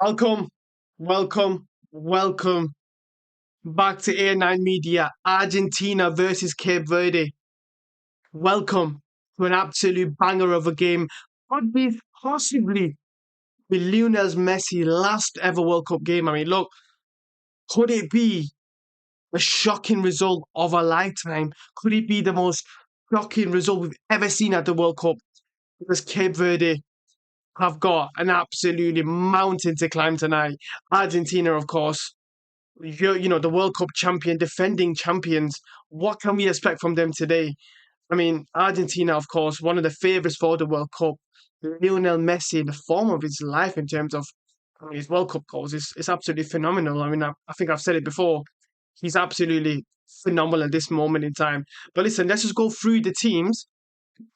Welcome, welcome back to A9 Media. Argentina versus Cape Verde. Welcome to an absolute banger of a game. Could be possibly be Lionel Messi last ever World Cup game. I mean, look, could it be a shocking result of a lifetime? Could it be the most shocking result we've ever seen at the World Cup? Because Cape Verde have got an absolutely mountain to climb tonight. Argentina, of course, the World Cup champion, defending champions. What can we expect from them today? I mean, Argentina, of course, one of the favourites for the World Cup. Lionel Messi in the form of his life in terms of his World Cup goals is absolutely phenomenal. I mean, I think I've said it before. He's absolutely phenomenal at this moment in time. But listen, let's just go through the teams.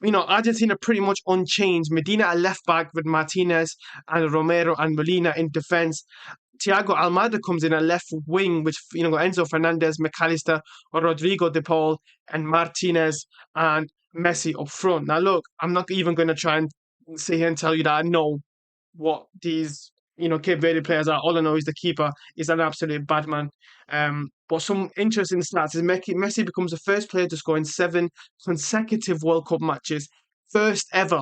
Argentina pretty much unchanged. Medina at left back with Martinez and Romero and Molina in defence. Thiago Almada comes in at left wing, which got Enzo Fernandez, McAllister, Rodrigo De Paul, and Martinez and Messi up front. Now, look, I'm not even going to try and sit here and tell you that I know what these Cape Verde players are. All I know is the keeper is an absolute bad man. But some interesting stats is Messi becomes the first player to score in 7 consecutive World Cup matches, first ever.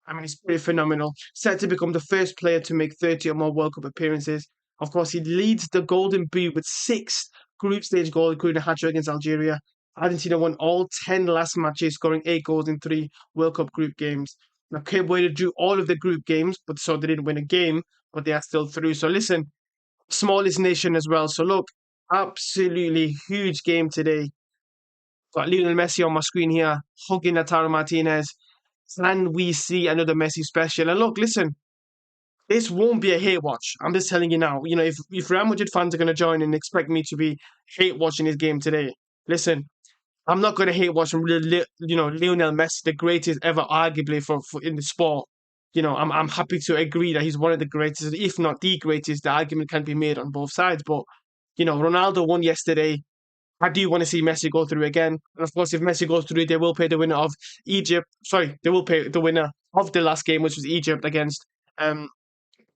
I mean, it's pretty phenomenal. Set to become the first player to make 30 or more World Cup appearances. Of course, he leads the Golden Boot with 6 group stage goals, including a hat-trick against Algeria. Argentina won all 10 last matches, scoring 8 goals in 3 World Cup group games. Now, Cape Verde drew all of the group games, but so they didn't win a game, but they are still through. So listen, smallest nation as well. So look, absolutely huge game today. Got Lionel Messi on my screen here, hugging Lautaro Martinez. Can we see another Messi special? And look, listen, this won't be a hate watch. I'm just telling you now. If Real Madrid fans are going to join and expect me to be hate watching this game today, listen, I'm not going to hate watch Lionel Messi, the greatest ever, arguably for in the sport. I'm happy to agree that he's one of the greatest, if not the greatest. The argument can be made on both sides, but Ronaldo won yesterday. I do want to see Messi go through again. And of course, if Messi goes through, they will pay the winner of Egypt. Sorry, they will pay the winner of the last game, which was Egypt against um,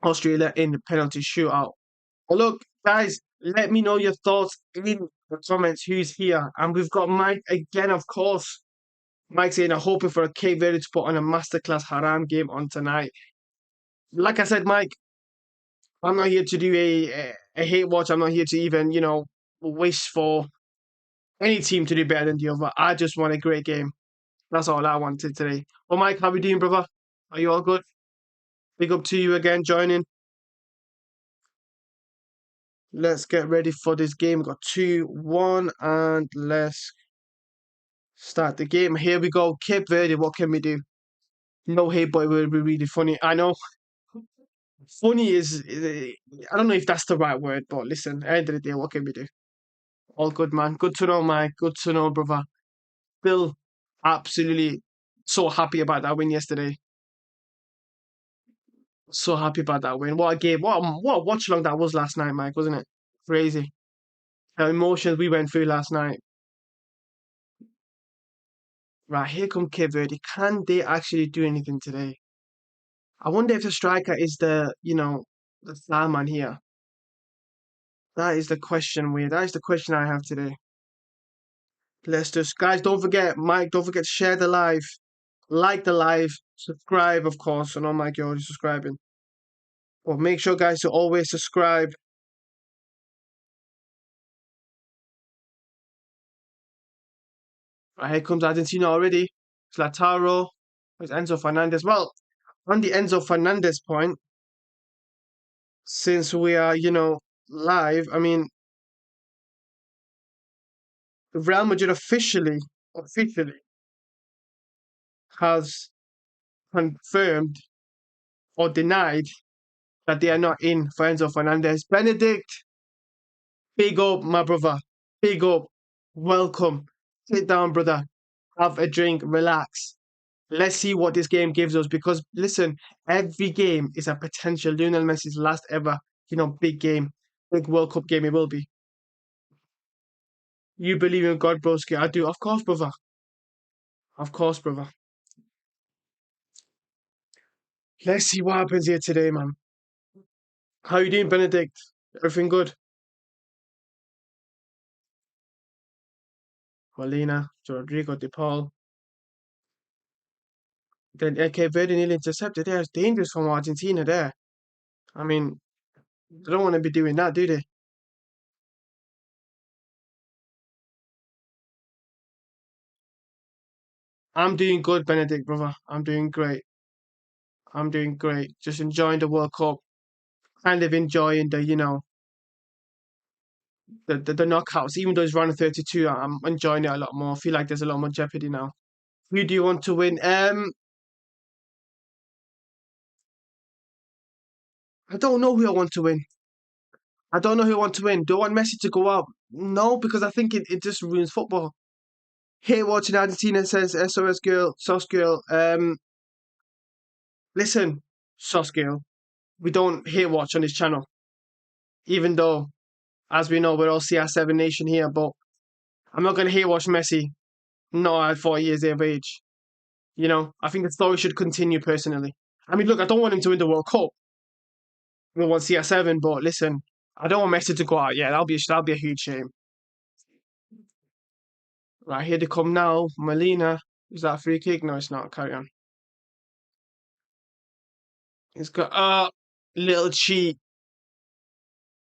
Australia in the penalty shootout. Well, look, guys, let me know your thoughts in the comments. Who's here? And we've got Mike again, of course. Mike saying, I'm hoping for a Cape Verde to put on a masterclass Haram game on tonight. Like I said, Mike, I'm not here to do a hate watch. I'm not here to even, wish for any team to do better than the other. I just want a great game. That's all I wanted today. Well, Mike, how we doing, brother? Are you all good? Big up to you again joining. Let's get ready for this game. We've got 2-1, and let's start the game. Here we go. Cape Verde, what can we do? No hate, but it will be really funny. I know. Funny is, I don't know if that's the right word, but listen, at the end of the day, what can we do? All good, man. Good to know, Mike. Good to know, brother. Still absolutely so happy about that win yesterday. So happy about that win. What a game. What a watch along that was last night, Mike, wasn't it? Crazy. The emotions we went through last night. Right, here come Cape Verde. Can they actually do anything today? I wonder if the striker is the star man here. That is the question, Weird. That is the question I have today. Let's just, guys, don't forget, Mike, don't forget to share the live, like the live, subscribe, of course. And oh my God, you're subscribing. Well, make sure, guys, to always subscribe. Right, here comes Argentina already. It's Lautaro. There's Enzo Fernandez. Well, on the Enzo Fernandez point, since we are, live, I mean, Real Madrid officially has confirmed or denied that they are not in for Enzo Fernandez. Benedict, big up, my brother. Big up. Welcome. Sit down, brother. Have a drink. Relax. Let's see what this game gives us because, listen, every game is a potential Lionel Messi's last ever, big game. Big World Cup game it will be. You believe in God, broski. I do. Of course, brother. Of course, brother. Let's see what happens here today, man. How you doing, Benedict? Everything good? Molina, Rodrigo, De Paul. Then AK Verde nearly intercepted there. It's dangerous from Argentina there. I mean, they don't want to be doing that, do they? I'm doing good, Benedict, brother. I'm doing great. I'm doing great. Just enjoying the World Cup. Kind of enjoying the knockouts. Even though it's round of 32, I'm enjoying it a lot more. I feel like there's a lot more jeopardy now. Who do you want to win? I don't know who I want to win. I don't know who I want to win. Do I want Messi to go out? No, because I think it just ruins football. Hate watching Argentina, says SOS girl, sauce girl. Listen, sauce girl. We don't hate watch on this channel, even though, as we know, we're all CR7 nation here. But I'm not gonna hate watch Messi. Not at 40 years of age. I think the story should continue personally. I mean, look, I don't want him to win the World Cup. We want CR7, but listen, I don't want Messi to go out. Yeah, that'll be a huge shame. Right, here they come now. Molina. Is that a free kick? No, it's not. Carry on. He's got little cheat.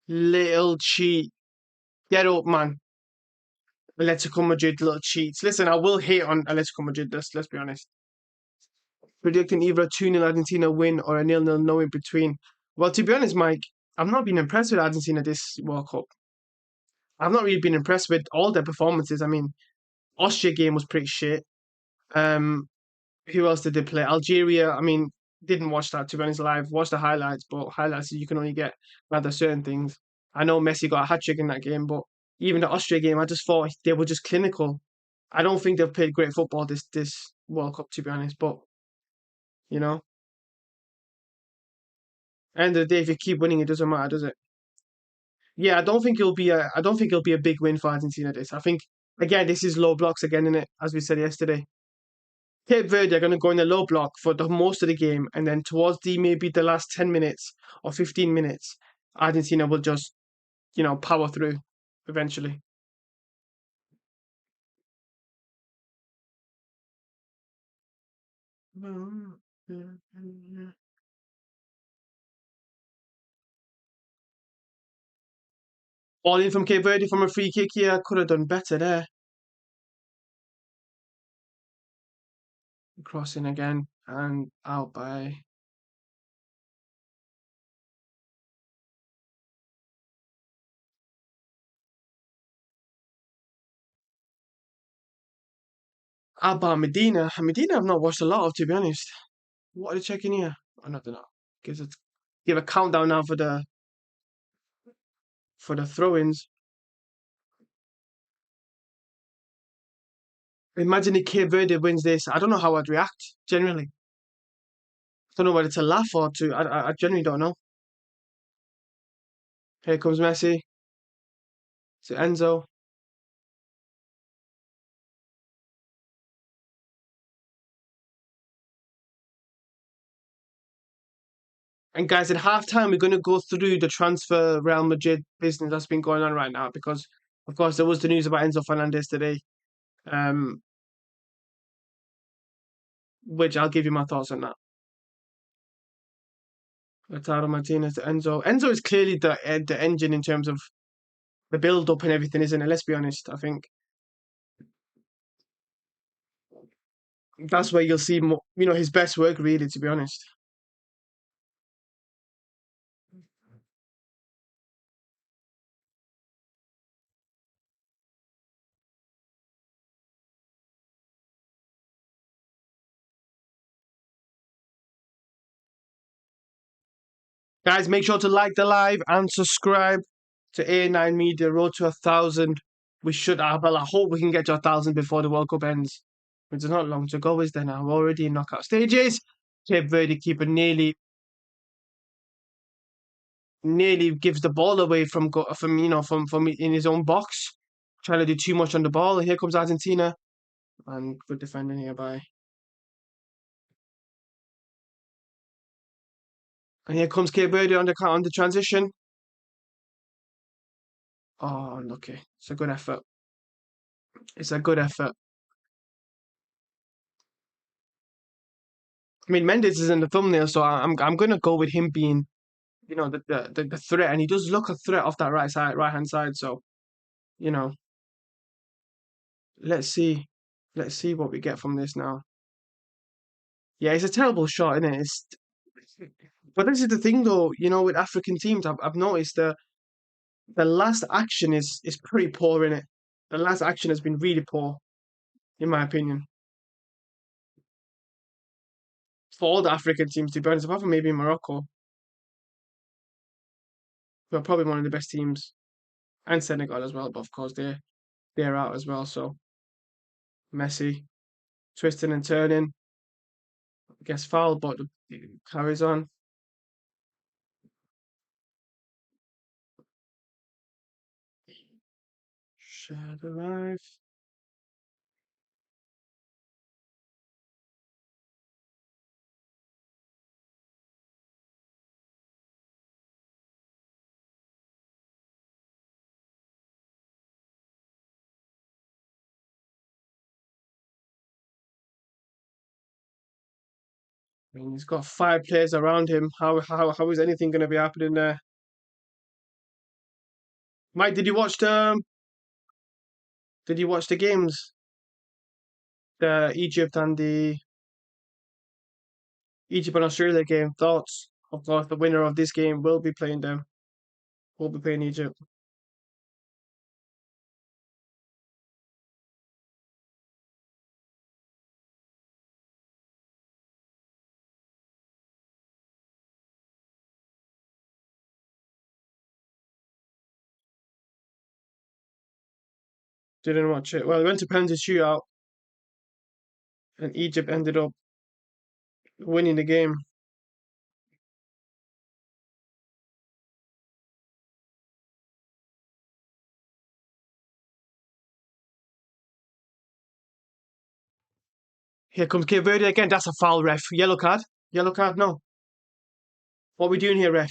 Little cheat. Get up, man. Atletico Madrid little cheats. Listen, I will hate on Atletico Madrid. Let's be honest. Predicting either a 2-0 Argentina win or a 0-0 no in between. Well, to be honest, Mike, I've not been impressed with Argentina this World Cup. I've not really been impressed with all their performances. I mean, Austria game was pretty shit. Um, who else did they play? Algeria. I mean, didn't watch that to be honest live. Watched the highlights, but highlights you can only get rather certain things. I know Messi got a hat trick in that game, but even the Austria game, I just thought they were just clinical. I don't think they've played great football this World Cup to be honest. But you know, end of the day, if you keep winning, it doesn't matter, does it? Yeah, I don't think it'll be a big win for Argentina. This, I think, again, this is low blocks again, in it, as we said yesterday. Cape Verde are going to go in the low block for the most of the game, and then towards the maybe the last 10 minutes or 15 minutes, Argentina will just power through eventually. All in from Cape Verde from a free kick here. Could have done better there. Crossing again and out by Alba Medina. Medina I've not watched a lot of, to be honest. What are they checking here? I don't know. Give a countdown now for the throw-ins. Imagine if Cape Verde wins this. I don't know how I'd react, generally. I don't know whether to laugh or to. I genuinely don't know. Here comes Messi to Enzo. And guys, at halftime, we're going to go through the transfer Real Madrid business that's been going on right now because, of course, there was the news about Enzo Fernandez today, um, which I'll give you my thoughts on that. Lautaro Martinez to Enzo. Enzo is clearly the engine in terms of the build up and everything, isn't it? Let's be honest. I think that's where you'll see more, his best work, really, to be honest. Guys, make sure to like the live and subscribe to A9 Media. Road to 1,000. We should have. Well, I hope we can get to 1,000 before the World Cup ends. It's not long to go, is there now? We're already in knockout stages. Cape Verde keeper nearly gives the ball away from in his own box, trying to do too much on the ball. And here comes Argentina, and good defending here by And here comes Cape Verde on the transition. Oh, unlucky. It's a good effort. It's a good effort. I mean, Mendes is in the thumbnail, so I'm gonna go with him being, the threat, and he does look a threat off that right hand side. So you know, let's see, let's see what we get from this now. Yeah, it's a terrible shot, isn't it? But this is the thing, though. With African teams, I've noticed the last action is pretty poor in it. The last action has been really poor, in my opinion, for all the African teams. To be honest, apart from maybe Morocco, who are probably one of the best teams, and Senegal as well. But of course, they're out as well. So Messi twisting and turning, gets fouled, but carries on. Share the life. I mean, he's got five players around him. How is anything going to be happening there? Mike, did you watch the games? The Egypt and Australia game. Thoughts? Of course, the winner of this game will be playing them. Will be playing Egypt. Didn't watch it. Well, it went to penalty shootout, and Egypt ended up winning the game. Here comes Cape Verde again. That's a foul, ref. Yellow card. Yellow card. No. What are we doing here, ref?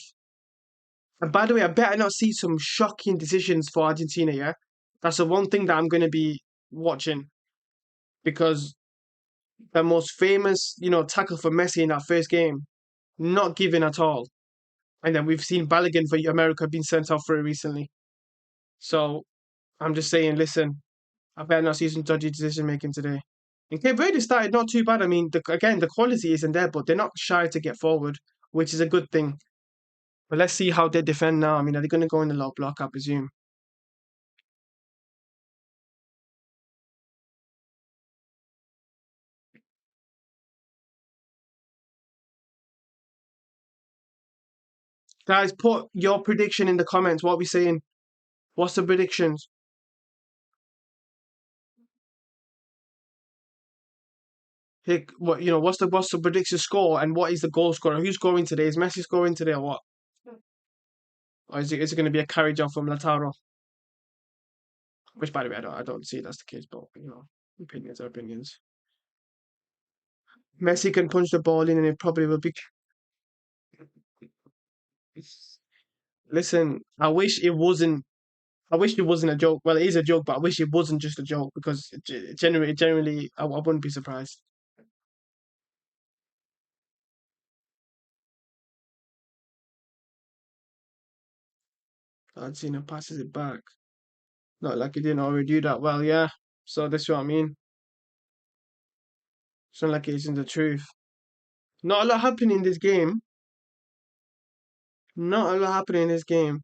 And by the way, I better not see some shocking decisions for Argentina. Yeah, that's the one thing that I'm going to be watching because the most famous, tackle for Messi in that first game, not given at all. And then we've seen Balogun for America being sent off for it recently. So I'm just saying, listen, I better not see some dodgy decision making today. And Cape Verde started not too bad. I mean, again, the quality isn't there, but they're not shy to get forward, which is a good thing. But let's see how they defend now. I mean, are they going to go in the low block, I presume? Guys, put your prediction in the comments. What are we saying? What's the predictions? Hey, what's the prediction score and what is the goal scorer? Who's scoring today? Is Messi scoring today or what? Or is it going to be a carry job from Lautaro? Which, by the way, I don't see that's the case, but opinions are opinions. Messi can punch the ball in, and it probably will be. Listen, I wish it wasn't. I wish it wasn't a joke. Well, it is a joke, but I wish it wasn't just a joke because generally, I wouldn't be surprised. Argentina passes it back. Not like he didn't already do that well, yeah. So that's what I mean. It's not like it isn't the truth. Not a lot happening in this game. Not a lot happening in this game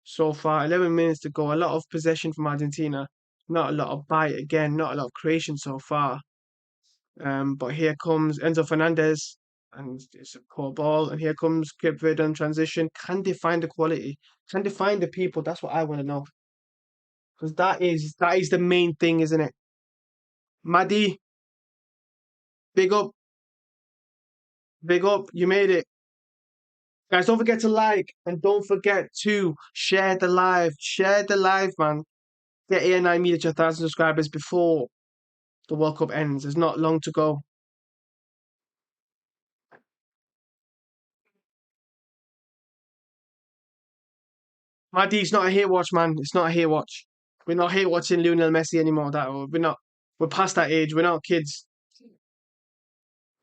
so far. 11 minutes to go. A lot of possession from Argentina. Not a lot of bite again. Not a lot of creation so far. But here comes Enzo Fernandez, and it's a poor ball. And here comes Cape Verde in transition. Can they find the quality? Can they find the people? That's what I want to know. Because that is the main thing, isn't it? Madi, big up, big up. You made it. Guys, don't forget to like and don't forget to share the live. Share the live, man. Get A&I Media to 1,000 subscribers before the World Cup ends. There's not long to go. Maddie, it's not a hate watch, man. It's not a hate watch. We're not hate watching Lionel Messi anymore. That we're not. We're past that age. We're not kids.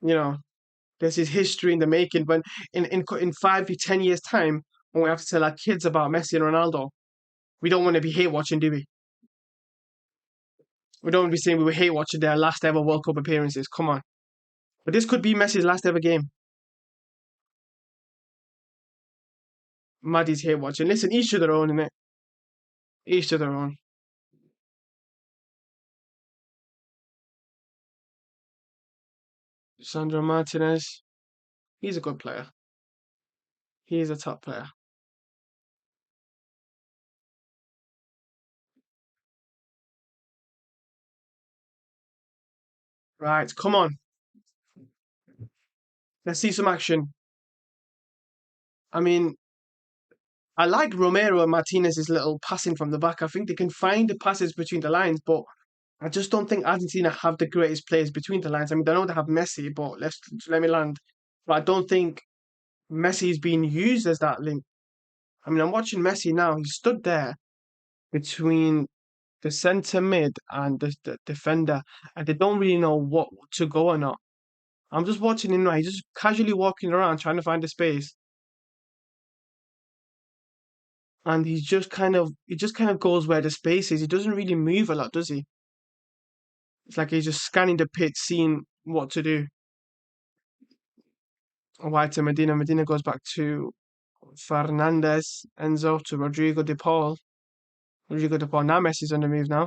You know, this is history in the making. When in 5 to 10 years time, when we have to tell our kids about Messi and Ronaldo, we don't want to be hate watching, do we? We don't want to be saying we were hate watching their last ever World Cup appearances. Come on. But this could be Messi's last ever game. Maddie's hate watching. Listen, each to their own, innit? Each to their own. Sandro Martinez, he's a good player. He's a top player. Right, come on. Let's see some action. I mean, I like Romero and Martinez's little passing from the back. I think they can find the passes between the lines, but I just don't think Argentina have the greatest players between the lines. I mean, I know they have Messi, but let me land. But I don't think Messi is being used as that link. I mean, I'm watching Messi now. He stood there between the centre mid and the defender, and they don't really know what to go or not. I'm just watching him now. He's just casually walking around trying to find a space, and he just kind of goes where the space is. He doesn't really move a lot, does he? It's like he's just scanning the pitch, seeing what to do. Wide to Medina. Medina goes back to Fernandez. Enzo to Rodrigo de Paul. Rodrigo de Paul. Now Messi's on the move now.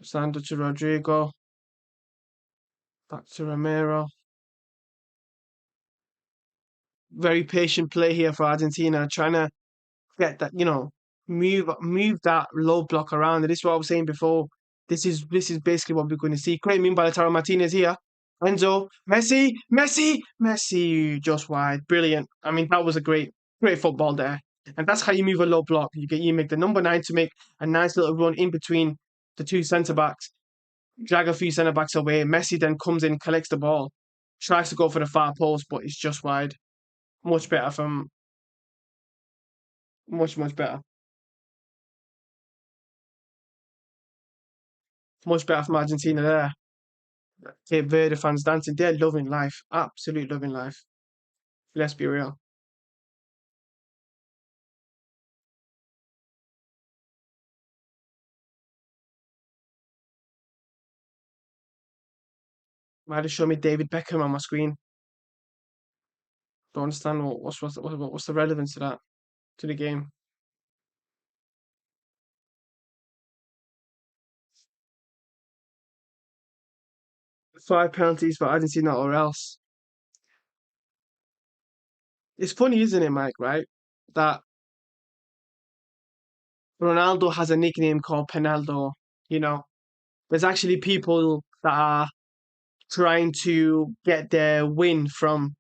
Sandro to Rodrigo. Back to Romero. Very patient play here for Argentina, trying to get that, move that low block around. And this is what I was saying before. This is basically what we're going to see. Great move by Lautaro Martinez here. Enzo, Messi, just wide, brilliant. I mean, that was a great football there, and that's how you move a low block. You make the number nine to make a nice little run in between the two centre backs, drag a few centre backs away. Messi then comes in, collects the ball, tries to go for the far post, but it's just wide. Much better from much better. Much better from Argentina there. Cape Verde fans dancing. They're loving life. Absolute loving life. Let's be real. Might have shown me David Beckham on my screen. Don't understand what's the relevance to that, to the game. 5 penalties for Argentina or else. It's funny, isn't it, Mike, right? That Ronaldo has a nickname called Penaldo. You know, there's actually people that are trying to get their win from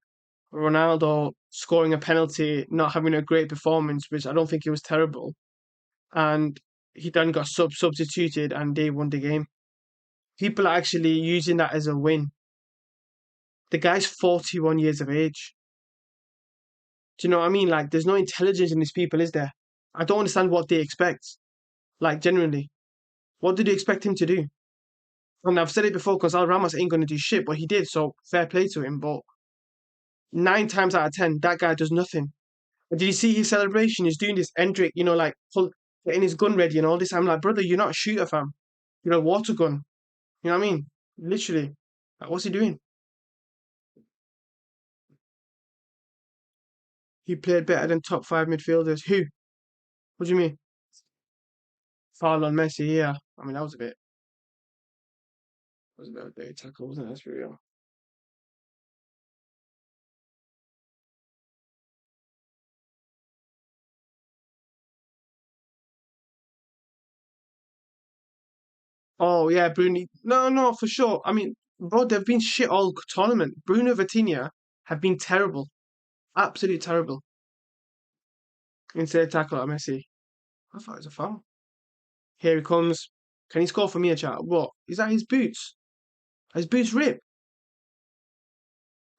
Ronaldo scoring a penalty, not having a great performance, which I don't think it was terrible. And he then got substituted and they won the game. People are actually using that as a win. The guy's 41 years of age. Do you know what I mean? Like, there's no intelligence in these people, is there? I don't understand what they expect. Like, genuinely, what did you expect him to do? And I've said it before, Gonzalo Ramos ain't going to do shit, but he did, so fair play to him. But 9 times out of 10, that guy does nothing. And did you see his celebration? He's doing this Endrick, getting his gun ready and all this. I'm like, brother, you're not a shooter, fam. You're a water gun. You know what I mean? Literally. Like, what's he doing? He played better than top five midfielders. Who? What do you mean? Foul on Messi, yeah. I mean, that was a bit of a dirty tackle, wasn't it? That's for real. Oh yeah, Bruni. No, no, for sure. I mean, bro, they've been shit all tournament. Bruno Vitinha have been terrible, absolutely terrible. Instead of tackle at Messi, I thought it was a foul. Here he comes. Can he score for me, a chat? What? Is that his boots? His boots rip.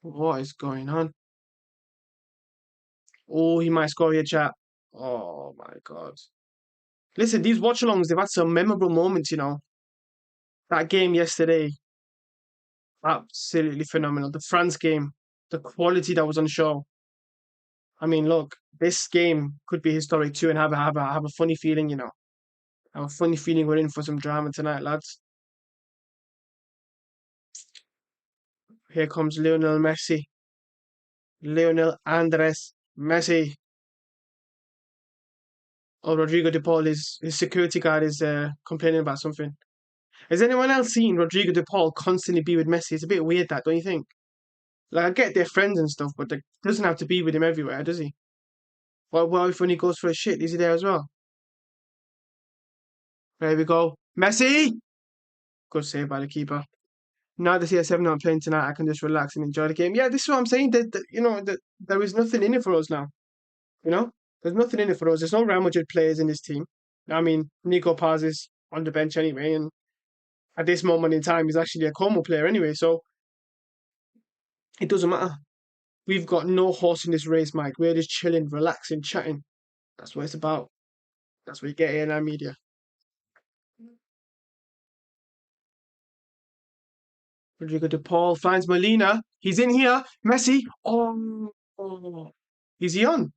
What is going on? Oh, he might score here, chat. Oh my God. Listen, these watch-alongs, they've had some memorable moments, you know. That game yesterday, absolutely phenomenal. The France game, the quality that was on show. I mean, look, this game could be historic too, and have a funny feeling, you know. I have a funny feeling we're in for some drama tonight, lads. Here comes Lionel Messi. Lionel Andres Messi. Oh, Rodrigo de Paul is his security guard is complaining about something. Has anyone else seen Rodrigo de Paul constantly be with Messi? It's a bit weird, that, don't you think? Like, I get they're friends and stuff, but they doesn't have to be with him everywhere, does he? What if when he goes for a shit, is he there as well? There we go. Messi! Good save by the keeper. Now the CR7 not playing tonight, I can just relax and enjoy the game. Yeah, this is what I'm saying. That you know, that there is nothing in it for us now. You know, there's nothing in it for us. There's no Real Madrid players in this team. I mean, Nico Paz is on the bench anyway, and at this moment in time, he's actually a Como player anyway. So it doesn't matter. We've got no horse in this race, Mike. We're just chilling, relaxing, chatting. That's what it's about. That's what you get here in our media. Rodrigo de Paul finds Molina. He's in here. Messi. Oh. Is he on?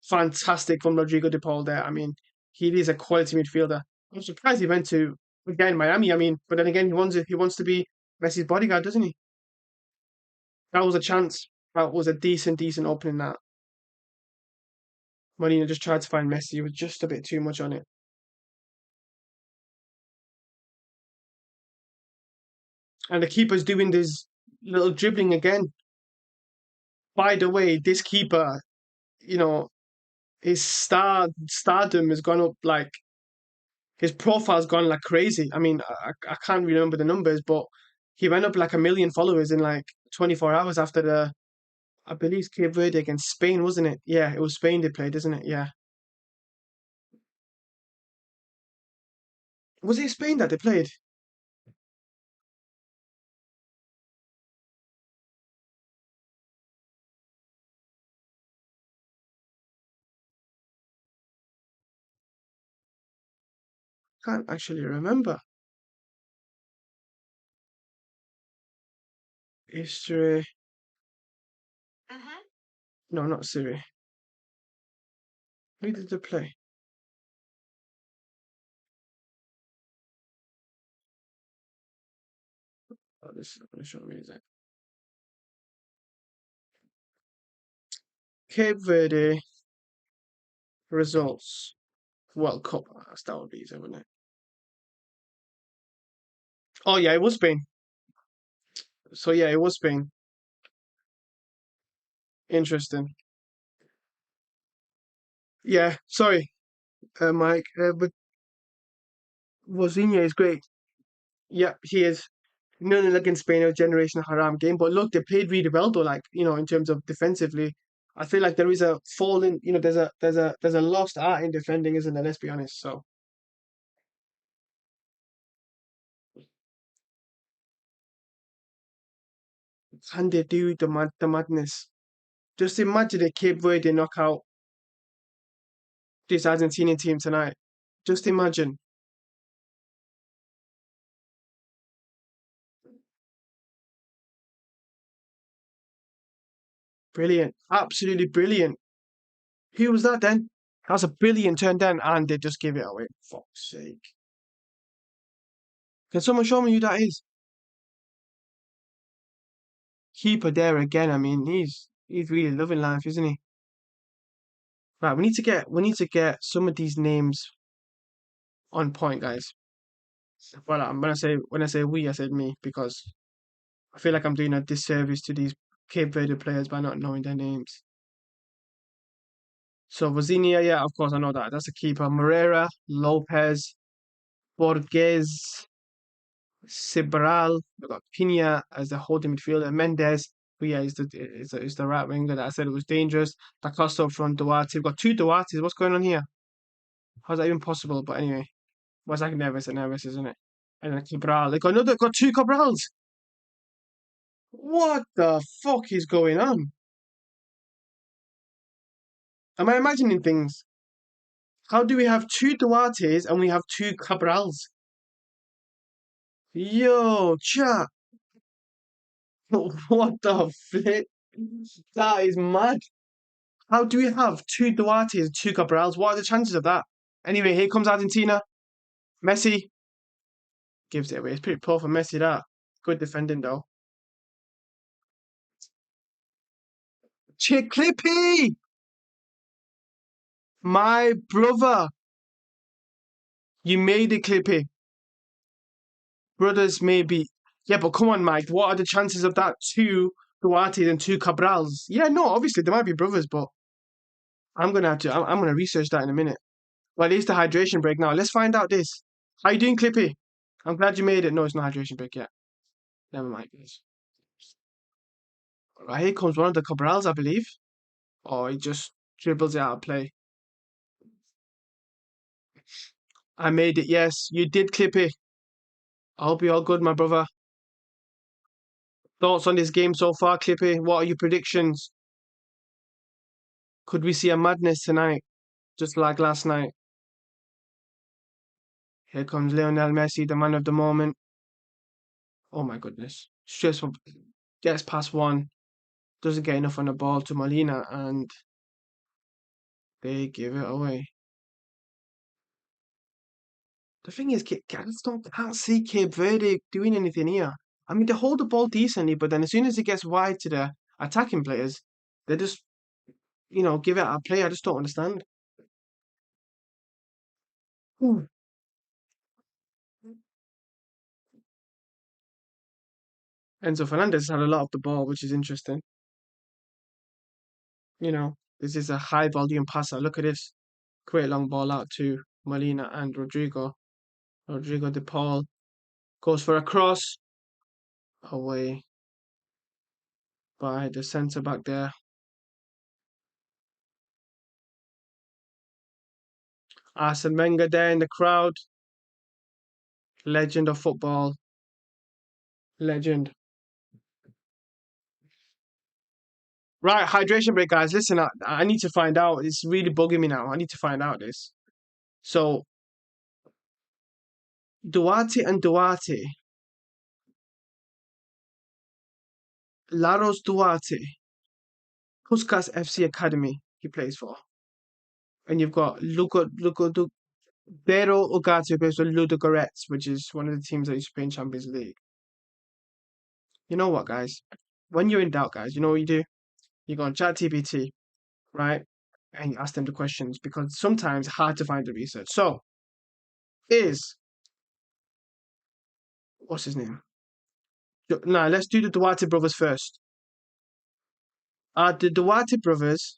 Fantastic from Rodrigo de Paul there. I mean, he is a quality midfielder. I'm surprised he went to again Miami. I mean, but then again, he wants to be Messi's bodyguard, doesn't he? That was a chance. That was a decent opening. That Molina just tried to find Messi. He was just a bit too much on it. And the keeper's doing this little dribbling again. By the way, this keeper, you know, his stardom has gone up like his profile's gone like crazy. I mean, I can't remember the numbers, but he went up like 1 million followers in like 24 hours after I believe Cape Verde against Spain, wasn't it? Yeah, it was Spain they played, isn't it? Yeah. Was it Spain that they played? Can't actually remember. History. No, not Syria. Who did they play? Oh, this is going to show me that. Cape Verde results. World Cup. That would be easy, wouldn't it? Oh, yeah, it was Spain. So, yeah, it was Spain. Interesting. Yeah, sorry, Mike, but Vozinha is great. Yeah, he is. 0-0 against Spain, a generation haram game. But look, they played really well though. Like in terms of defensively, I feel like there is a fall in. There's a lost art in defending, isn't there? Let's be honest. So can they do the madness? Just imagine a Cape Verde knock out this Argentinian team tonight. Just imagine. Brilliant. Absolutely brilliant. Who was that then? That's a brilliant turn down, and they just give it away. Fuck's sake. Can someone show me who that is? Keeper there again. I mean, he's really loving life, isn't he? Right, we need to get some of these names on point, guys. Well, when I say we, I said me because I feel like I'm doing a disservice to these Cape Verde players by not knowing their names. So Vozinha, yeah, of course I know that. That's a keeper. Moreira, Lopez, Borges, Cabral. We've got Pina as the holding midfielder. Mendes, who yeah is the right winger that I said it was dangerous. Da Costa up front, Duarte. We've got two Duartes. What's going on here? How's that even possible? But anyway, what's like Neves and Neves, isn't it? And then Cabral. They got two Cabrals. What the fuck is going on? Am I imagining things? How do we have two Duartes and we have two Cabrals? Yo, chat. What the flip? That is mad. How do we have two Duartes and two Cabrals? What are the chances of that? Anyway, here comes Argentina. Messi gives it away. It's pretty poor for Messi, that. Good defending, though. Chick Clippy! My brother! You made it, Clippy. Brothers, maybe. Yeah, but come on, Mike. What are the chances of that? Two Duartes and two Cabrals? Yeah, no, obviously, they might be brothers, but I'm gonna have to. I'm gonna research that in a minute. Well, it's the hydration break now. Let's find out this. How you doing, Clippy? I'm glad you made it. No, it's not hydration break yet. Never mind, guys. Right, here comes one of the Cabrals, I believe. Oh, he just dribbles it out of play. I made it. Yes, you did, Clippy. I hope you're all good, my brother. Thoughts on this game so far, Clippy? What are your predictions? Could we see a madness tonight, just like last night? Here comes Lionel Messi, the man of the moment. Oh my goodness. Stressful. Gets past one. Doesn't get enough on the ball to Molina, and they give it away. The thing is, can't see Cape Verde doing anything here. I mean, they hold the ball decently, but then as soon as it gets wide to the attacking players, they just, give it a play. I just don't understand. Hmm. Enzo Fernandez had a lot of the ball, which is interesting. This is a high volume passer. Look at this. Great long ball out to Molina and Rodrigo. Rodrigo de Paul goes for a cross away by the centre back there. Arsene Wenger there in the crowd. Legend of football. Legend. Right, hydration break, guys. Listen, I need to find out. It's really bugging me now. I need to find out this. So, Duarte and Duarte. Laros Duarte. Puskas FC Academy he plays for. And you've got Vero Ugarte who plays for Ludogorets, which is one of the teams that used to play in Champions League. You know what, guys? When you're in doubt, guys, you know what you do? You go on ChatGPT, right? And you ask them the questions because sometimes it's hard to find the research. So, is what's his name? No, let's do the Duarte brothers first. The Duarte brothers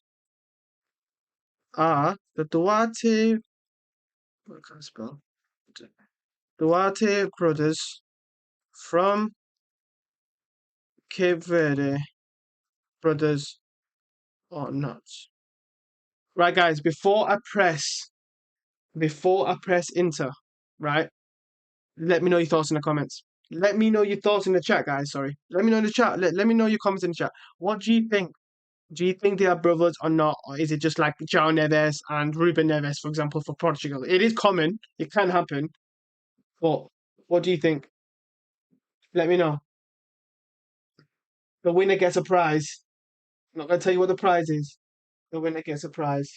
are the Duarte. What can I spell? Duarte brothers from Cape Verde brothers or not? Right, guys. Before I press enter, right? Let me know your thoughts in the comments. Let me know your thoughts in the chat, guys. Sorry. Let me know in the chat. Let me know your comments in the chat. What do you think? Do you think they are brothers or not? Or is it just like João Neves and Ruben Neves, for example, for Portugal? It is common. It can happen. But what do you think? Let me know. The winner gets a prize. I'm not going to tell you what the prize is. The winner gets a prize.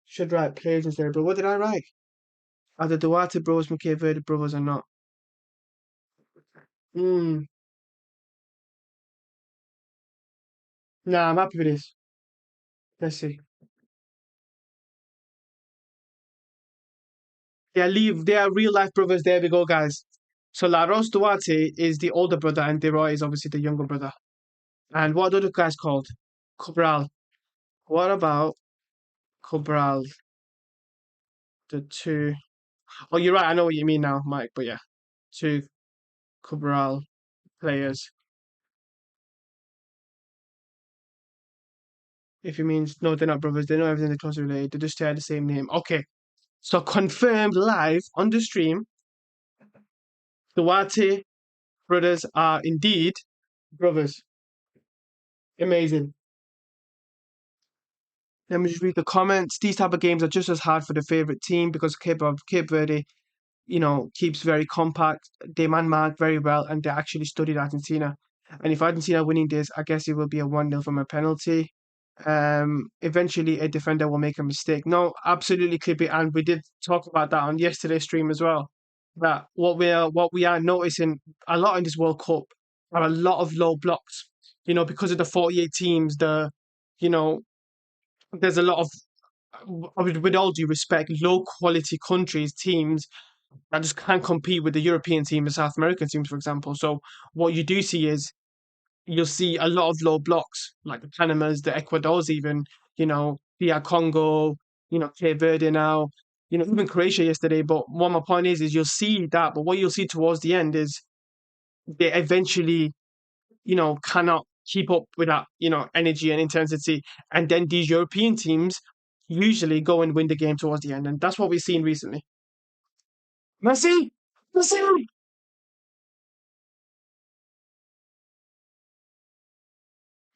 Should write players instead, but what did I write? Are the Duarte brothers McKay Verde brothers or not? Hmm. Nah, I'm happy with this. Let's see. They are real life brothers. There we go, guys. So Laros Duarte is the older brother, and De Roy is obviously the younger brother. And what are the guys called? Cabral. What about Cabral? The two. Oh, you're right. I know what you mean now, Mike. But yeah, two Cabral players. If it means no, they're not brothers. They know everything. They're closely related. They just share the same name. Okay. So confirmed live on the stream. Duarte brothers are indeed Brothers, amazing. Let me just read the comments. These type of games are just as hard for the favorite team because Cape Verde, keeps very compact. They man mark very well, and they actually studied Argentina. And if Argentina winning this, I guess it will be a 1-0 from a penalty. Eventually a defender will make a mistake. No, absolutely, Clippy, and we did talk about that on yesterday's stream as well. That what we are noticing a lot in this World Cup are a lot of low blocks. Because of the 48 teams, you know, there's a lot of, with all due respect, low quality countries, teams that just can't compete with the European team, the South American teams, for example. So what you do see is you'll see a lot of low blocks, like the Panamas, the Ecuadors, even, DR Congo, Cape Verde now, even Croatia yesterday. But what my point is you'll see that, but what you'll see towards the end is they eventually, cannot keep up with that, energy and intensity. And then these European teams usually go and win the game towards the end. And that's what we've seen recently. Messi! Messi!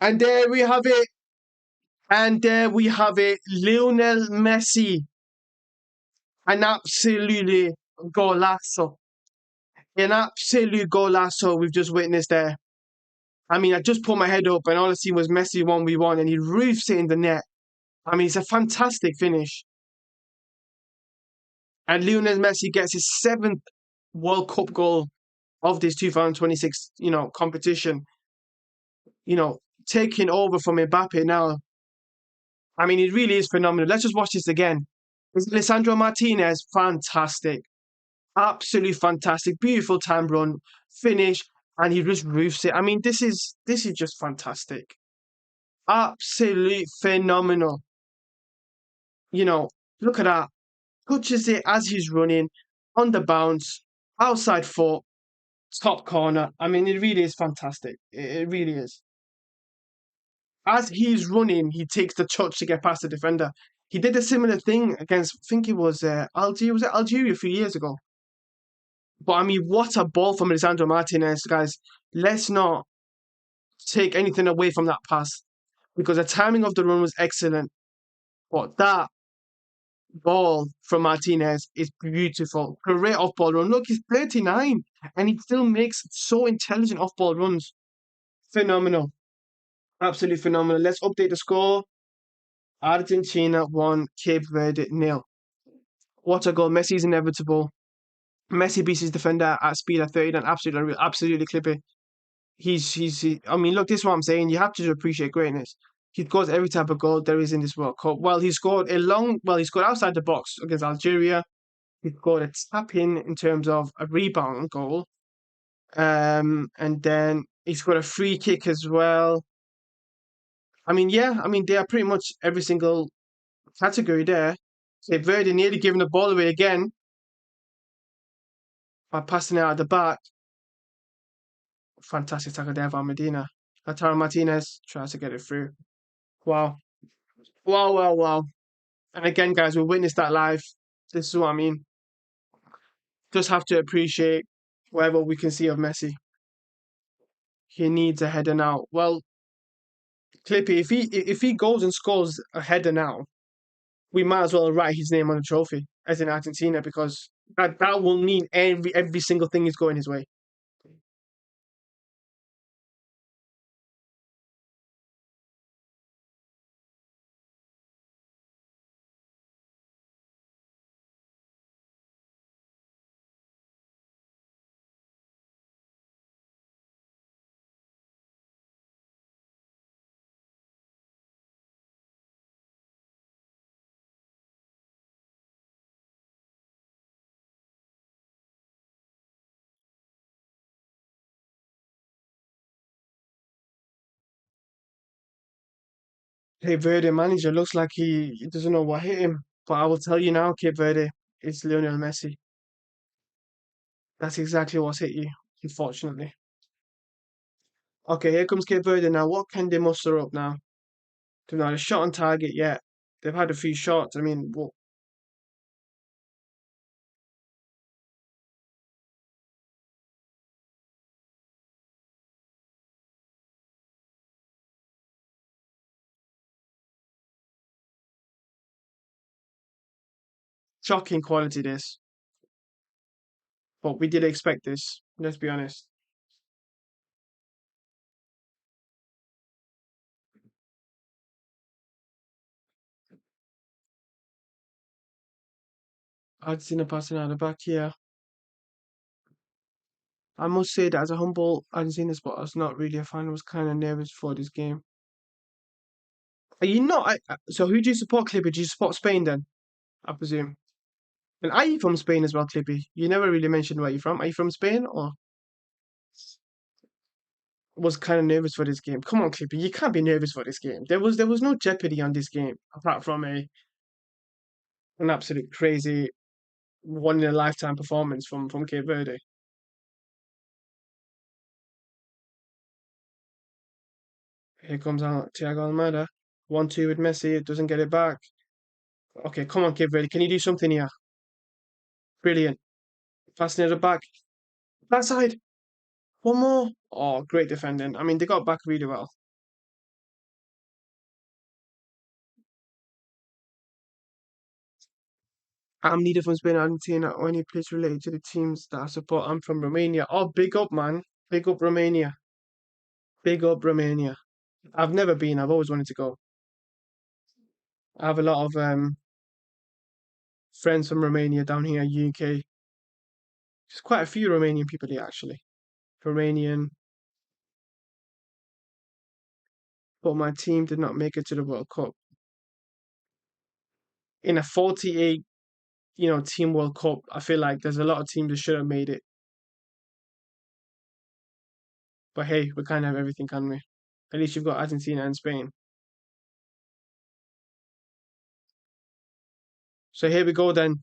And there we have it. And there we have it. Lionel Messi. An absolutely golazo. An absolute golazo we've just witnessed there. I mean, I just put my head up and all I seen was Messi 1v1 and he roofs it in the net. I mean, it's a fantastic finish. And Lionel Messi gets his seventh World Cup goal of this 2026, competition. Taking over from Mbappe now. I mean, it really is phenomenal. Let's just watch this again. Is Lisandro Martinez fantastic? Absolutely fantastic. Beautiful time run, finish, and he just roofs it. I mean, this is just fantastic. Absolute phenomenal. You know, Look at that. Touches it as he's running on the bounce, outside foot, top corner. I mean, it really is fantastic. It really is. As he's running, he takes the touch to get past the defender. He did a similar thing against, I think it was Algeria. Was it Algeria a few years ago? But I mean, what a ball from Alessandro Martinez, guys. Let's not take anything away from that pass because the timing of the run was excellent. But that ball from Martinez is beautiful. Great off ball run. Look, he's 39 and he still makes so intelligent off ball runs. Phenomenal. Absolutely phenomenal. Let's update the score. Argentina 1, Cape Verde nil. What a goal. Messi's inevitable. Messi beats his defender at speed at 39. Absolutely, absolutely clippy. I mean, look, this is what I'm saying. You have to appreciate greatness. He scores every type of goal there is in this World Cup. He scored outside the box against Algeria. He scored a tap in terms of a rebound goal. And then he scored a free kick as well. I mean, yeah, I mean, they are pretty much every single category there. Cape Verde nearly giving the ball away again by passing it out at the back. Fantastic tackle there by Medina. Lautaro Martinez tries to get it through. Wow. Wow, wow, wow. And again, guys, we witnessed that live. This is what I mean. Just have to appreciate whatever we can see of Messi. He needs a header now. Well, Clippy, if he goes and scores a header now, we might as well write his name on the trophy as in Argentina because that will mean every single thing is going his way. Cape Verde manager looks like he doesn't know what hit him. But I will tell you now, Cape Verde, it's Lionel Messi. That's exactly what's hit you, unfortunately. Okay, here comes Cape Verde now. What can they muster up now? They've not had a shot on target yet. They've had a few shots. I mean, what? Shocking quality this, but we did expect this. Let's be honest. Argentina passing out the back here. I must say that as a humble Argentina supporter, I was not really a fan. I was kind of nervous for this game. Are you not? So who do you support, Clippy? Do you support Spain then? I presume. And are you from Spain as well, Clippy? You never really mentioned where you're from. Are you from Spain or was kind of nervous for this game? Come on, Clippy, you can't be nervous for this game. There was no jeopardy on this game apart from a an absolute crazy one in a lifetime performance from Cape Verde. Here comes out Thiago Almada. 1-2 with Messi. It doesn't get it back. Okay, come on, Cape Verde. Can you do something here? Brilliant. Passing it back. That side. One more. Oh, great defending. I mean, they got back really well. I'm neither from Spain or Argentina or any place related to the teams that I support. I'm from Romania. Oh, big up, man. Big up Romania. Big up Romania. I've never been. I've always wanted to go. I have a lot of friends from Romania down here, UK. There's quite a few Romanian people here, actually. Romanian, but my team did not make it to the World Cup. In a 48, team World Cup, I feel like there's a lot of teams that should have made it. But hey, we can't have everything, can we? At least you've got Argentina and Spain. So here we go then.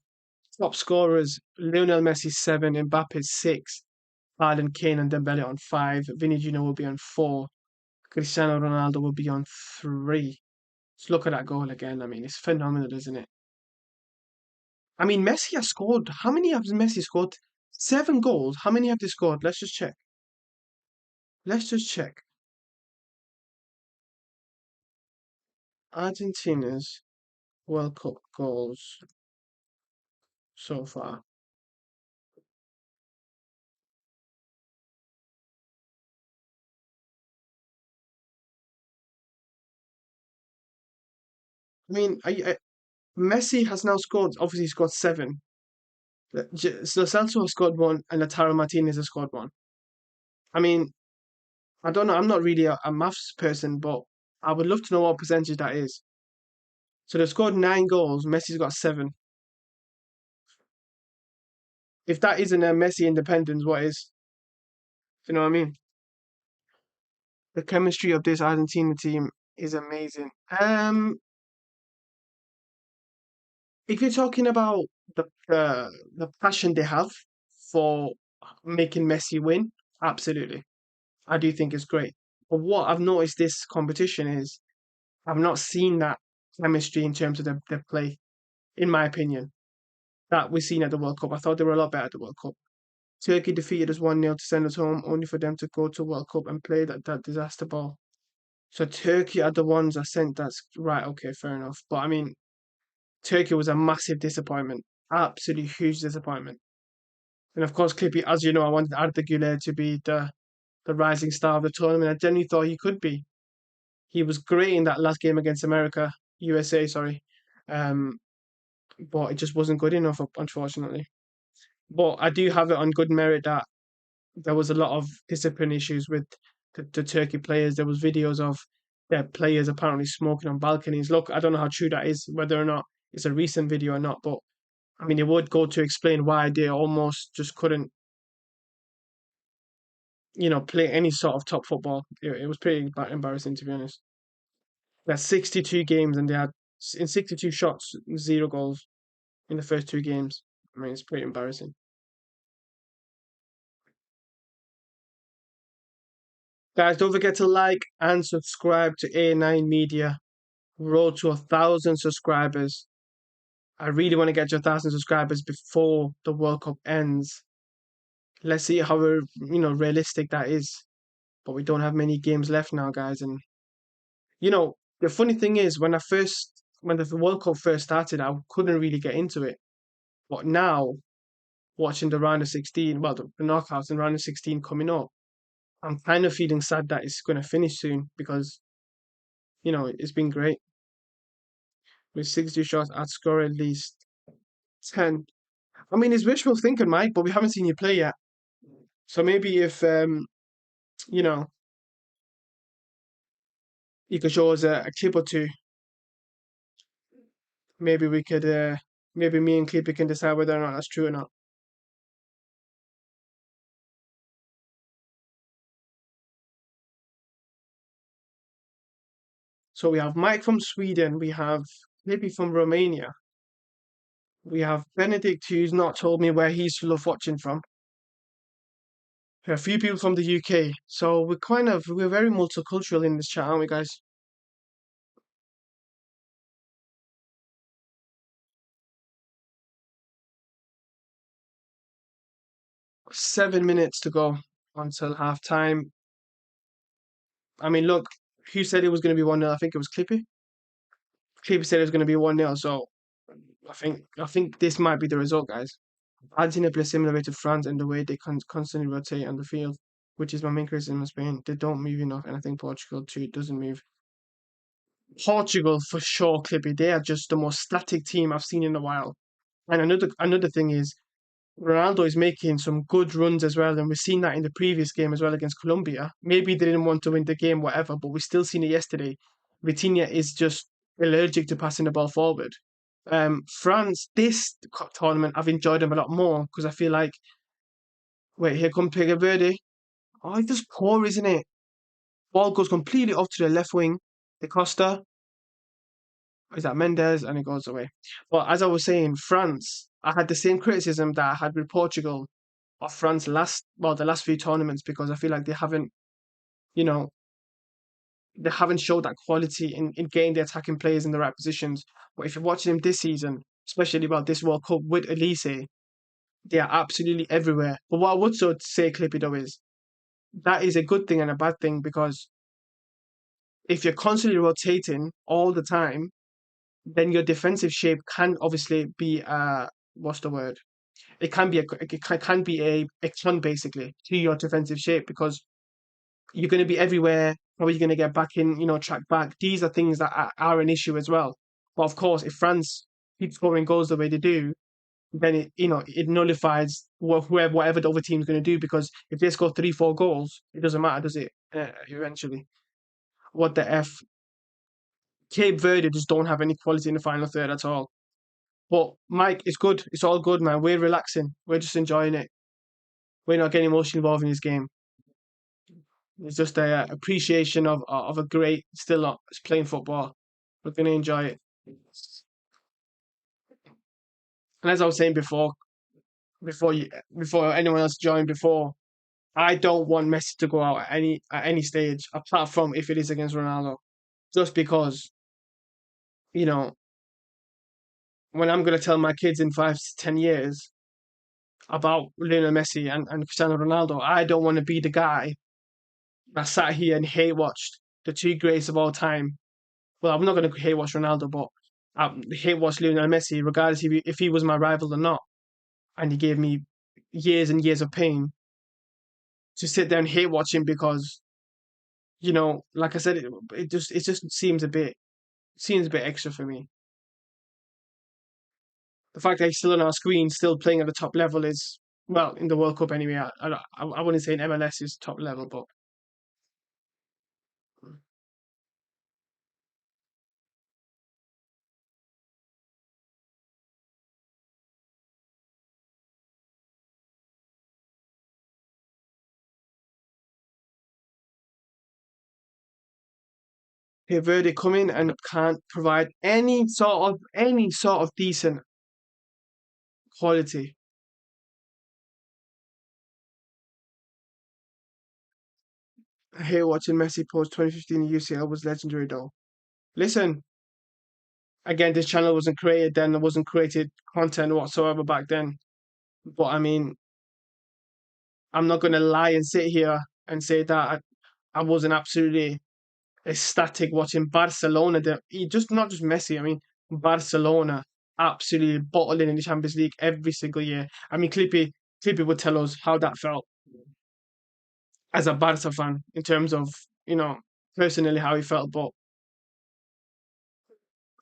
Top scorers: Lionel Messi 7, Mbappe 6, Haaland, Kane, and Dembele on 5. Vini Jr. will be on 4. Cristiano Ronaldo will be on 3. Just look at that goal again. I mean, it's phenomenal, isn't it? I mean, Messi has scored. How many have Messi scored? 7 goals. How many have they scored? Let's just check. Let's just check. Argentina's World Cup goals so far. I mean, Messi has now scored. Obviously, he scored 7. So Celso has scored 1, and Lautaro Martinez has scored 1. I mean, I don't know. I'm not really a maths person, but I would love to know what percentage that is. So they've scored 9 goals. Messi's got 7. If that isn't a Messi independence, what is? You know what I mean? The chemistry of this Argentina team is amazing. If you're talking about the passion they have for making Messi win, absolutely, I do think it's great. But what I've noticed this competition is I've not seen that chemistry in terms of their play, in my opinion, that we've seen at the World Cup. I thought they were a lot better at the World Cup. Turkey defeated us 1-0 to send us home, only for them to go to World Cup and play that disaster ball. So Turkey are the ones I sent. That's right. Okay, fair enough. But I mean, Turkey was a massive disappointment, absolutely huge disappointment. And of course, Clippy, as you know, I wanted Arda Güler to be the rising star of the tournament. I genuinely thought he could be. He was great in that last game against USA, sorry. Um, but it just wasn't good enough, unfortunately. But I do have it on good merit that there was a lot of discipline issues with the Turkey players. There was videos of their players apparently smoking on balconies. Look, I don't know how true that is, whether or not it's a recent video or not, but I mean, it would go to explain why they almost just couldn't, play any sort of top football. It was pretty embarrassing, to be honest. They had 62 games and they had, in 62 shots, 0 goals in the first 2 games. I mean, it's pretty embarrassing. Guys, don't forget to like and subscribe to A9 Media. Road to 1,000 subscribers. I really want to get to 1,000 subscribers before the World Cup ends. Let's see how realistic that is. But we don't have many games left now, guys. And the funny thing is, when the World Cup first started, I couldn't really get into it. But now, watching the round of 16, well, the knockouts and round of 16 coming up, I'm kind of feeling sad that it's going to finish soon because, it's been great. With 60 shots, I'd score at least 10. I mean, it's wishful thinking, Mike, but we haven't seen you play yet. So maybe if, you know, you could show us a clip or two, maybe we could, maybe me and Clippy can decide whether or not that's true or not. So we have Mike from Sweden, we have Clippy from Romania, we have Benedict who's not told me where he's love watching from. A few people from the UK. So we're very multicultural in this chat, aren't we, guys? 7 minutes to go until half time. I mean, look, who said it was going to be 1-0? I think it was Clippy. Clippy said it was going to be 1-0. So I think this might be the result, guys. Argentina play similar way to France in the way they constantly rotate on the field, which is my main criticism of Spain. They don't move enough, and I think Portugal too doesn't move. Portugal for sure, Clippy. They are just the most static team I've seen in a while. And another thing is Ronaldo is making some good runs as well, and we've seen that in the previous game as well against Colombia. Maybe they didn't want to win the game, whatever, but we've still seen it yesterday. Vitinha is just allergic to passing the ball forward. France, this tournament, I've enjoyed them a lot more because I feel like, wait, here comes Verde. Oh, it's just poor, isn't it? Ball goes completely off to the left wing. De Costa, is that Mendes, and it goes away. But as I was saying, France, I had the same criticism that I had with Portugal of France the last few tournaments because I feel like you know, they haven't showed that quality in getting the attacking players in the right positions. But if you're watching them this season, especially about this World Cup with Elise, they are absolutely everywhere. But what I would so say, Clippy, though, is that is a good thing and a bad thing because if you're constantly rotating all the time, then your defensive shape can obviously be what's the word? It can be can be a con basically to your defensive shape because you're going to be everywhere. How are you going to get back in, track back? These are things that are an issue as well. But of course, if France keep scoring goals the way they do, then it nullifies whatever the other team's going to do because if they score 3-4 goals, it doesn't matter, does it? Eventually, what the f? Cape Verde just don't have any quality in the final third at all. But Mike, it's good. It's all good, man. We're relaxing. We're just enjoying it. We're not getting emotionally involved in this game. It's just a appreciation of a great still not playing football. We're gonna enjoy it. And as I was saying before anyone else joined before, I don't want Messi to go out at any stage, apart from if it is against Ronaldo. Just because, you know, when I'm gonna tell my kids in 5 to 10 years about Lionel Messi and Cristiano Ronaldo, I don't want to be the guy that sat here and hate watched the two greats of all time. Well, I'm not going to hate watch Ronaldo, but I hate watch Lionel Messi, regardless if he was my rival or not. And he gave me years and years of pain to sit there and hate watch him because, like I said, it just seems a bit extra for me. The fact that he's still on our screen, still playing at the top level is, well, in the World Cup anyway. I wouldn't say in MLS is top level, but here Verde come in and can't provide any sort of decent quality. I hate watching Messi post 2015 UCL was legendary though. Listen, again, this channel wasn't created then. There wasn't created content whatsoever back then. But I mean, I'm not going to lie and sit here and say that I wasn't absolutely ecstatic watching Barcelona. Just not just Messi. I mean, Barcelona absolutely bottling in the Champions League every single year. I mean, Clippy would tell us how that felt as a Barca fan in terms of, you know, personally how he felt. But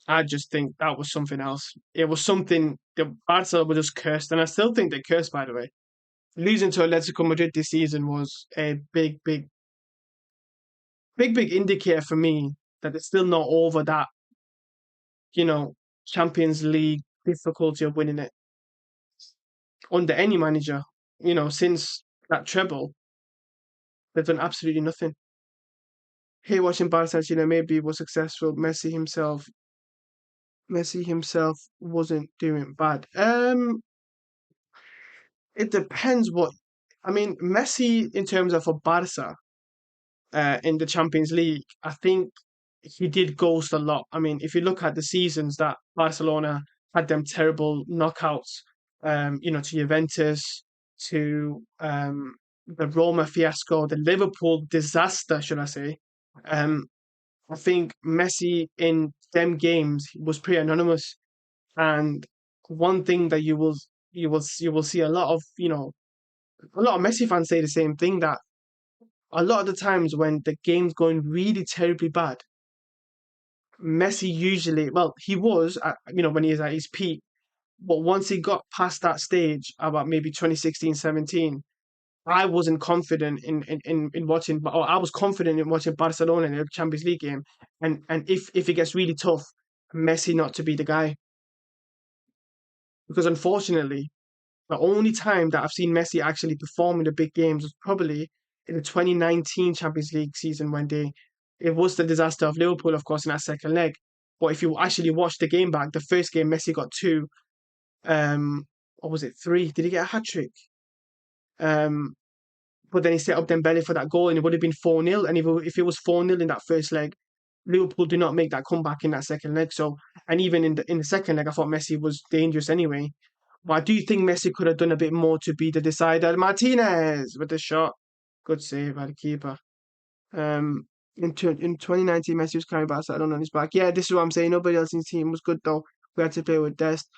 I just think that was something else. It was something that Barca were just cursed, and I still think they're cursed, by the way. Losing to Atletico Madrid this season was a big indicator for me that they're still not over that, you know, Champions League difficulty of winning it under any manager. You know, since that treble, they've done absolutely nothing. Here watching Barca, you know, maybe was successful. Messi himself wasn't doing bad. It depends what. I mean, Messi in terms of a Barca, in the Champions League, I think he did ghost a lot. I mean, if you look at the seasons that Barcelona had them terrible knockouts, you know, to Juventus, to the Roma fiasco, the Liverpool disaster, should I say? Um, I think Messi in them games was pretty anonymous, and one thing that you will see a lot of, you know, a lot of Messi fans say the same thing, that a lot of the times when the game's going really terribly bad, Messi usually, well, he was, you know, when he was at his peak, but once he got past that stage, about maybe 2016, 17, I wasn't confident in watching, or I was confident in watching Barcelona in a Champions League game. And if it gets really tough, Messi not to be the guy. Because unfortunately, the only time that I've seen Messi actually perform in the big games was probably in the 2019 Champions League season when it was the disaster of Liverpool, of course, in that second leg. But if you actually watch the game back, the first game Messi got two, or was it three? Did he get a hat trick? Um, but then he set up Dembele for that goal, and it would have been 4-0. And if it was 4-0 in that first leg, Liverpool do not make that comeback in that second leg. So, and even in the second leg, I thought Messi was dangerous anyway. But I do think Messi could have done a bit more to be the decider. Martinez with the shot. Good save by the keeper. Um, in 2019, Messi was carrying Barcelona on his back. Yeah, this is what I'm saying. Nobody else in his team was good though. We had to play with Dest.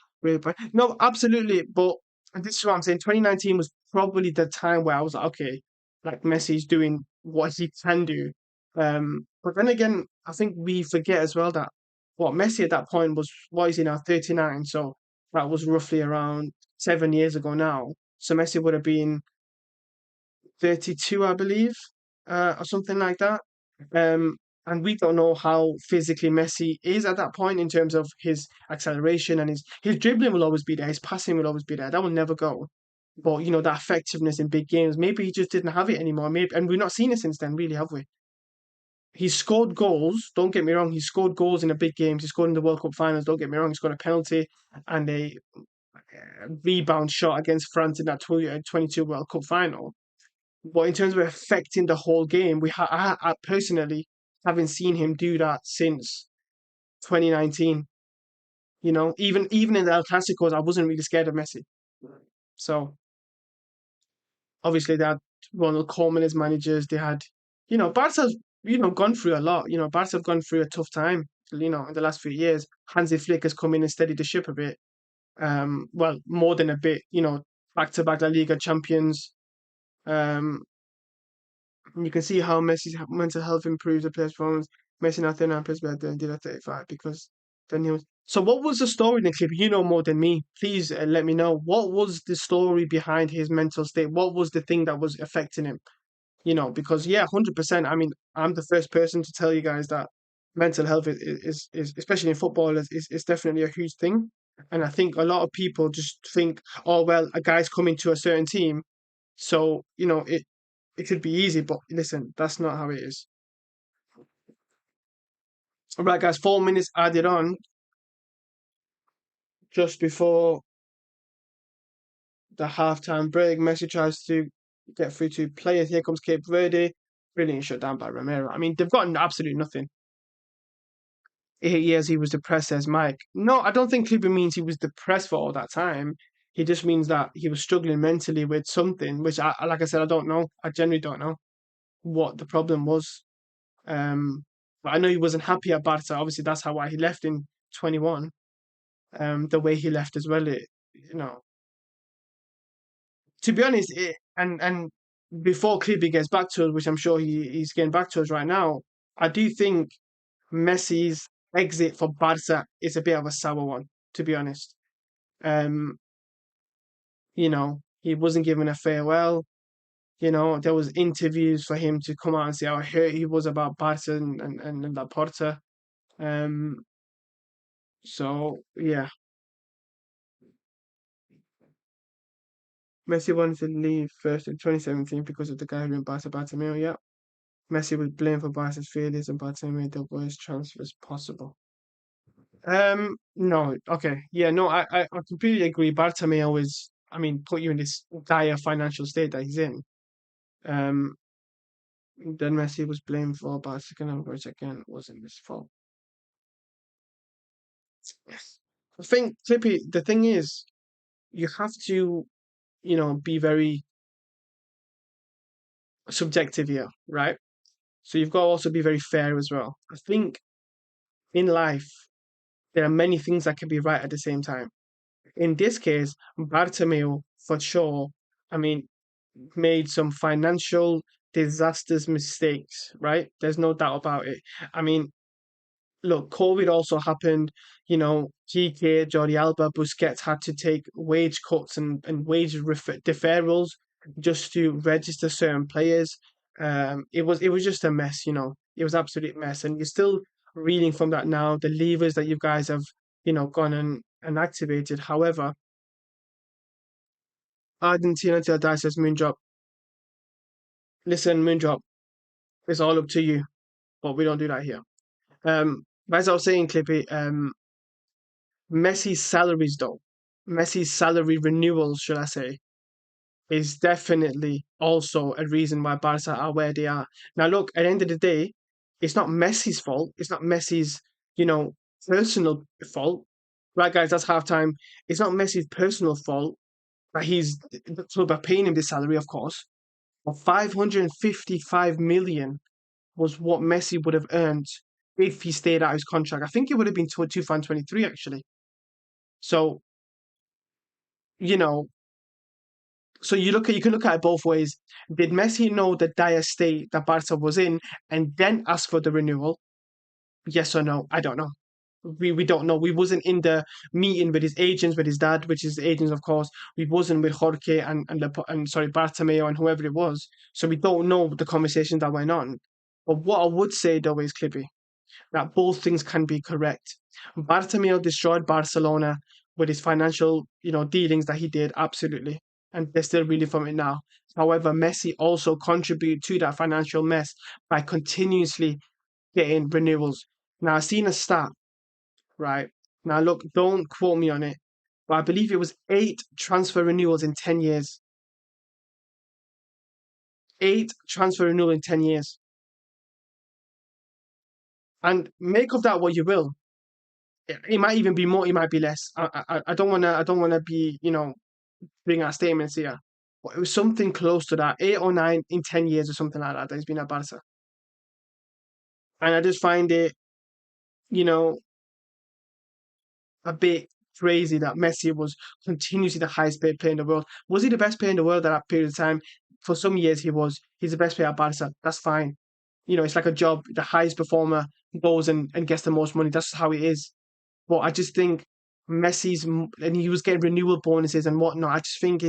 No, absolutely. But this is what I'm saying. 2019 was probably the time where I was like, okay, like Messi's doing what he can do. But then again, I think we forget as well that what Messi at that point was, what is he now, 39? So that was roughly around 7 years ago now. So Messi would have been 32, I believe, or something like that. Um, and we don't know how physically Messi is at that point in terms of his acceleration, and his dribbling will always be there, his passing will always be there. That will never go. But you know, that effectiveness in big games, maybe he just didn't have it anymore. Maybe, and we've not seen it since then, really, have we? He's scored goals. Don't get me wrong. He scored goals in the big games. He scored in the World Cup finals. Don't get me wrong. He scored a penalty and a rebound shot against France in that 22 World Cup final. But in terms of affecting the whole game, I personally haven't seen him do that since 2019. You know, even in the El Clasicos, I wasn't really scared of Messi. So obviously they had Ronald Koeman as managers. They had, you know, Barca's, you know, gone through a lot. You know, Barca have gone through a tough time. You know, in the last few years, Hansi Flick has come in and steadied the ship a bit. Well, more than a bit. You know, back to back La Liga champions. Um, And you can see how Messi's mental health improves the player's performance. Messi now 39 plays better than did at 35 because then he was. So, what was the story in the clip? You know more than me. Please let me know. What was the story behind his mental state? What was the thing that was affecting him? You know, because yeah, 100%. I mean, I'm the first person to tell you guys that mental health is especially in football, is definitely a huge thing. And I think a lot of people just think, oh, well, a guy's coming to a certain team. So, you know, it could be easy, but listen, that's not how it is. All right, guys, 4 minutes added on just before the halftime break. Messi tries to get through to players. Here comes Cape Verde. Brilliant shut down by Romero. I mean, they've gotten absolutely nothing. 8 years he was depressed, says Mike. No, I don't think Clipper means he was depressed for all that time. He just means that he was struggling mentally with something, which, like I said, I don't know. I genuinely don't know what the problem was. But I know he wasn't happy at Barca. Obviously, that's how why he left in 21. The way he left as well. You know, to be honest, and before Clippy gets back to us, which I'm sure he's getting back to us right now, I do think Messi's exit for Barca is a bit of a sour one, to be honest. Um, he wasn't given a farewell. There was interviews for him to come out and say how hurt he was about Barca and Laporta. Um, so yeah, Messi wanted to leave first in 2017 because of the guy who in Barca, Bartomeu. Yeah, Messi was blamed for Barca's failures and Bartomeu made the worst transfers possible. No, okay, yeah, no, I completely agree. Bartomeu is, I mean, put you in this dire financial state that he's in. Um, then Messi was blamed for Barcelona, which again wasn't his fault. I think, Clippy, the thing is, you have to, be very subjective here, right? So you've got to also be very fair as well. I think in life, there are many things that can be right at the same time. In this case, Bartomeu, for sure, I mean, made some financial disastrous mistakes, right? There's no doubt about it. I mean, look, COVID also happened. GK, Jordi Alba, Busquets had to take wage cuts and wage deferrals just to register certain players. It was just a mess. It was absolute mess, and you're still reading from that now. The levers that you guys have, gone and activated. However, Argentina till die says Moondrop. Listen, Moondrop, it's all up to you, but we don't do that here. As I was saying, Clippy, Messi's salaries, though, Messi's salary renewals, should I say, is definitely also a reason why Barca are where they are. Now, look, at the end of the day, it's not Messi's fault. It's not Messi's, personal fault. Right, guys, that's halftime. It's not Messi's personal fault that the club are paying him this salary, of course. But 555 million was what Messi would have earned if he stayed out his contract. I think it would have been 2023, actually. So, you know, so you can look at it both ways. Did Messi know the dire state that Barca was in and then ask for the renewal? Yes or no? I don't know. We don't know. We wasn't in the meeting with his agents, with his dad, which is the agents, of course. We wasn't with Jorge and sorry, Bartomeu and whoever it was. So we don't know the conversations that went on. But what I would say though is, Clippy, that both things can be correct. Bartomeu destroyed Barcelona with his financial, dealings that he did, absolutely, and they're still reeling from it now. However, Messi also contributed to that financial mess by continuously getting renewals. Now, I've seen a stat, right? Now, look, don't quote me on it, but I believe it was 8 transfer renewals in 10 years. 8 transfer renewal in 10 years. And make of that what you will. It might even be more, it might be less. I don't wanna be, bring out statements here. But it was something close to that, 8 or 9 in 10 years or something like that. That he's been at Barca, and I just find it, you know, a bit crazy that Messi was continuously the highest paid player in the world. Was he the best player in the world at that period of time? For some years, he was. He's the best player at Barca. That's fine. It's like a job. The highest performer goes and gets the most money. That's how it is. But I just think and he was getting renewal bonuses and whatnot. I just think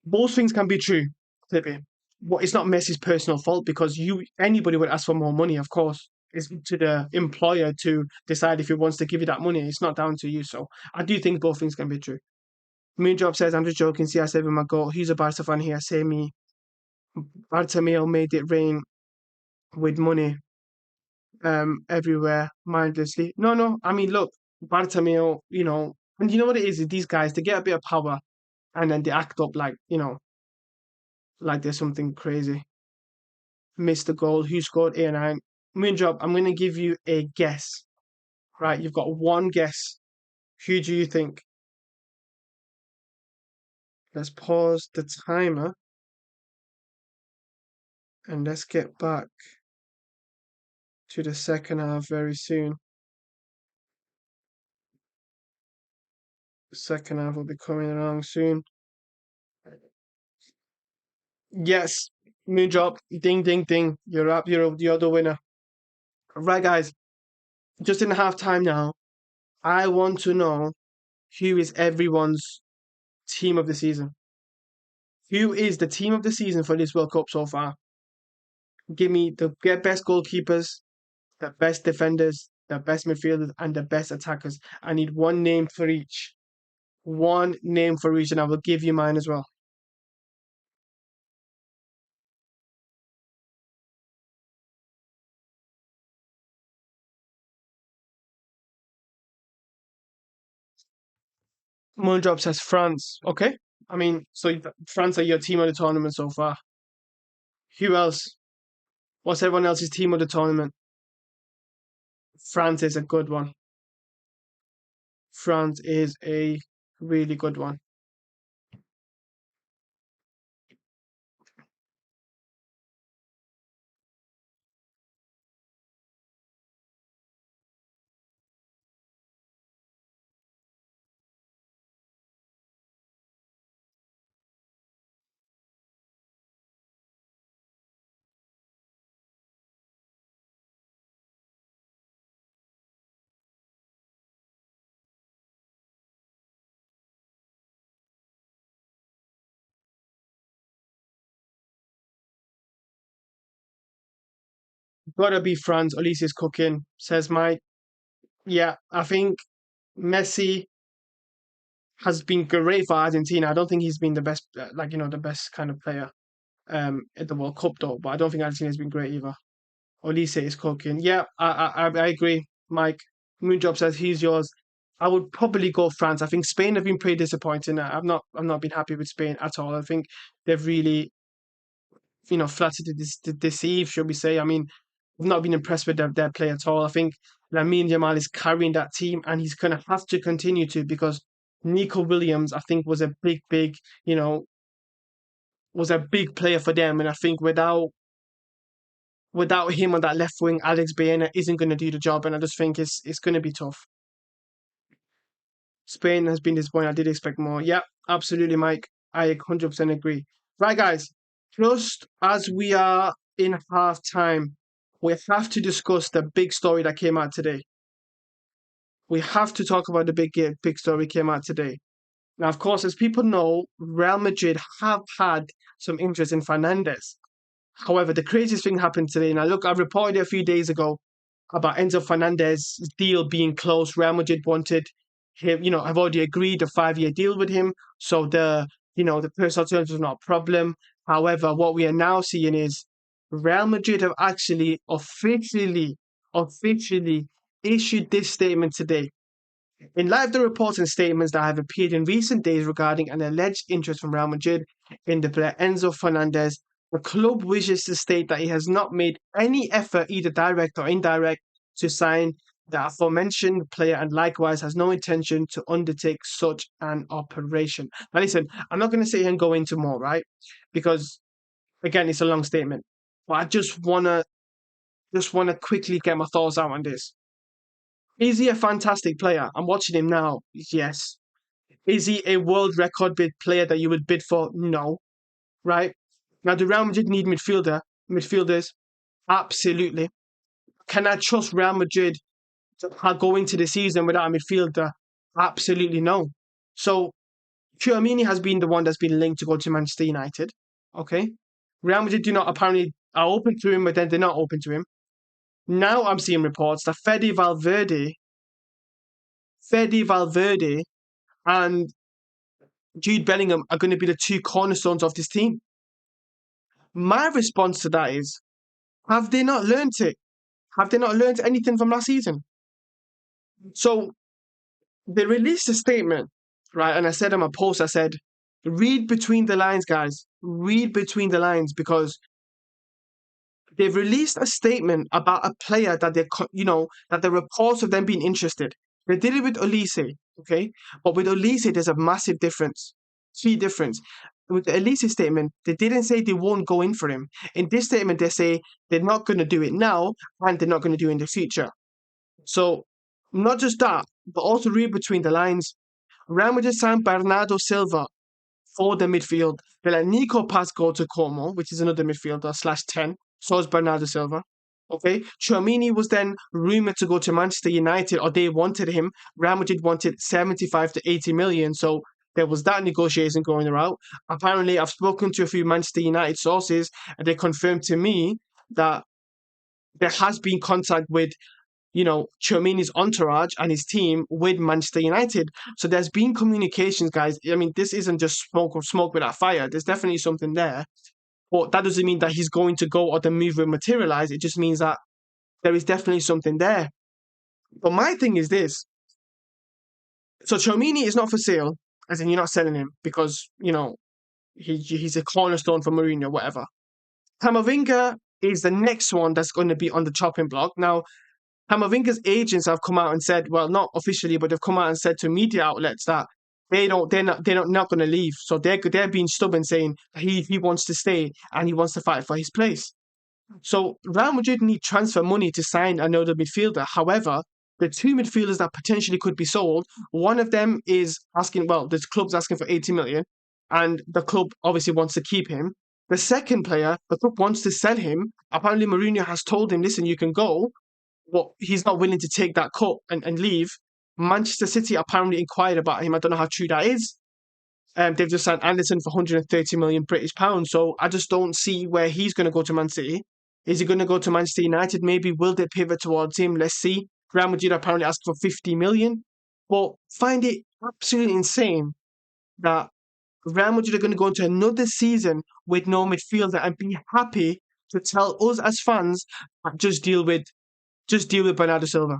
both things can be true, Clippy. Well, it's not Messi's personal fault because anybody would ask for more money, of course. It's to the employer to decide if he wants to give you that money. It's not down to you. So I do think both things can be true. Moondrop says, I'm just joking. See, I said with my goal. He's a Barca fan here. Say me. Bartomeu made it rain with money everywhere mindlessly. No, no. I mean, look, Bartomeu, and you know what it is? These guys, they get a bit of power and then they act up like, like there's something crazy. Missed the goal. Who scored 8 or 9? Moondrop, I'm going to give you a guess. Right, you've got one guess. Who do you think? Let's pause the timer and let's get back to the second half very soon. Second half will be coming along soon. Yes, moon drop. Ding, ding, ding. You're up. You're the winner. Right, guys. Just in half time now. I want to know who is everyone's team of the season. Who is the team of the season for this World Cup so far? Give me the best goalkeepers, the best defenders, the best midfielders, and the best attackers. I need one name for each. One name for each, and I will give you mine as well. Moondrop says France. Okay. I mean, so France are your team of the tournament so far. Who else? What's everyone else's team of the tournament? France is a good one. France is a really good one. Gotta be France. Elise's cooking, says Mike. Yeah, I think Messi has been great for Argentina. I don't think he's been the best, the best kind of player at the World Cup though. But I don't think Argentina has been great either. Olise is cooking. Yeah, I agree, Mike. Moonjob says he's yours. I would probably go France. I think Spain have been pretty disappointing. I've not been happy with Spain at all. I think they've really, flattered to deceive, should we say? I mean, I've not been impressed with their play at all. I think Lamine Yamal is carrying that team, and he's gonna have to continue to because Nico Williams, I think, was a big, was a big player for them, and I think without him on that left wing, Alex Baena isn't going to do the job, and I just think it's going to be tough. Spain has been disappointing. I did expect more. Yeah, absolutely, Mike. I 100% agree. Right, guys. Just as we are in half time, we have to discuss the big story that came out today. We have to talk about the big story came out today. Now, of course, as people know, Real Madrid have had some interest in Fernandez. However, the craziest thing happened today. Now, look, I reported it a few days ago about Enzo Fernandez's deal being closed. Real Madrid wanted him, I've already agreed a 5-year deal with him. So the personal terms was not a problem. However, what we are now seeing is Real Madrid have actually officially issued this statement today. In light of the reports and statements that have appeared in recent days regarding an alleged interest from Real Madrid in the player Enzo Fernandez, the club wishes to state that it has not made any effort, either direct or indirect, to sign the aforementioned player and likewise has no intention to undertake such an operation. Now listen, I'm not going to sit here and go into more, right? Because again, it's a long statement. But I just wanna quickly get my thoughts out on this. Is he a fantastic player? I'm watching him now. Yes. Is he a world record bid player that you would bid for? No. Right? Now, do Real Madrid need midfielders? Absolutely. Can I trust Real Madrid to go into the season without a midfielder? Absolutely no. So, Tchouaméni has been the one that's been linked to go to Manchester United. Okay? Real Madrid do not apparently are open to him, but then they're not open to him. Now I'm seeing reports that Fede Valverde and Jude Bellingham are going to be the two cornerstones of this team. My response to that is, have they not learnt it? Have they not learnt anything from last season? So they released a statement, right? And I said on my post, I said, read between the lines, guys. Read between the lines because they've released a statement about a player that that the reports of them being interested. They did it with Olise, okay? But with Olise, there's a massive difference. Key difference. With the Olise statement, they didn't say they won't go in for him. In this statement, they say they're not going to do it now and they're not going to do it in the future. So, not just that, but also read between the lines. Real Madrid signed Bernardo Silva for the midfield. They let Nico Paz go to Como, which is another midfielder slash 10. So is Bernardo Silva. Okay. Tchouaméni was then rumored to go to Manchester United, or they wanted him. Real Madrid wanted 75 to 80 million. So there was that negotiation going around. Apparently, I've spoken to a few Manchester United sources, and they confirmed to me that there has been contact with Tchouaméni's entourage and his team with Manchester United. So there's been communications, guys. I mean, this isn't just smoke without fire. There's definitely something there. But that doesn't mean that he's going to go or the move will materialize. It just means that there is definitely something there. But my thing is this. So Tchouaméni is not for sale, as in you're not selling him because, he's a cornerstone for Mourinho, whatever. Camavinga is the next one that's going to be on the chopping block. Now, Camavinga's agents have come out and said, well, not officially, but they've come out and said to media outlets that they're not going to leave. So they're being stubborn, saying he wants to stay and he wants to fight for his place. So Real Madrid need transfer money to sign another midfielder. However, the two midfielders that potentially could be sold, one of them is asking, well, the club's asking for 80 million, and the club obviously wants to keep him. The second player, the club wants to sell him. Apparently, Mourinho has told him, listen, you can go, but he's not willing to take that cut and leave. Manchester City apparently inquired about him. I don't know how true that is. They've just signed Anderson for 130 million British pounds. So I just don't see where he's going to go to Man City. Is he going to go to Manchester United? Maybe will they pivot towards him? Let's see. Real Madrid apparently asked for 50 million. But find it absolutely insane that Real Madrid are going to go into another season with no midfielder and be happy to tell us as fans, just deal with Bernardo Silva.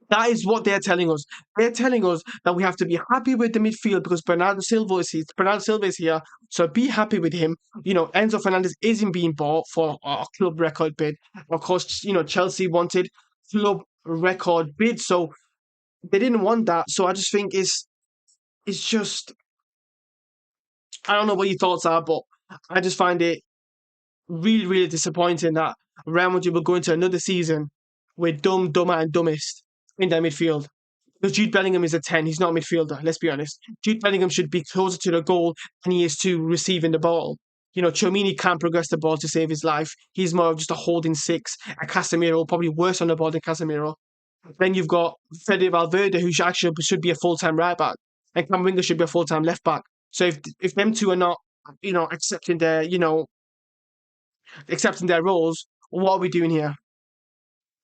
That is what they're telling us. They're telling us that we have to be happy with the midfield because Bernardo Silva is here. Bernardo Silva is here, so be happy with him. Enzo Fernandez isn't being bought for a club record bid. Of course, Chelsea wanted club record bid, so they didn't want that. So I just think it's just, I don't know what your thoughts are, but I just find it really, really disappointing that Real Madrid will go into another season with dumber, and dumbest in their midfield. Because Jude Bellingham is a 10, he's not a midfielder, let's be honest. Jude Bellingham should be closer to the goal than he is to receiving the ball. Tchouaméni can't progress the ball to save his life. He's more of just a holding six. And Casemiro, probably worse on the ball than Casemiro. Then you've got VERDE Valverde, who should be a full-time right back. And Camavinga should be a full-time left back. So if them two are not, accepting their roles, what are we doing here?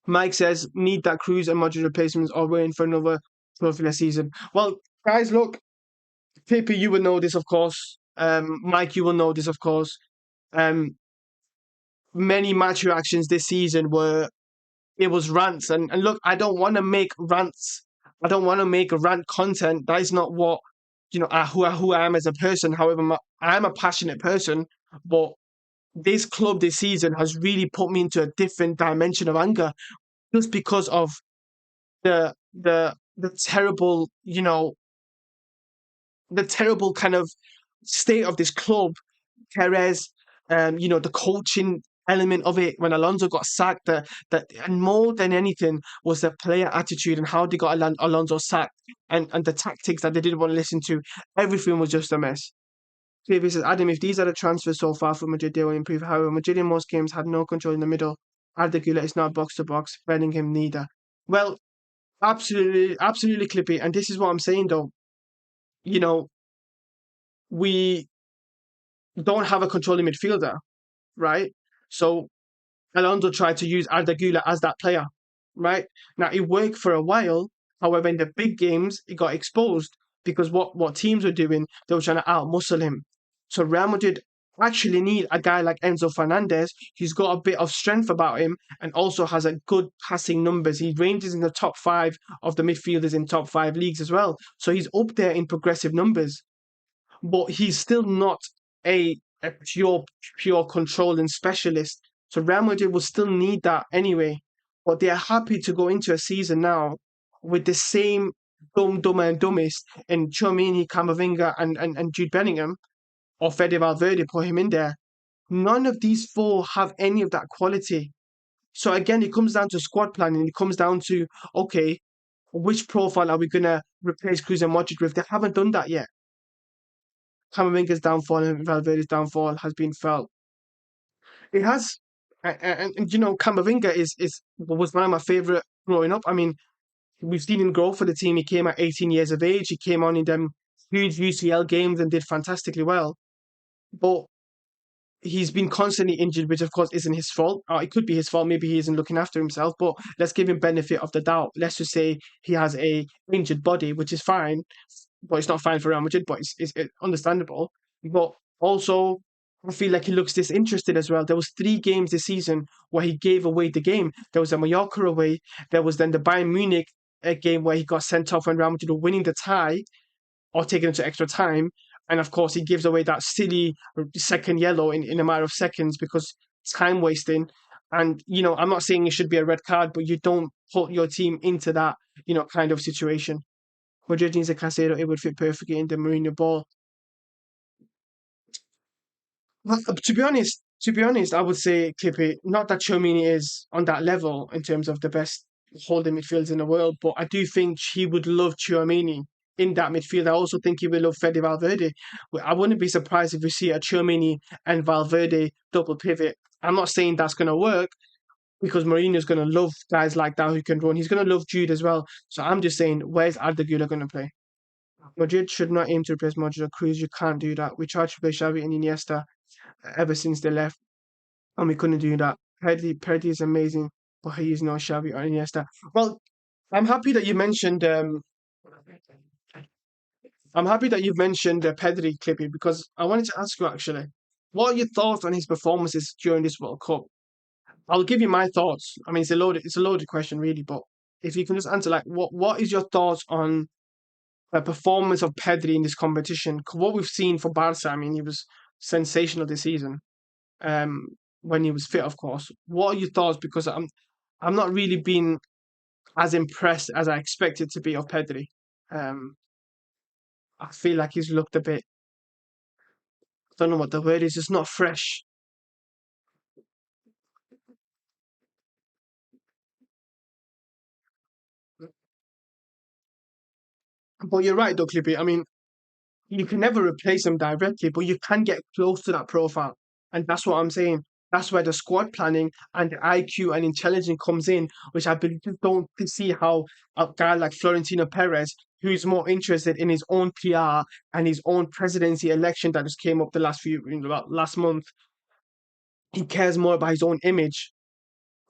Mike says, need that Cruz and Modric replacements or waiting for another trophy season. Well, guys, look, Pippi, you will know this, of course. Mike, you will know this, of course. Many match reactions this season it was rants. And look, I don't want to make rants. I don't want to make rant content. That is not what, who I am as a person. However, I am a passionate person, but this club this season has really put me into a different dimension of anger just because of the terrible, the terrible kind of state of this club. Perez, the coaching element of it when Alonso got sacked, and more than anything was the player attitude and how they got Alonso sacked and the tactics that they didn't want to listen to. Everything was just a mess. David says, Adam, if these are the transfers so far for Madrid, they will improve. However, Madrid in most games had no control in the middle. Arda Güler is not box to box, Bellingham neither. Well, absolutely, absolutely, Clippy. And this is what I'm saying, though. We don't have a controlling midfielder, right? So Alonso tried to use Arda Güler as that player, right? Now, it worked for a while. However, in the big games, it got exposed because what teams were doing, they were trying to out-muscle him. So Real Madrid actually need a guy like Enzo Fernandez. He's got a bit of strength about him and also has a good passing numbers. He ranges in the top 5 of the midfielders in top 5 leagues as well. So he's up there in progressive numbers. But he's still not a pure controlling specialist. So Real Madrid will still need that anyway. But they're happy to go into a season now with the same dumber and dumbest in Tchouaméni, Camavinga and Jude Bellingham, or VERDE Valverde, put him in there. None of these 4 have any of that quality. So again, it comes down to squad planning. It comes down to, okay, which profile are we gonna replace Cruz and Modric with? They haven't done that yet. Camavinga's downfall and Valverde's downfall has been felt. It has, and Camavinga was one of my favorite growing up. I mean, we've seen him grow for the team. He came at 18 years of age. He came on in them huge UCL games and did fantastically well. But he's been constantly injured, which of course isn't his fault. It could be his fault. Maybe he isn't looking after himself. But let's give him benefit of the doubt. Let's just say he has a injured body, which is fine. But it's not fine for Real Madrid, but it's understandable. But also, I feel like he looks disinterested as well. There was 3 games this season where he gave away the game. There was a Mallorca away. There was then the Bayern Munich game where he got sent off when Real Madrid were winning the tie or taken into extra time. And of course, he gives away that silly second yellow in a matter of seconds because time wasting. And, I'm not saying it should be a red card, but you don't put your team into that, kind of situation. Madrid needs a Casero, it would fit perfectly in the Mourinho ball. Well, to be honest, I would say Clippy. Not that Chomini is on that level in terms of the best holding midfielders in the world, but I do think he would love Chouameni in that midfield. I also think he would love Fede Valverde. I wouldn't be surprised if we see a Chouameni and Valverde double pivot. I'm not saying that's going to work because Mourinho's going to love guys like that who can run. He's going to love Jude as well. So I'm just saying, where's Arda Güler going to play? Madrid should not aim to replace Modric or Cruz. You can't do that. We tried to play Xavi and Iniesta ever since they left, and we couldn't do that. Pedri is amazing, but he is no Xavi or Iniesta. Well, I'm happy that you mentioned. I'm happy that you've mentioned Pedri, Clippy, because I wanted to ask you actually, what are your thoughts on his performances during this World Cup? I'll give you my thoughts. I mean, it's a loaded question, really, but if you can just answer, like, what is your thoughts on the performance of Pedri in this competition? 'Cause what we've seen for Barca, I mean, he was sensational this season. Um, when he was fit, of course. What are your thoughts? Because I'm not really being as impressed as I expected to be of Pedri. Um, I feel like he's looked a bit. I don't know what the word is. Just not fresh. But you're right, though, Clippy. I mean, you can never replace him directly, but you can get close to that profile. And that's what I'm saying. That's where the squad planning and the IQ and intelligence comes in, which I believe don't see how a guy like Florentino Perez, who's more interested in his own PR and his own presidency election that just came up the last month, he cares more about his own image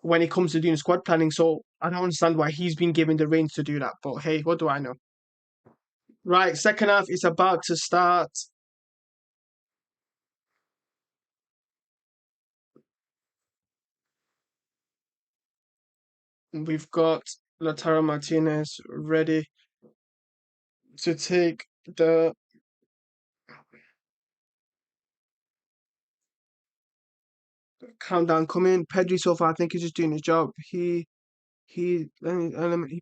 when it comes to doing squad planning. So I don't understand why he's been given the reins to do that. But hey, what do I know? Right, second half is about to start. We've got Lautaro Martinez ready to take the countdown coming. Pedri so far, I think he's just doing his job. He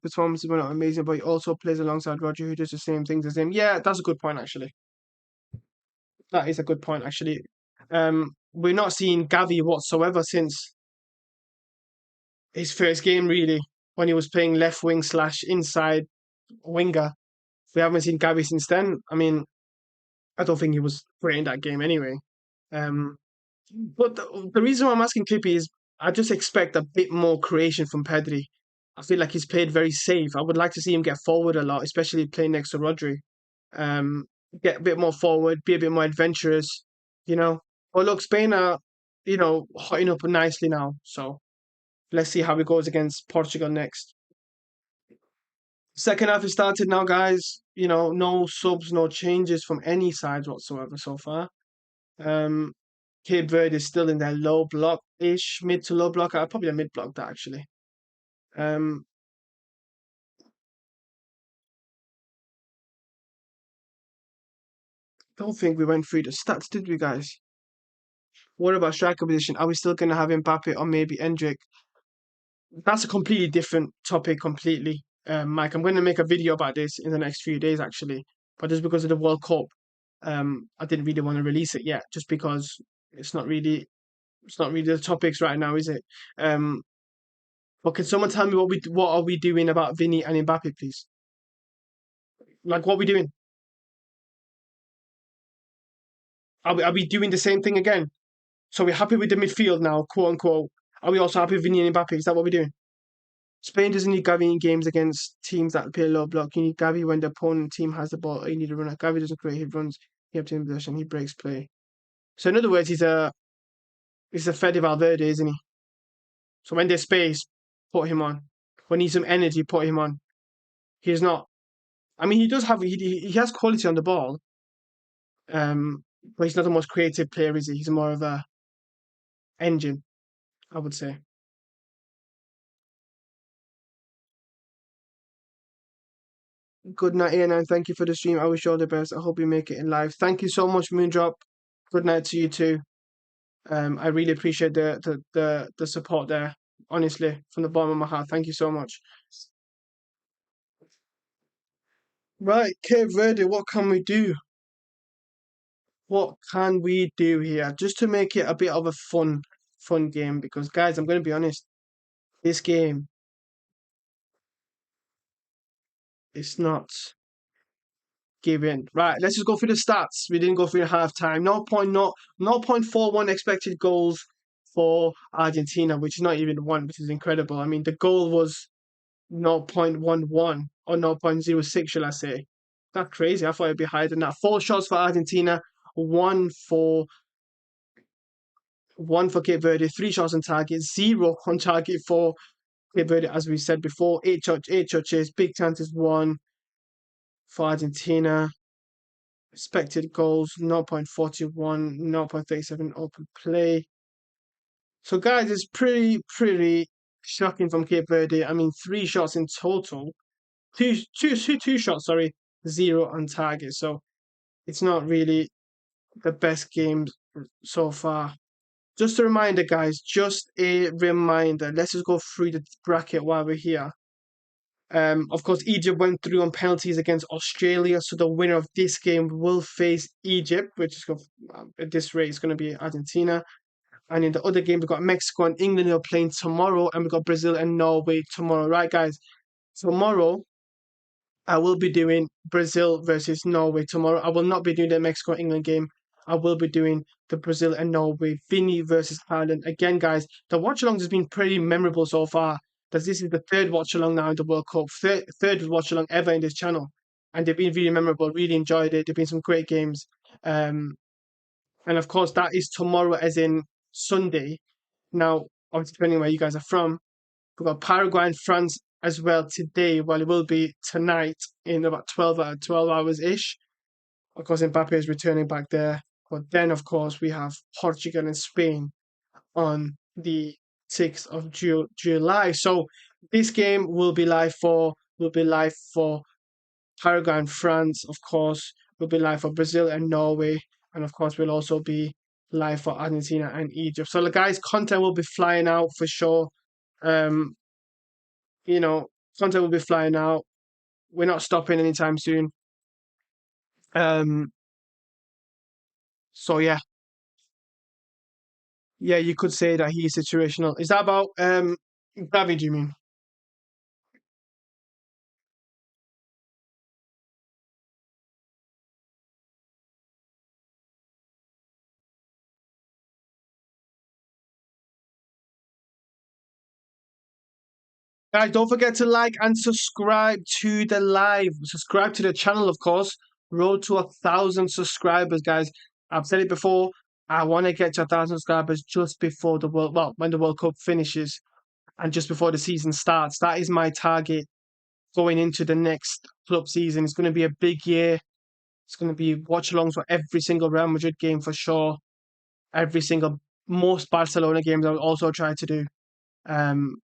performances were not amazing, but he also plays alongside Roger, who does the same things as him. Yeah, that's a good point actually. That is a good point actually. We're not seeing Gavi whatsoever since his first game, really, when he was playing left wing slash inside winger. We haven't seen Gavi since then. I mean, I don't think he was great in that game anyway. Um, But the reason why I'm asking Clippy is I just expect a bit more creation from Pedri. I feel like he's played very safe. I would like to see him get forward a lot, especially playing next to Rodri. Um, get a bit more forward, be a bit more adventurous, you know. But look, Spain are, hotting up nicely now. So let's see how it goes against Portugal next. Second half has started now, guys. No subs, no changes from any sides whatsoever so far. Um, Cape Verde is still in their low block-ish, mid to low block. Probably a mid block that actually. Um, don't think we went through the stats, did we, guys? What about striker position? Are we still going to have Mbappe or maybe Endrick? That's a completely different topic, completely. Mike, I'm going to make a video about this in the next few days, actually. But just because of the World Cup, I didn't really want to release it yet, just because it's not really the topics right now, is it? Um, But can someone tell me what are we doing about Vinny and Mbappe, please? Like, what are we doing? Are we doing the same thing again? So we're happy with the midfield now, quote unquote. Are we also happy with Vinny and Mbappe? Is that what we're doing? Spain doesn't need Gavi in games against teams that play low block. You need Gavi when the opponent team has the ball. You need a runner. Gavi doesn't create. He runs. He obtains possession. He breaks play. So in other words, he's a Fede Valverde, isn't he? So when there's space, put him on. When he's some energy, put him on. He's not. I mean, he does have. He has quality on the ball. But he's not the most creative player, is he? He's more of a engine, I would say. Good night, Ian, and thank you for the stream. I wish you all the best. I hope you make it in live. Thank you so much, Moondrop. Good night to you too. I really appreciate the support there. Honestly, from the bottom of my heart, thank you so much. Right, Cape Verde, what can we do? What can we do here just to make it a bit of a fun game? Because guys, I'm going to be honest, this game is not giving. Right, let's just go through the stats. We didn't go through the halftime. 0.41 expected goals for Argentina, which is not even one, which is incredible. I mean, the goal was 0.11 or 0.06, shall I say. That's crazy. I thought it'd be higher than that. 4 shots for Argentina, one for one for Cape Verde, 3 shots on target, zero on target for Cape Verde, as we said before. Eight touches, big chances, one for Argentina. Expected goals, 0.41, 0.37 open play. So, guys, it's pretty shocking from Cape Verde. I mean, 3 shots in total. Two shots, sorry, zero on target. So, it's not really the best game so far. Just a reminder, guys, just a reminder. Let's just go through the bracket while we're here. Of course, Egypt went through on penalties against Australia, so the winner of this game will face Egypt, which is at this rate is going to be Argentina. And in the other game, we've got Mexico and England who are playing tomorrow, and we've got Brazil and Norway tomorrow. Right, guys? Tomorrow, I will be doing Brazil versus Norway tomorrow. I will not be doing the Mexico England game. I will be doing the Brazil and Norway, Vinny versus Ireland. Again, guys, the watch along has been pretty memorable so far. That this is the third watch along now in the World Cup, third watch along ever in this channel, and they've been really memorable. Really enjoyed it. There've been some great games, and of course that is tomorrow, as in Sunday. Now, obviously, depending where you guys are from, we've got Paraguay and France as well today. Well, it will be tonight in about 12 hours ish. Of course, Mbappe is returning back there. But then, of course, we have Portugal and Spain on the 6th of July. So this game will be live for Paraguay and France, of course. Will be live for Brazil and Norway, and of course, will also be live for Argentina and Egypt. So the guys, content will be flying out for sure. Um, you know, content will be flying out. We're not stopping anytime soon. Um, so yeah, you could say that he's situational. Is that about Gavi, do you mean? Guys, don't forget to like and subscribe to the live. Subscribe to the channel, of course. Road to 1,000 subscribers, guys. I've said it before. I want to get to 1,000 subscribers just before when the World Cup finishes and just before the season starts. That is my target going into the next club season. It's going to be a big year. It's going to be watch alongs for every single Real Madrid game for sure. Every single most Barcelona games I will also try to do. Um,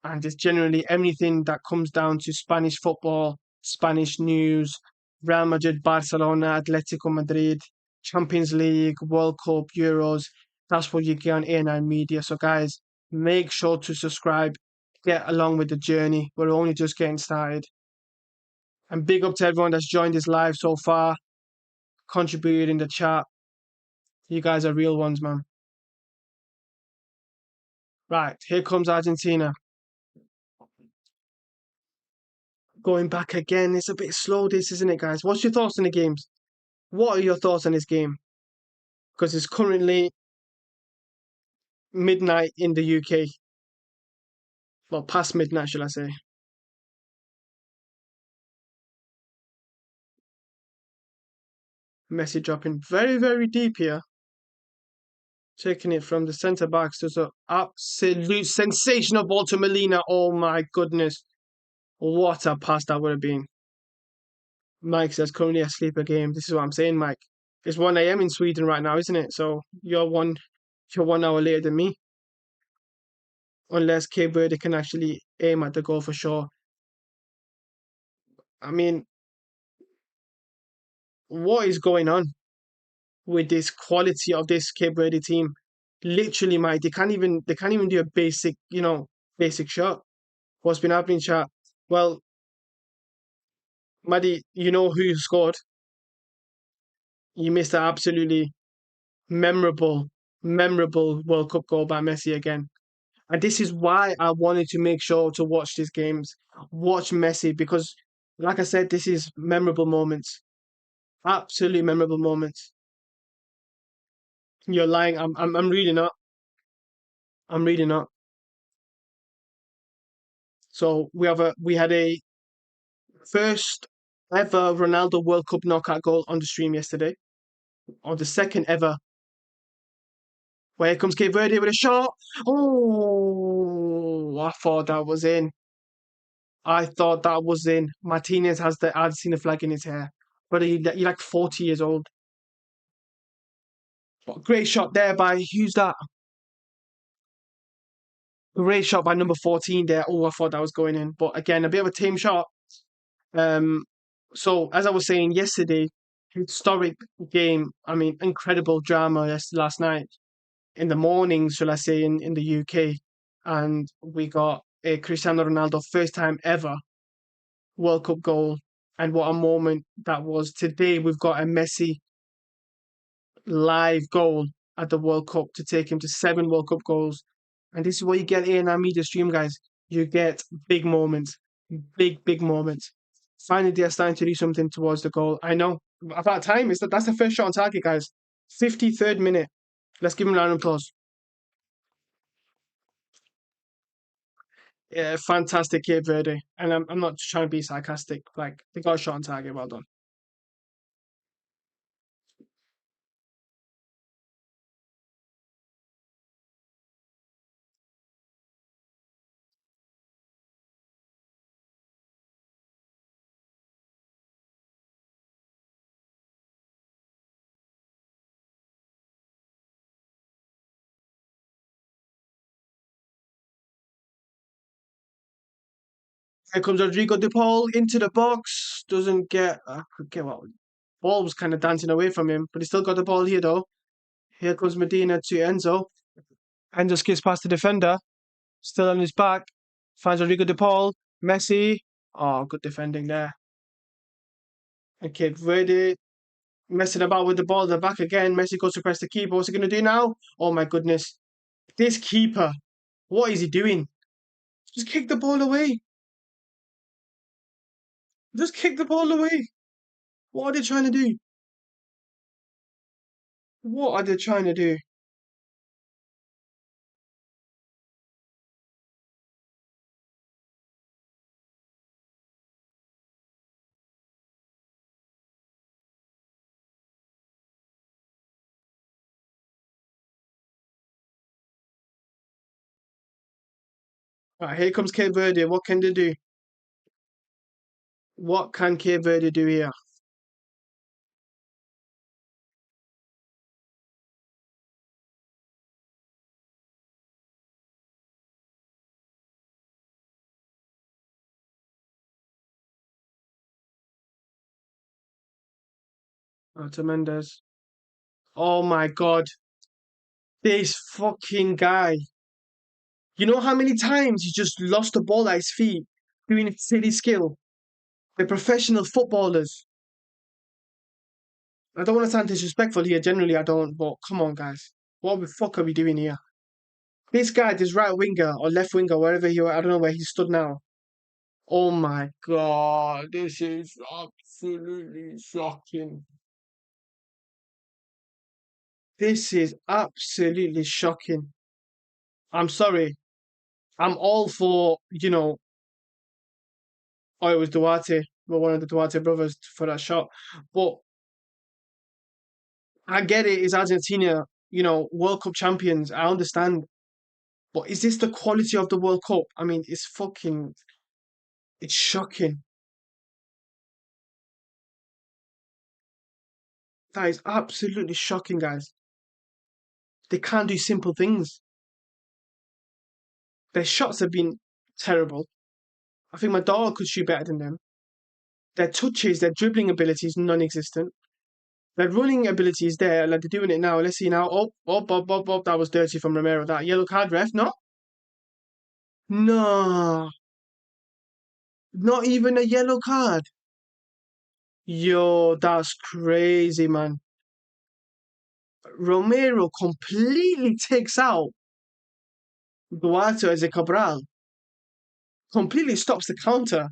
and it's generally anything that comes down to Spanish football, Spanish news, Real Madrid, Barcelona, Atletico Madrid, Champions League, World Cup, Euros. That's what you get on A9 Media. So, guys, make sure to subscribe, get along with the journey. We're only just getting started. And big up to everyone that's joined this live so far, contributed in the chat. You guys are real ones, man. Right, here comes Argentina. Going back again, it's a bit slow, this, isn't it, guys? What's your thoughts on the games? What are your thoughts on this game? Because it's currently midnight in the UK. Well, past midnight, should I say. Messi dropping very, very deep here. Taking it from the centre backs. There's an absolute sensational ball to Molina. Oh my goodness. What a pass that would have been. Mike says currently a sleeper game. This is what I'm saying, Mike. It's 1 a.m. in Sweden right now, isn't it? So you're 1 hour later than me. Unless Cape Verde can actually aim at the goal for sure. I mean, what is going on with this quality of this Cape Verde team? Literally, Mike, they can't even do a basic, basic shot. What's been happening, chat? Well, Maddie, you know who scored? You missed an absolutely memorable, memorable World Cup goal by Messi again. And this is why I wanted to make sure to watch these games, watch Messi, because, like I said, this is memorable moments, absolutely memorable moments. You're lying. I'm reading up. I'm reading up. So we had a first ever Ronaldo World Cup knockout goal on the stream yesterday, or the second ever. Where comes Cape Verde with a shot. Oh, I thought that was in. I thought that was in. Martinez has the Argentina flag in his hair. But you're like 40 years old. But great shot there by, who's that? Great shot by number 14 there. Oh, I thought that was going in. But again, a bit of a tame shot. Um, so, as I was saying yesterday, historic game. I mean, incredible drama last night. In the morning, shall I say, in the UK. And we got a Cristiano Ronaldo first time ever World Cup goal. And what a moment that was. Today, we've got a Messi live goal at the World Cup to take him to 7 World Cup goals. And this is what you get here in our media stream, guys. You get big moments, big, big moments. Finally, they're starting to do something towards the goal. I know. About time. That's the first shot on target, guys. 53rd minute. Let's give him a round of applause. Yeah, fantastic Cape Verde. And I'm not trying to be sarcastic. Like, they got a shot on target. Well done. Here comes Rodrigo De Paul into the box. Doesn't get. Could get what? Ball was kind of dancing away from him, but he still got the ball here though. Here comes Medina to Enzo. Enzo skips past the defender. Still on his back. Finds Rodrigo De Paul. Messi. Oh, good defending there. And Cape Verde messing about with the ball at the back again. Messi goes across the keeper. What's he going to do now? Oh my goodness. This keeper. What is he doing? Just kick the ball away. Just kick the ball away. What are they trying to do? What are they trying to do? Right, here comes Cape Verde. What can they do? What can Cape Verde do here? To Mendes. Oh my god. This fucking guy. You know how many times he just lost the ball at his feet doing silly skill? They're professional footballers. I don't want to sound disrespectful here. Generally, I don't. But come on, guys. What the fuck are we doing here? This guy, this right winger or left winger, wherever he, I don't know where he stood now. Oh my God, this is absolutely shocking. This is absolutely shocking. I'm sorry. I'm all for, oh, it was Duarte, well, one of the Duarte brothers for that shot. But I get it, it's Argentina, World Cup champions. I understand. But is this the quality of the World Cup? I mean, it's shocking. That is absolutely shocking, guys. They can't do simple things. Their shots have been terrible. I think my daughter could shoot better than them. Their touches, their dribbling ability is non-existent. Their running ability is there, like they're doing it now. Let's see now. Oh, oh, Bob, Bob, Bob. That was dirty from Romero. That yellow card, ref? No, no, not even a yellow card. Yo, that's crazy, man. Romero completely takes out Duarte as a Cabral, completely stops the counter,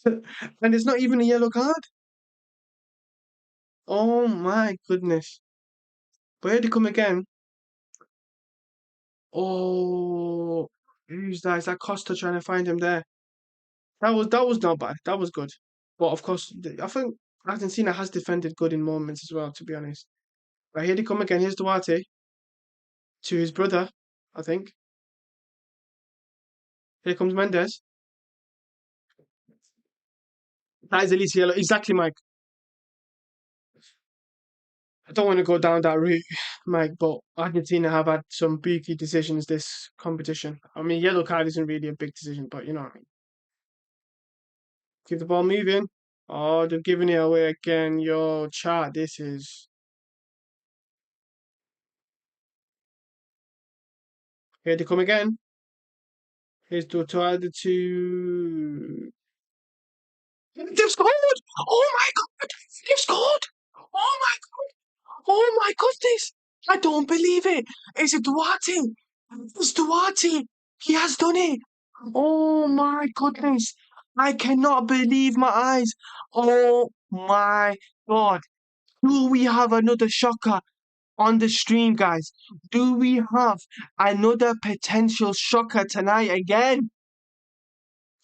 and it's not even a yellow card. Oh my goodness. But here they come again. Oh, who's that? Is that Costa trying to find him there? That was not bad. That was good. But of course, I think Argentina has defended good in moments as well, to be honest. But here they come again. Here's Duarte to his brother, I think. Here comes Mendes. That is Elise Yellow. Exactly, Mike. I don't want to go down that route, Mike, but Argentina have had some beaky decisions this competition. I mean, yellow card isn't really a big decision, but you know what I mean. Keep the ball moving. Oh, they're giving it away again. Yo, chat, this is. Here they come again. Here's to two. They've scored! Oh my God! They've scored! Oh my God! Oh my goodness! I don't believe it! Is it Duarte? It's Duarte! He has done it! Oh my goodness! I cannot believe my eyes! Oh my God! Do we have another shocker on the stream, guys? Do we have another potential shocker tonight again?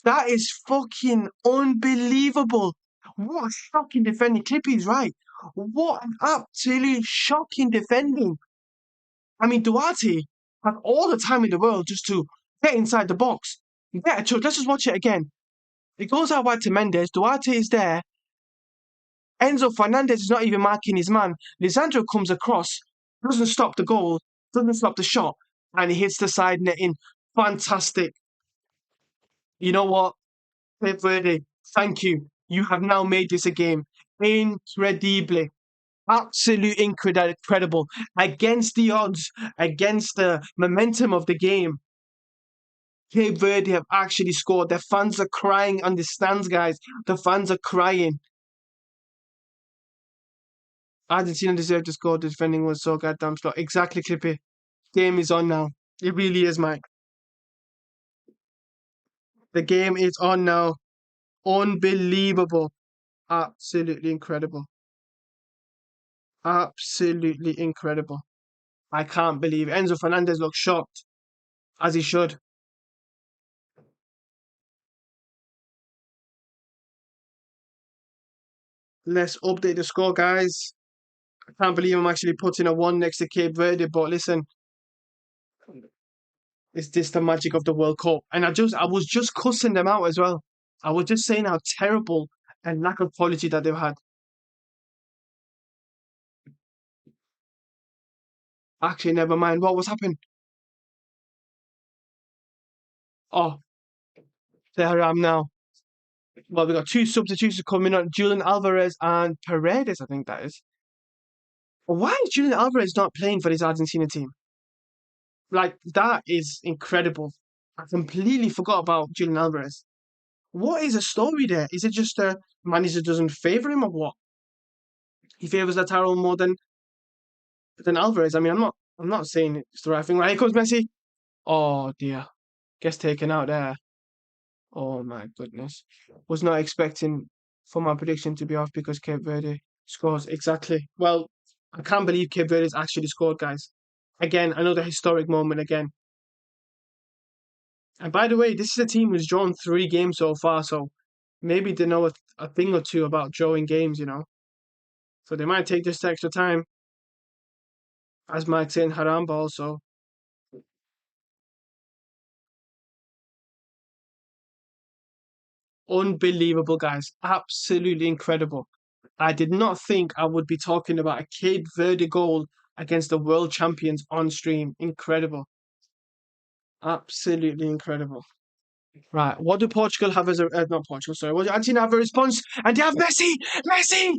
That is fucking unbelievable. What a shocking defending. Clippy's right. What an absolute shocking defending. I mean, Duarte had all the time in the world just to get inside the box. Get a touch. Let's just watch it again. It goes out wide to Mendes. Duarte is there. Enzo Fernandez is not even marking his man. Lisandro comes across, doesn't stop the goal, doesn't stop the shot, and he hits the side netting. Fantastic. You know what? Cape Verde, thank you. You have now made this a game. Incredible. Absolute incredible. Against the odds, against the momentum of the game, Cape Verde have actually scored. Their fans are crying on the stands, guys. The fans are crying. Argentina deserved to score. The defending was so goddamn slow. Exactly, Clippy. Game is on now. It really is, Mike. The game is on now. Unbelievable. Absolutely incredible. Absolutely incredible. I can't believe it. Enzo Fernandez looks shocked, as he should. Let's update the score, guys. I can't believe I'm actually putting a one next to Cape Verde, but listen, is this the magic of the World Cup? And I was just cussing them out as well. I was just saying how terrible and lack of quality that they've had. Actually, never mind. What was happening? Oh, there I am now. Well, we got two substitutions coming on: Julian Alvarez and Paredes. I think that is. Why is Julian Alvarez not playing for this Argentina team? Like that is incredible. I completely forgot about Julian Alvarez. What is the story there? Is it just the manager doesn't favor him or what? He favors Lautaro more than Alvarez. I mean, I'm not saying it's the right thing. Right, here comes Messi. Oh dear, gets taken out there. Oh my goodness. Was not expecting for my prediction to be off because Cape Verde scores exactly. Well, I can't believe Cape Verde's actually scored, guys. Again, another historic moment again. And by the way, this is a team who's drawn 3 games so far, so maybe they know a thing or two about drawing games. So they might take this extra time, as Mike saying Haramba also. Unbelievable, guys. Absolutely incredible. I did not think I would be talking about a Cape Verde goal against the world champions on stream. Incredible. Absolutely incredible. Right. What do Portugal have as a. Not Portugal, sorry. What do Argentina have a response? And they have Messi! Messi!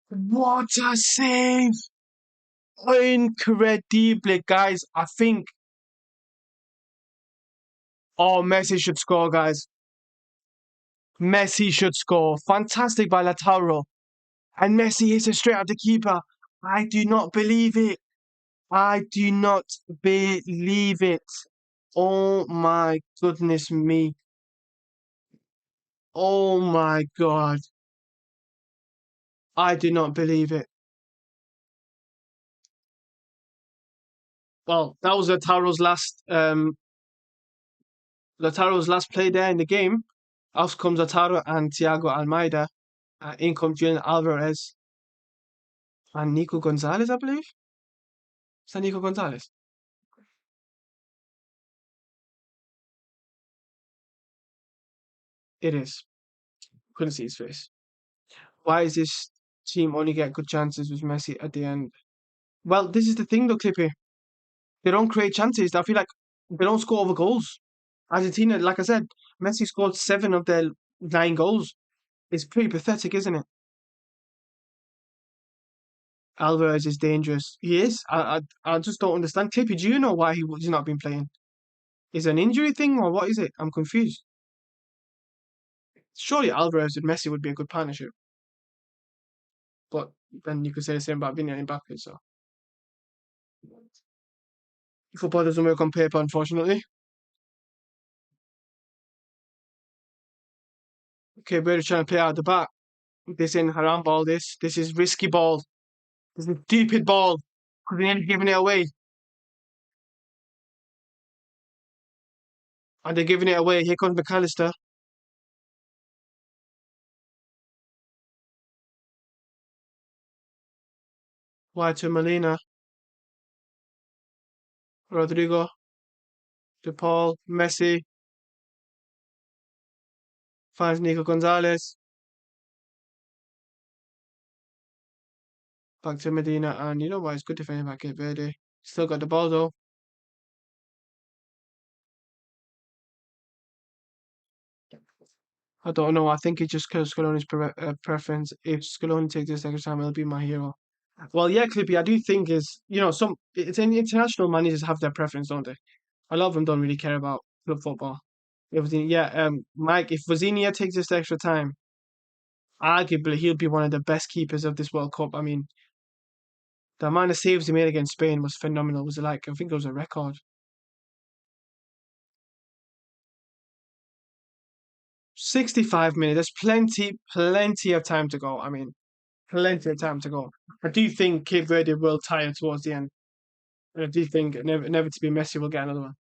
What a save! Incredible, guys. I think. Oh, Messi should score, guys. Messi should score. Fantastic by Lautaro. And Messi hits it straight at the keeper. I do not believe it. I do not believe it. Oh my goodness me. Oh my God. I do not believe it. Well, that was Lautaro's last play there in the game. Out comes Lautaro and Thiago Almeida. In comes Julian Alvarez and Nico Gonzalez, I believe. Is that Nico Gonzalez? It is. Couldn't see his face. Why is this team only get good chances with Messi at the end? Well, this is the thing though, Clippy. They don't create chances. I feel like they don't score over goals. Argentina, like I said, Messi scored 7 of their 9 goals. It's pretty pathetic, isn't it? Alvarez is dangerous. He is. I just don't understand. Clippy, do you know why he's not been playing? Is it an injury thing or what is it? I'm confused. Surely Alvarez and Messi would be a good partnership, but then you could say the same about Vinny and Mbappe. So football doesn't work on paper, unfortunately. Okay, we're trying to play out of the back. This ain't haram ball. This is risky ball. This is stupid ball. Because they end up giving it away, and they're giving it away. Here comes McAllister. Wide to Molina, Rodrigo, De Paul, Messi finds Nico Gonzalez. Back to Medina, and you know what? It's good defending by Cape Verde. Still got the ball though. I don't know. I think it's just because Scaloni's preference. If Scaloni takes this extra time, he'll be my hero. Well, yeah, Clippy, I do think some it's international managers have their preference, don't they? A lot of them don't really care about club football. Mike, if Vaziniya takes this extra time, arguably he'll be one of the best keepers of this World Cup. I mean, the amount of saves he made against Spain was phenomenal. Was it like I think it was a record. 65 minutes. There's plenty of time to go. I mean, plenty of time to go. I do think Cape Verde will tire towards the end. And I do think never to be Messi will get another one.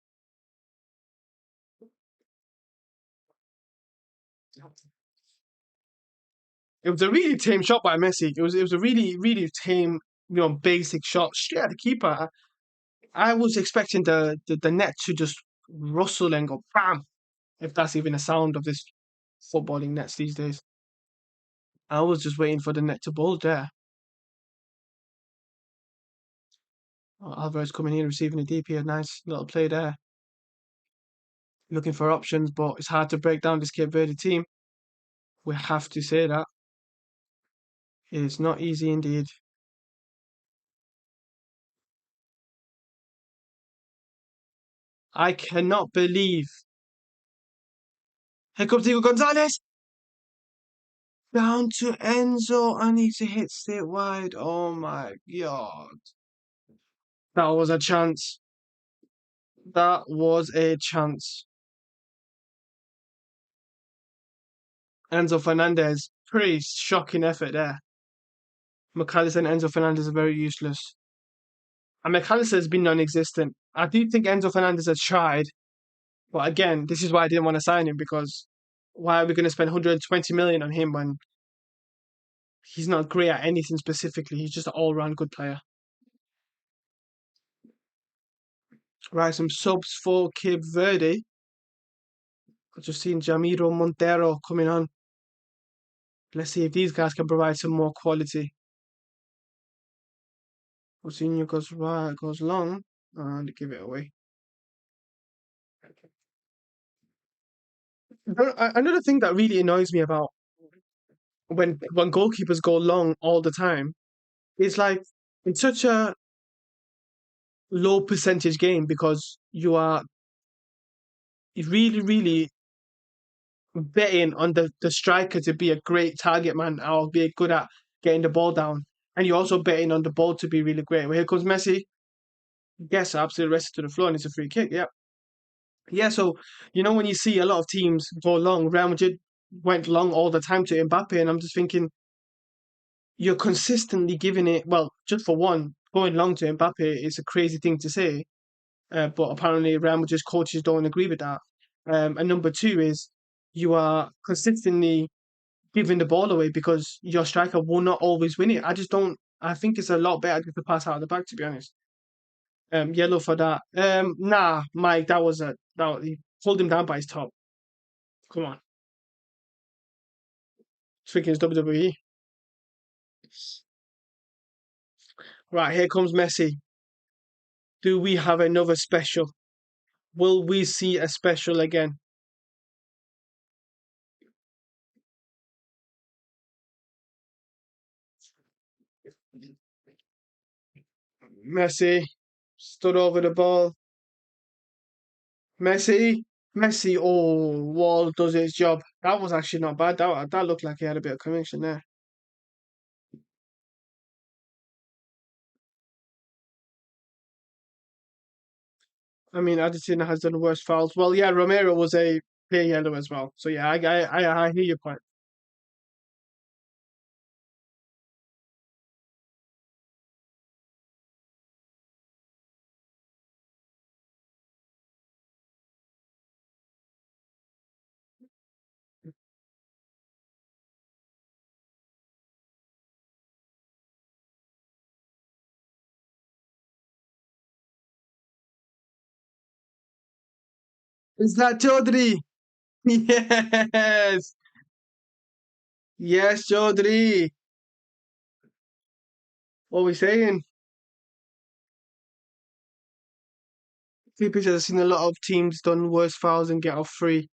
It was a really tame shot by Messi. It was a really tame, basic shot straight at the keeper. I was expecting the net to just rustle and go bam, if that's even a sound of this footballing nets these days. I was just waiting for the net to bulge there. Alvarez coming in, receiving a DP, a nice little play there. Looking for options, but it's hard to break down this Cape Verde team. We have to say that. It's not easy indeed. I cannot believe. Here comes Diego Gonzalez. Down to Enzo, and he hits it wide. Oh my God. That was a chance. That was a chance. Enzo Fernandez, pretty shocking effort there. McAllister and Enzo Fernandez are very useless. And McAllister has been non-existent. I do think Enzo Fernandez has tried, but again, this is why I didn't want to sign him because why are we going to spend 120 million on him when he's not great at anything specifically? He's just an all-round good player. Right, some subs for Cape Verde. I've just seen Jamiro Montero coming on. Let's see if these guys can provide some more quality. Coutinho goes right, goes long, and give it away. Another thing that really annoys me about when goalkeepers go long all the time is like it's such a low percentage game because you are really, really betting on the striker to be a great target man or be good at getting the ball down. And you're also betting on the ball to be really great. Well, here comes Messi, gets absolutely rested to the floor and it's a free kick. Yeah. Yeah, so when you see a lot of teams go long, Real Madrid went long all the time to Mbappe, and I'm just thinking you're consistently giving it. Well, just for one, going long to Mbappe is a crazy thing to say, but apparently Real Madrid's coaches don't agree with that. And number two is you are consistently giving the ball away because your striker will not always win it. I just don't. I think it's a lot better to pass out of the back, to be honest. Yellow for that. Nah, Mike, he pulled him down by his top. Come on. Thinking it's WWE. Right, here comes Messi. Do we have another special? Will we see a special again? Messi stood over the ball. Messi, Messi. Oh, Wall does its job. That was actually not bad. That looked like he had a bit of connection there. I mean, Argentina has done worse fouls. Well, yeah, Romero was a clear yellow as well. So yeah, I hear your point. Is that Chaudhry? Yes, yes, Chaudhry. What are we saying? Clippers has seen a lot of teams done worse fouls and get off free.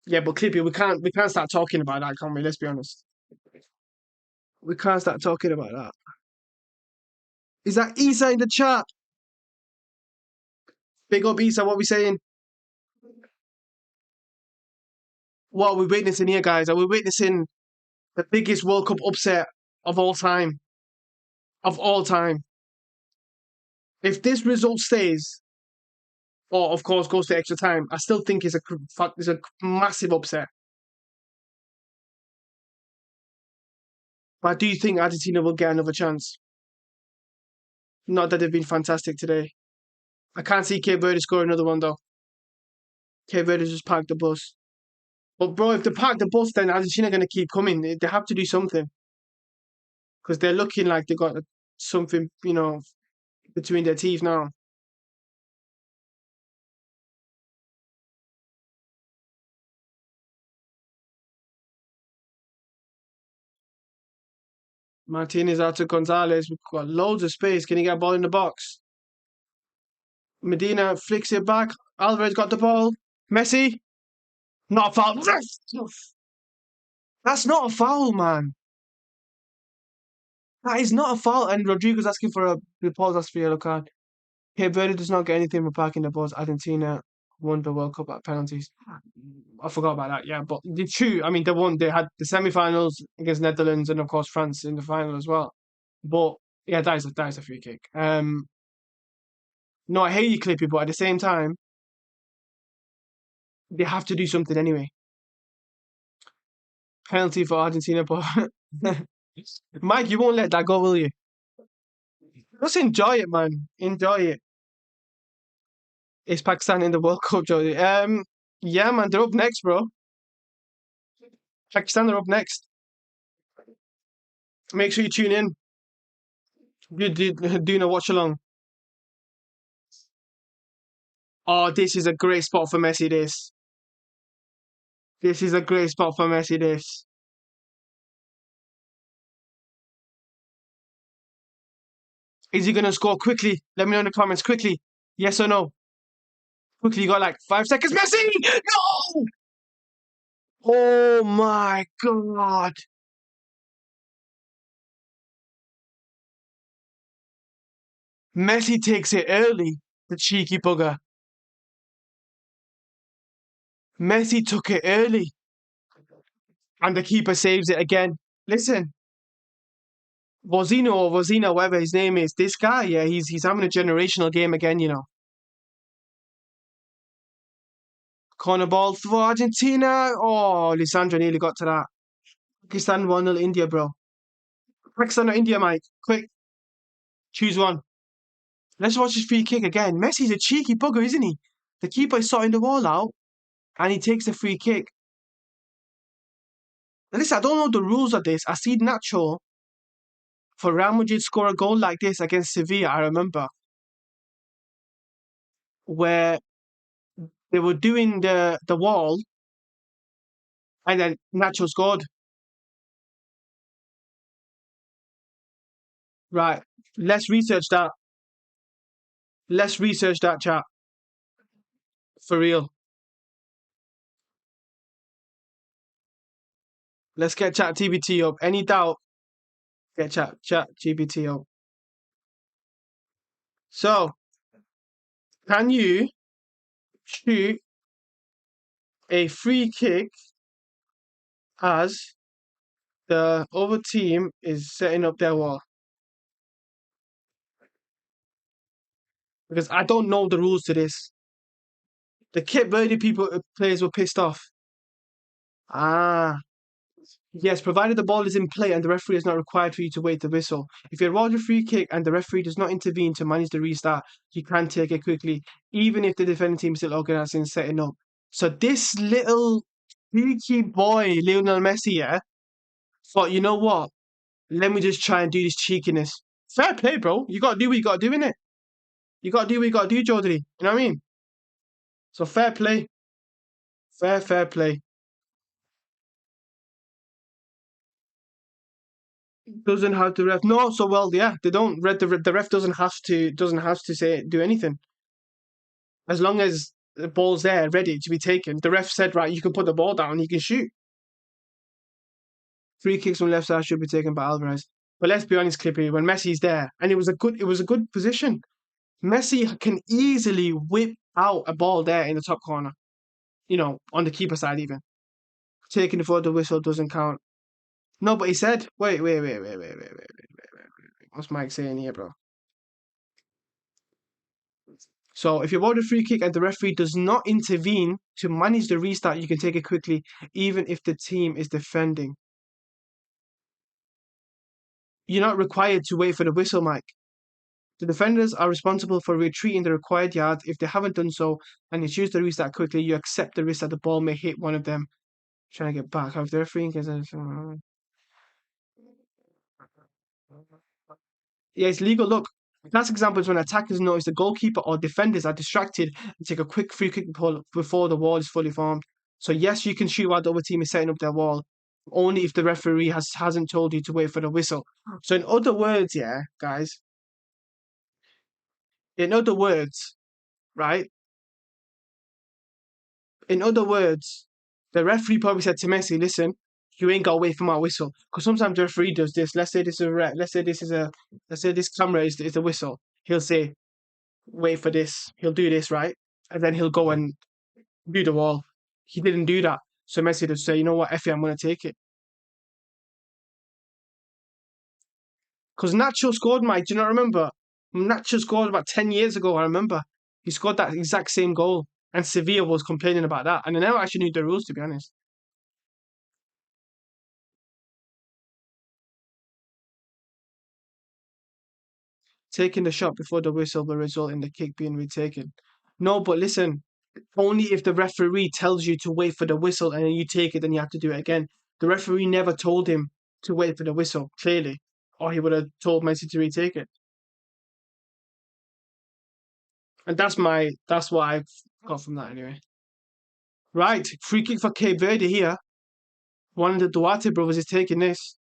Yeah, but Clippy, we can't start talking about that, can we? Let's be honest. We can't start talking about that. Is that Isa in the chat? Big up Isa, what are we saying? What are we witnessing here, guys? Are we witnessing the biggest World Cup upset of all time? Of all time. If this result stays, or of course goes to extra time, I still think it's a massive upset. But I do think Argentina will get another chance. Not that they've been fantastic today. I can't see Cape Verde score another one though. Cape Verde just parked the bus. But bro, if they park the bus, then Argentina are going to keep coming. They have to do something because they're looking like they got something, between their teeth now. Martinez out to Gonzalez. We've got loads of space. Can he get a ball in the box? Medina flicks it back. Alvarez got the ball. Messi. Not a foul. Yes! That's not a foul, man. That is not a foul. And Rodrigo's asking for Paul's asking for a yellow card. Cape Verde does not get anything for parking the bus. Argentina won the World Cup at penalties. I forgot about that. Yeah, but the two. I mean, they won. They had the semi-finals against Netherlands and of course France in the final as well. But yeah, that is a free kick. No, I hate you, Clippy, but at the same time, they have to do something anyway. Penalty for Argentina, but Mike, you won't let that go, will you? Just enjoy it, man. Enjoy it. It's Pakistan in the World Cup, Jody. Yeah, man, they're up next, bro. Pakistan are up next. Make sure you tune in. Do a watch along. Oh, this is a great spot for Messi. This is a great spot for Messi. Is he gonna score quickly? Let me know in the comments quickly. Yes or no? Quickly, you got like 5 seconds. Messi! No! Oh my God! Messi takes it early. The cheeky bugger. Messi took it early, and the keeper saves it again. Listen, Vozino, whatever his name is, this guy, yeah, he's having a generational game again, you know. Corner ball for Argentina. Oh, Lisandro nearly got to that. Pakistan 1-0 India, bro. Pakistan or India, Mike? Quick, choose one. Let's watch his free kick again. Messi's a cheeky bugger, isn't he? The keeper is sorting the wall out, and he takes the free kick. Now, listen, I don't know the rules of this. I see Nacho for Real Madrid score a goal like this against Sevilla, I remember, where they were doing the wall, and then Nacho scored. Right. Let's research that. Let's research that, chat. For real. Let's get Chat GPT up. Any doubt? Get Chat GPT up. So, can you shoot a free kick as the other team is setting up their wall? Because I don't know the rules to this. The Cape Verde players were pissed off. Ah, yes, provided the ball is in play and the referee is not required for you to wait the whistle. If you award a free kick and the referee does not intervene to manage the restart, you can take it quickly, even if the defending team is still organising and setting up. So this little cheeky boy, Lionel Messi, yeah, thought, you know what? Let me just try and do this cheekiness. Fair play, bro. You got to do what you got to do, innit? You got to do what you got to do, Jody. You know what I mean? So fair play. Fair play. Doesn't have to ref. No, so well, yeah, they don't. The ref doesn't have to say do anything as long as the ball's there ready to be taken. The ref said, right, you can put the ball down, you can shoot. Free kicks from left side should be taken by Alvarez. But let's be honest, Clippy, when Messi's there, and it was a good position. Messi can easily whip out a ball there in the top corner. You know, on the keeper side even. Taking it for the whistle doesn't count. No, but he said, wait. What's Mike saying here, bro? So if you award a free kick and the referee does not intervene to manage the restart, you can take it quickly, even if the team is defending. You're not required to wait for the whistle, Mike. The defenders are responsible for retreating the required yards. If they haven't done so and you choose to restart quickly, you accept the risk that the ball may hit one of them. Trying to get back. If the referee yeah, it's legal. Look, classic example is when attackers notice the goalkeeper or defenders are distracted and take a quick free kick before the wall is fully formed. So yes, you can shoot while the other team is setting up their wall, only if the referee hasn't told you to wait for the whistle. So in other words, yeah, guys, in other words, right? In other words, the referee probably said to Messi, listen, you ain't got to wait for my whistle. Because sometimes the referee does this. Let's say this is a let's say this camera is the whistle. He'll say, wait for this. He'll do this, right? And then he'll go and do the wall. He didn't do that. So Messi would say, you know what, Effie, I'm going to take it. Because Nacho scored, Mike. Do you not remember? Nacho scored about 10 years ago, I remember. He scored that exact same goal. And Sevilla was complaining about that. And I never actually knew the rules, to be honest. Taking the shot before the whistle will result in the kick being retaken. No, but listen, only if the referee tells you to wait for the whistle and then you take it, then you have to do it again. The referee never told him to wait for the whistle, clearly, or he would have told Messi to retake it. And that's what I've got from that anyway. Right, free kick for Cape Verde here. One of the Duarte brothers is taking this.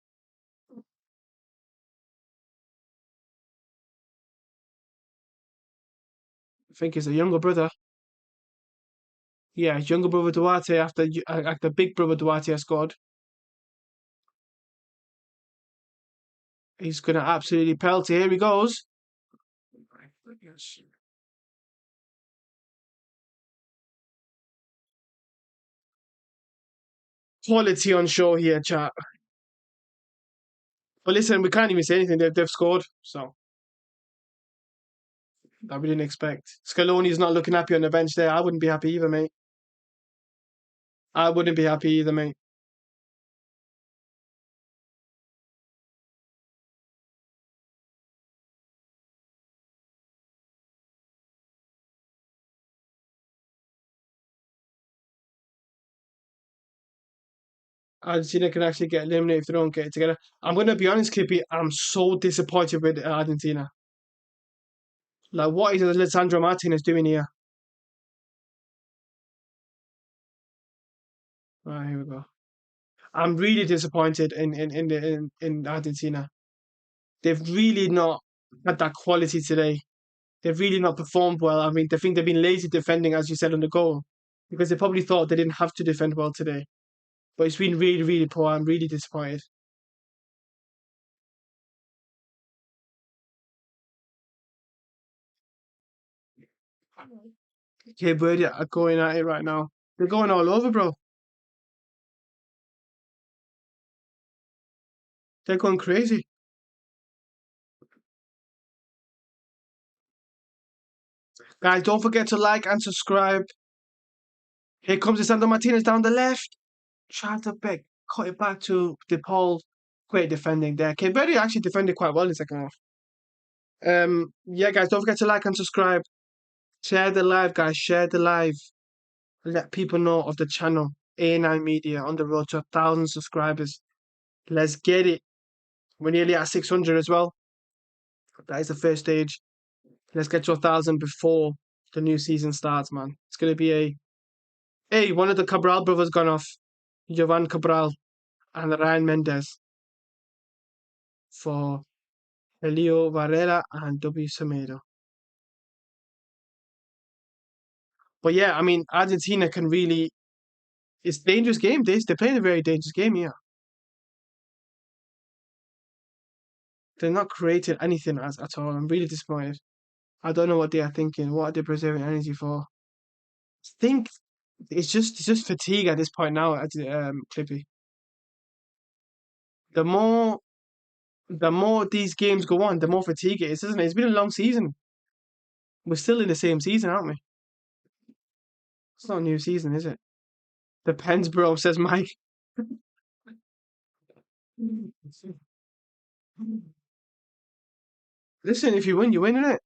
I think it's a younger brother. Yeah, younger brother Duarte after big brother Duarte has scored. He's gonna absolutely pelt it. Here he goes. Quality on show here, chat. But listen, we can't even say anything. They've scored, so that we didn't expect. Scaloni's not looking happy on the bench there. I wouldn't be happy either, mate. I wouldn't be happy either, mate. Argentina can actually get eliminated if they don't get it together. I'm gonna be honest, Clippy. I'm so disappointed with Argentina. Like, what is Alessandro Martinez doing here? Right, here we go. I'm really disappointed in Argentina. They've really not had that quality today. They've really not performed well. I mean, they think they've been lazy defending, as you said, on the goal, because they probably thought they didn't have to defend well today. But it's been really, really poor. I'm really disappointed. Cape Verde are going at it right now. They're going all over, bro. They're going crazy. Guys, don't forget to like and subscribe. Here comes Lisandro Martinez down the left. Chatterbeck cut it back to DePaul. Great defending there. Cape Verde actually defended quite well in the second half. Yeah, guys, don't forget to like and subscribe. Share the live, guys. Share the live. Let people know of the channel. A9 Media on the road to 1,000 subscribers. Let's get it. We're nearly at 600 as well. That is the first stage. Let's get to 1,000 before the new season starts, man. It's gonna be a. Hey, one of the Cabral brothers gone off. Jovan Cabral and Ryan Mendez for Elio Varela and W. Semedo. But yeah, I mean, Argentina can really. It's a dangerous game. They're playing a very dangerous game here. They're not creating anything at all. I'm really disappointed. I don't know what they are thinking. What are they preserving energy for? I think it's just fatigue at this point now. Clippy. The more the more these games go on, the more fatigue it is, isn't it? It's been a long season. We're still in the same season, aren't we? It's not a new season, is it? Depends, bro, says Mike. Listen, if you win, you win, innit?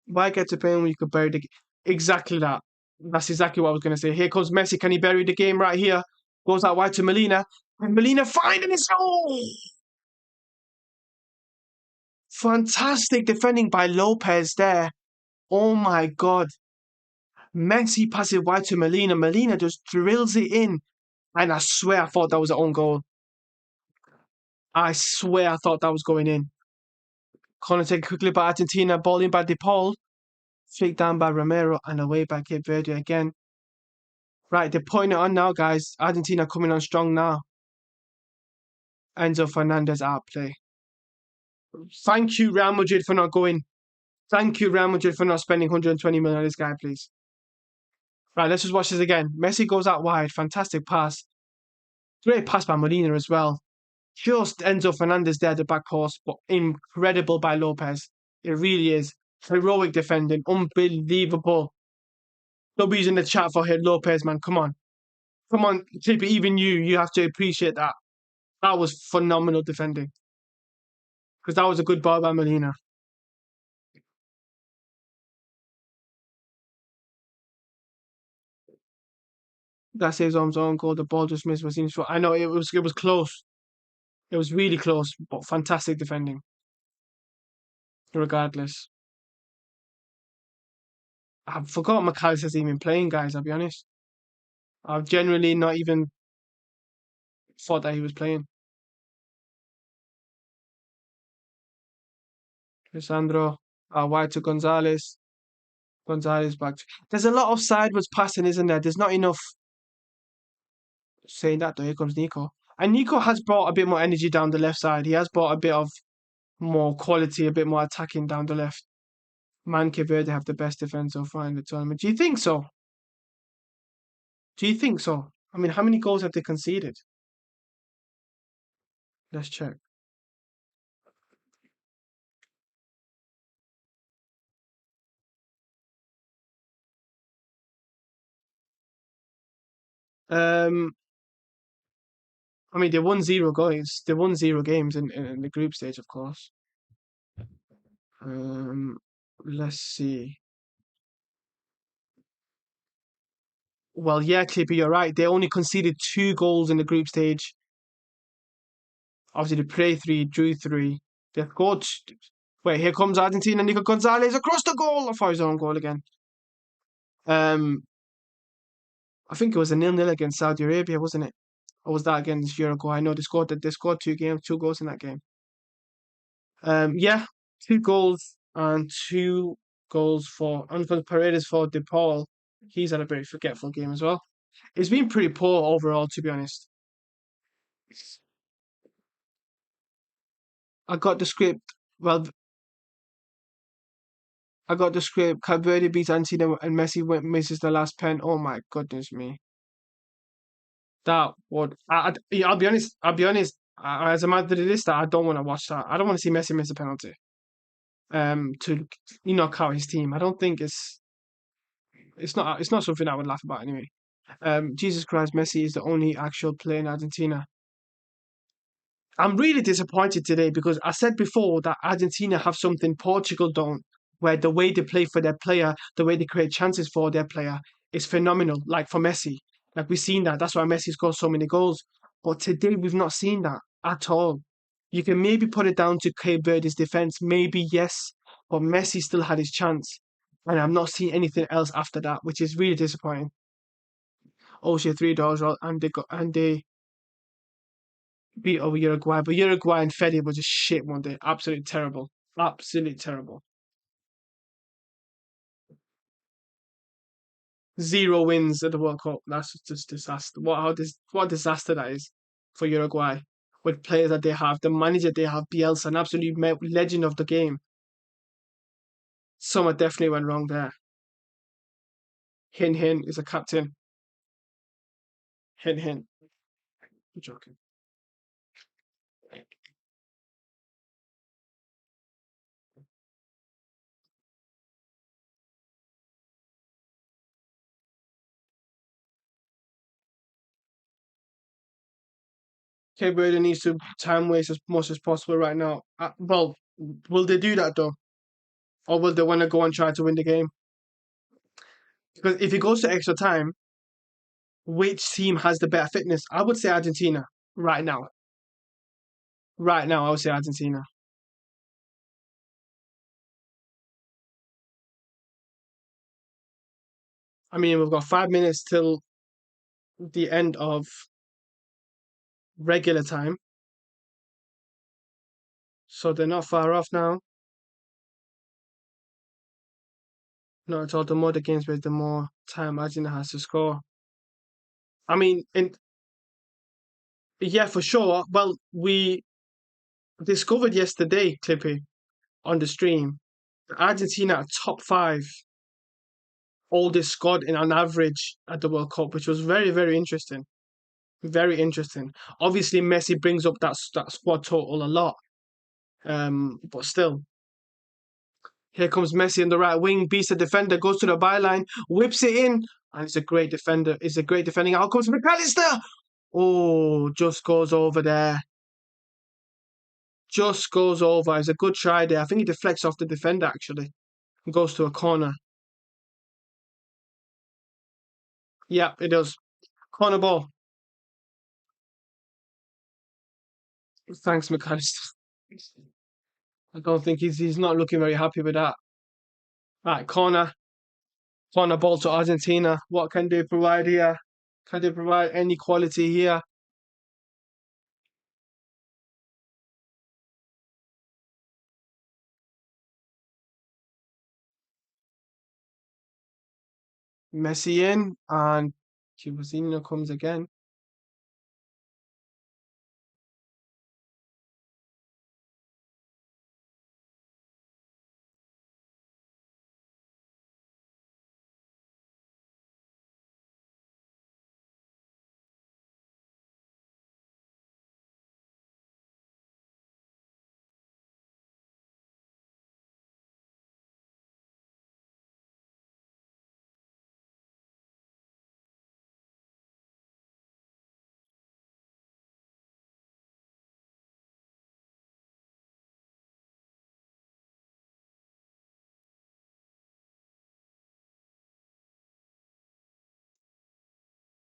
Why get to pain when you could bury the game? Exactly that. That's exactly what I was going to say. Here comes Messi. Can he bury the game right here? Goes out wide to Molina. And Molina finding his goal! Fantastic defending by Lopez there. Oh my God. Messi passes wide to Molina. Molina just drills it in. And I swear I thought that was an own goal. I swear I thought that was going in. Corner taken quickly by Argentina. Ball in by DePaul. Straight down by Romero. And away by Cape Verde again. Right, they're putting it on now, guys. Argentina coming on strong now. Enzo Fernandez outplay. Thank you, Real Madrid, for not going. Thank you, Real Madrid, for not spending 120 million on this guy, please. Right, let's just watch this again. Messi goes out wide. Fantastic pass. Great pass by Molina as well. Just Enzo Fernandez there at the back post, but incredible by Lopez. It really is. Heroic defending, unbelievable. W's in the chat for Head Lopez, man. Come on, Clippy. Even you have to appreciate that. That was phenomenal defending because that was a good ball by Molina. That saves on his own goal. The ball just missed Rosini's foot. I know it was close. It was really close, but fantastic defending. Regardless, I forgot McAllister's even playing, guys. I'll be honest. I've generally not even thought that he was playing. Lisandro, wide to Gonzalez. Gonzalez back. There's a lot of sideways passing, isn't there? There's not enough. Saying that though, here comes Nico. And Nico has brought a bit more energy down the left side. He has brought a bit of more quality, a bit more attacking down the left. Man, Verde have the best defense so far in the tournament. Do you think so? Do you think so? I mean, how many goals have they conceded? Let's check. Um, I mean, they won 0 goals. They won 0 games in the group stage, of course. Um, let's see. Well, yeah, Clippy, you're right. They only conceded 2 goals in the group stage. Obviously, they played 3, drew 3. They scored. Wait, here comes Argentina. Nico Gonzalez across the goal. I thought his own goal again. Um, I think it was a 0-0 against Saudi Arabia, wasn't it? Or was that against Uruguay? I know they scored 2 goals in that game. Yeah, 2 goals and 2 goals for Uncle Paredes for DePaul. He's had a very forgetful game as well. It's been pretty poor overall, to be honest. I got the script. Well, I got the script. Valverde beats Argentina and Messi misses the last pen. Oh my goodness me. That would. I'll be honest. I'll be honest. As a Madridista, I don't want to watch that. I don't want to see Messi miss a penalty. To knock out his team. I don't think it's not something I would laugh about anyway. Jesus Christ, Messi is the only actual player in Argentina. I'm really disappointed today because I said before that Argentina have something Portugal don't, where the way they play for their player, the way they create chances for their player is phenomenal. Like for Messi, like we've seen that. That's why Messi scores so many goals. But today we've not seen that at all. You can maybe put it down to Cape Verde's defense, maybe yes, but Messi still had his chance, and I'm not seeing anything else after that, which is really disappointing. Oh shit, $3, and they beat over Uruguay, but Uruguay and Fede was just shit one day. Absolutely terrible. Absolutely terrible. 0 wins at the World Cup. That's just disaster. What disaster that is for Uruguay with players that they have, the manager they have, Bielsa, an absolute legend of the game. Something definitely went wrong there. Hin is a captain. Hin. I'm joking. Cape Verde needs to time waste as much as possible right now. Well, will they do that though, or will they want to go and try to win the game? Because if it goes to extra time, which team has the better fitness? I would say Argentina right now. Right now, I would say Argentina. I mean, we've got 5 minutes till the end of regular time, so they're not far off now. Not at all. The more the games plays, the more time Argentina has to score. I mean, yeah, for sure. Well, we discovered yesterday, Clippy, on the stream, that Argentina are top 5 oldest squad in on average at the World Cup, which was very, very interesting. Very interesting. Obviously, Messi brings up that squad total a lot, but still, Here comes Messi on the right wing, beats the defender, goes to the byline, whips it in, and it's a great defender. It's a great defending. Out comes McAllister. Oh, just goes over there. Just goes over. It's a good try there. I think he deflects off the defender actually. And goes to a corner. Yeah, it does. Corner ball. Thanks, McAllister. I don't think he's not looking very happy with that. Right, corner. Corner ball to Argentina. What can they provide here? Can they provide any quality here? Messi in and Chibuzino comes again.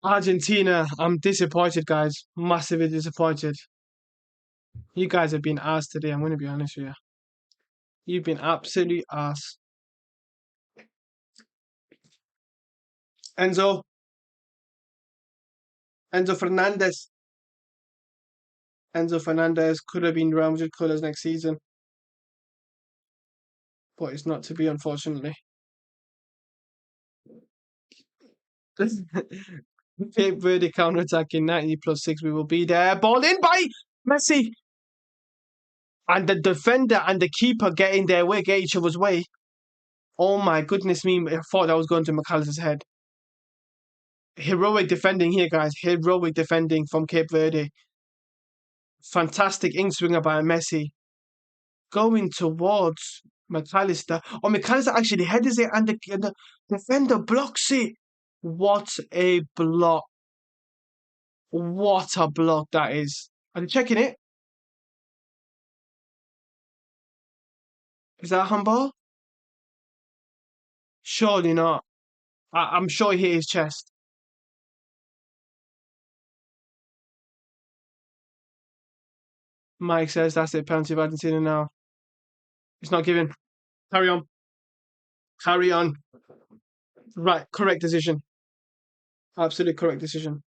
Argentina, I'm disappointed, guys. Massively disappointed. You guys have been asked today. I'm going to be honest with you. You've been absolutely ass. Enzo, Enzo Fernandez. Enzo Fernandez could have been Real Madrid colours next season, but it's not to be, unfortunately. Cape Verde counter attacking 90 plus 6. We will be there. Ball in by Messi. And the defender and the keeper get in their way, get each other's way. Oh my goodness me. I thought that was going to McAllister's head. Heroic defending here, guys. Heroic defending from Cape Verde. Fantastic in swinger by Messi. Going towards McAllister. Oh, McAllister actually headers it and the defender blocks it. What a block. What a block that is. Are they checking it? Is that a handball? Surely not. I'm sure he hit his chest. Mike says that's it. Penalty of Argentina now. It's not given. Carry on. Carry on. Right. Correct decision. Absolutely correct decision.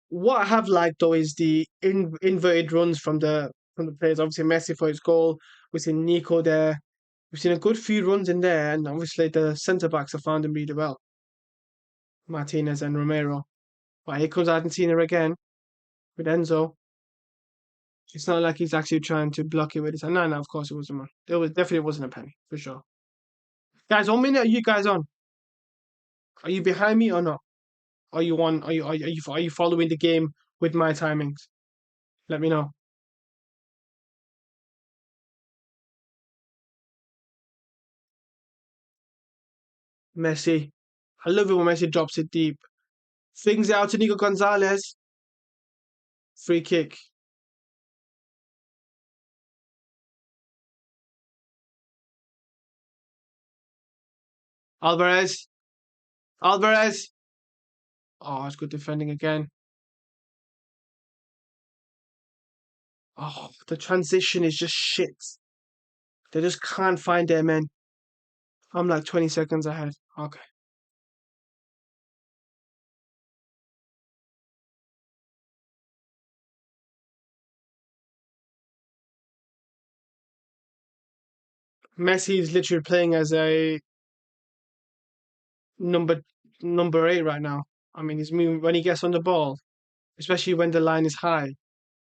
What I have liked though is the inverted runs from the players. Obviously, Messi for his goal. We've seen Nico there. We've seen a good few runs in there, and obviously the centre backs have found him really well. Martinez and Romero. But here comes Argentina again with Enzo. It's not like he's actually trying to block it with his hand. No, no, of course it wasn't one. It was definitely wasn't a penny for sure. Guys, what minute are you guys on? Are you behind me or not? Are you on? Are you following the game with my timings? Let me know. Messi. I love it when Messi drops it deep. Things out to Nico Gonzalez. Free kick. Alvarez. Alvarez. Oh, it's good defending again. Oh, the transition is just shit. They just can't find their men. I'm like 20 seconds ahead. Okay. Messi is literally playing as a number number 8 right now. I mean, he's moving when he gets on the ball, especially when the line is high.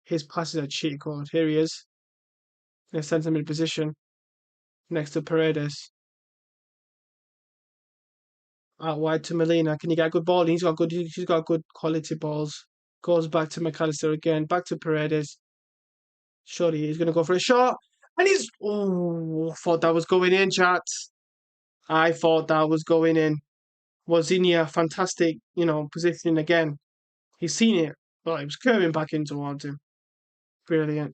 His passes are cheat code. Here he is in a centre mid position next to Paredes. Out wide to Molina. Can he get a good ball? He's got good quality balls. Goes back to McAllister again. Back to Paredes. Surely he's gonna go for a shot. And he's thought that was going in, chat. I thought that was going in. Wozniak, fantastic, positioning again. He's seen it, but it was curving back in towards him. Brilliant.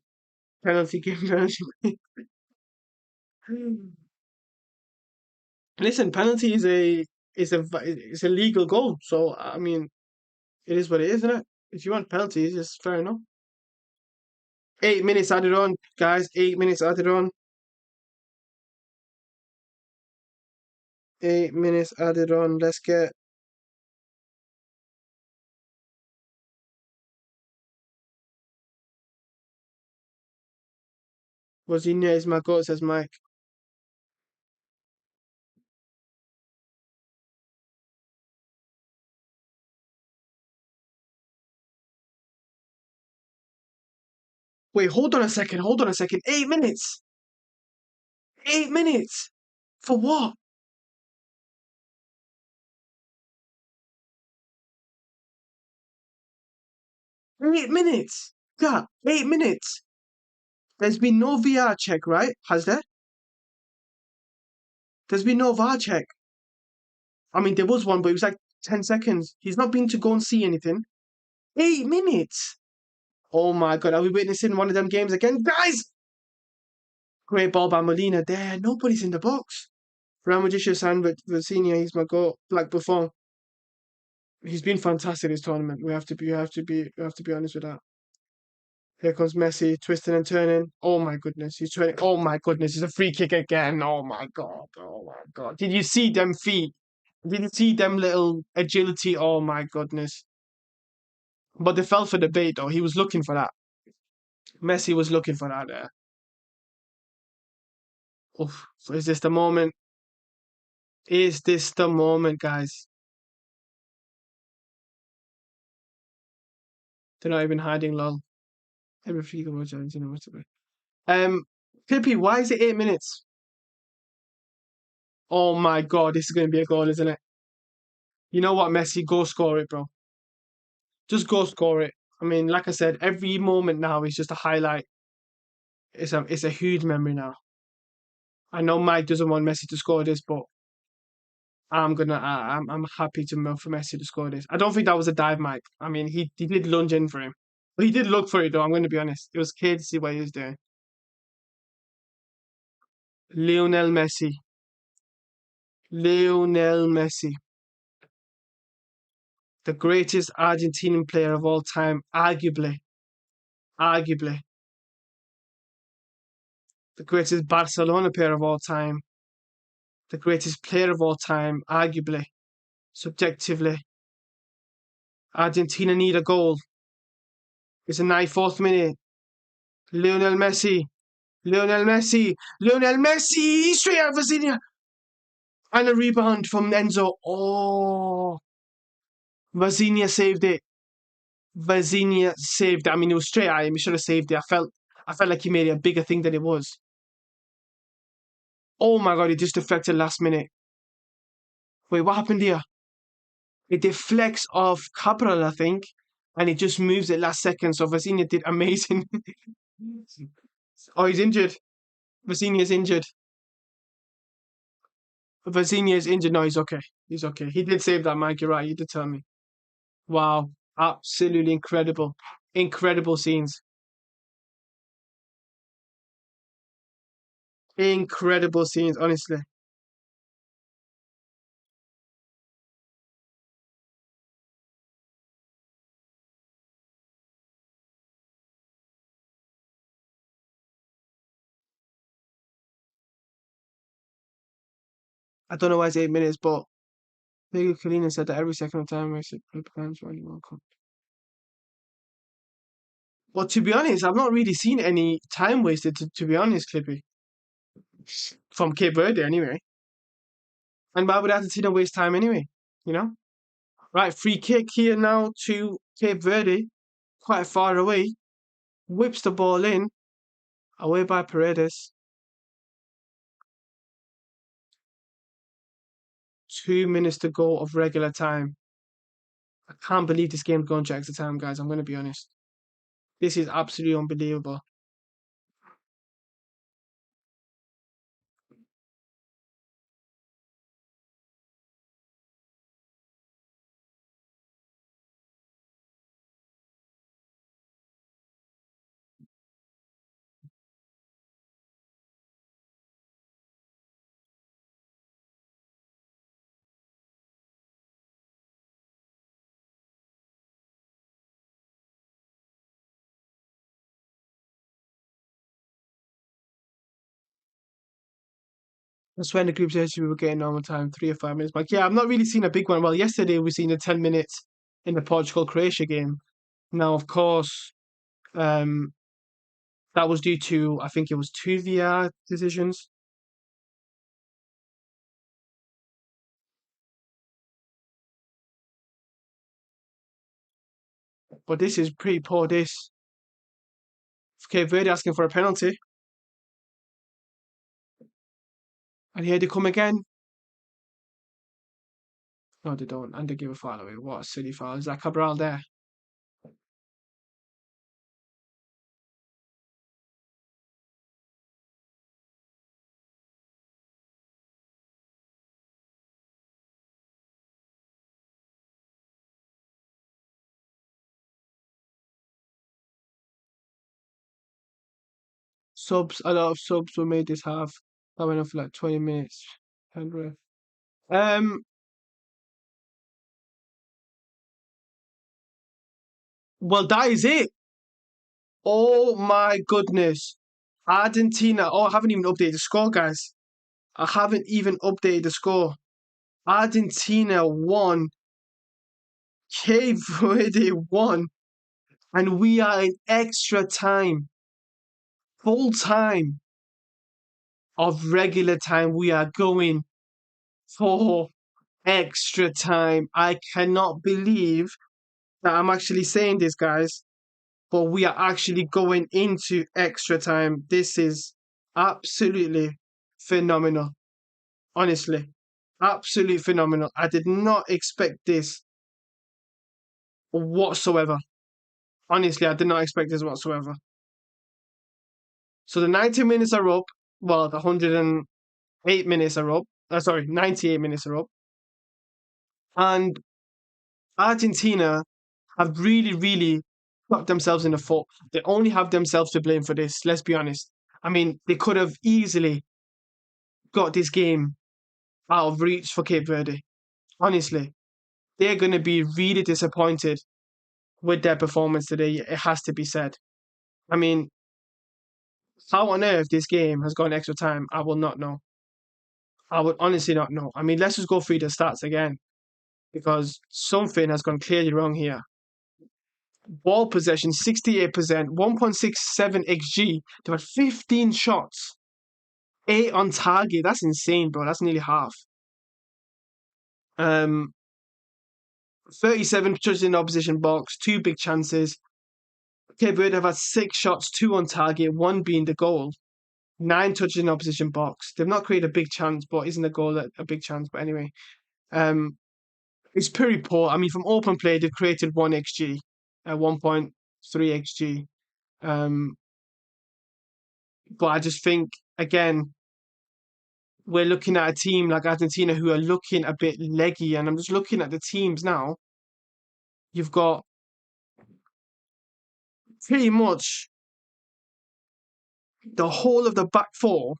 Penalty kick. Listen, penalty is a legal goal. So I mean, it is what it is, isn't it? If you want penalties, it's fair enough. 8 minutes added on, guys. 8 minutes added on. 8 minutes added on. Let's get. Wozniak is my goal, says Mike. Wait, hold on a second. Hold on a second. 8 minutes. 8 minutes. For what? 8 minutes. Yeah, 8 minutes. There's been no VR check, right? Has there? There's been no VAR check. I mean, there was one, but it was like 10 seconds. He's not been to go and see anything. 8 minutes. Oh my God, are we witnessing one of them games again? Guys! Great ball by Molina there. Nobody's in the box. Real Magician signed with Senior. He's my goal. Black Buffon. He's been fantastic this tournament. We have to be honest with that. Here comes Messi, twisting and turning. Oh my goodness, he's turning. Oh my goodness, it's a free kick again. Oh my God. Oh my God. Did you see them feet? Did you see them little agility? Oh my goodness. But they fell for the bait though. He was looking for that. Messi was looking for that there. Oof. So is this the moment? Is this the moment, guys? They're not even hiding, lol. Every free kick watch Argentina what's it? Pippi, why is it 8 minutes? Oh my God, this is going to be a goal, isn't it? You know what, Messi? Go score it, bro. Just go score it. I mean, like I said, every moment now is just a highlight. It's a huge memory now. I know Mike doesn't want Messi to score this, but I'm happy to for Messi to score this. I don't think that was a dive, Mike. I mean, he did lunge in for him, but he did look for it though. I'm going to be honest. It was clear to see what he was doing. Lionel Messi. Lionel Messi, the greatest Argentinian player of all time, arguably, the greatest Barcelona player of all time, the greatest player of all time, arguably, subjectively. Argentina need a goal. It's a 94th minute. Lionel Messi, Lionel Messi, Lionel Messi, straight out of Virginia. And a rebound from Enzo. Oh, Virginia saved it. Virginia saved it. I mean, it was straight at him. He should have saved it. I felt like he made it a bigger thing than it was. Oh my God, it just deflected last minute. Wait, what happened here? It deflects off Cabral, I think, and it just moves it last second. So Vasinia did amazing. Oh, he's injured. Vasinia's injured. Vasinia is injured. No, he's okay. He's okay. He did save that, Mike. You're right. You did tell me. Wow. Absolutely incredible. Incredible scenes. Incredible scenes, honestly. I don't know why it's 8 minutes, but Diego Colina said that every second of time wasted becomes really welcome. Well, to be honest, I've not really seen any time wasted, to be honest, Clippy. From Cape Verde, anyway. And why would Argentina waste time anyway? You know? Right, free kick here now to Cape Verde, quite far away. Whips the ball in, away by Paredes. 2 minutes to go of regular time. I can't believe this game's going to extra time, guys. I'm going to be honest. This is absolutely unbelievable. I swear in the group session we were getting normal time, 3 or 5 minutes. But yeah, I've not really seen a big one. Well, yesterday we seen a 10 minutes in the Portugal-Croatia game. Now, of course, um, that was due to, I think it was 2 VR decisions. But this is pretty poor, this. Okay, Verde asking for a penalty. And here they come again. No, they don't. And they give a foul away. What a silly foul. Is that Cabral there? A lot of subs were made this half. That went on for like 20 minutes. Hand ref. Um, well, that is it. Oh my goodness. Argentina. Oh, I haven't even updated the score, guys. I haven't even updated the score. Argentina won. Cape Verde won. And we are in extra time. Full time of regular time. We are going for extra time. I cannot believe that I'm actually saying this, guys. But we are actually going into extra time. This is absolutely phenomenal. Honestly, absolutely phenomenal. I did not expect this whatsoever. Honestly, I did not expect this whatsoever. So the 90 minutes are up. Well, the 108 minutes are up. Sorry, 98 minutes are up. And Argentina have really, really got themselves in the foot. They only have themselves to blame for this, let's be honest. I mean, they could have easily got this game out of reach for Cape Verde. Honestly, they're going to be really disappointed with their performance today. It has to be said. I mean, how on earth this game has gone extra time, I will not know. I would honestly not know. I mean, let's just go through the stats again because something has gone clearly wrong here. Ball possession 68%, 1.67 xG. They had 15 shots, 8 on target. That's insane, bro. That's nearly half. 37 touches in the opposition box, 2 big chances. Cape Verde have had 6 shots, 2 on target, 1 being the goal. 9 touches in the opposition box. They've not created a big chance, but isn't a goal a big chance? But anyway, um, it's pretty poor. I mean, from open play, they've created 1 xG, 1.3 xG. Um, but I just think again, we're looking at a team like Argentina who are looking a bit leggy, and I'm just looking at the teams now. You've got pretty much the whole of the back four.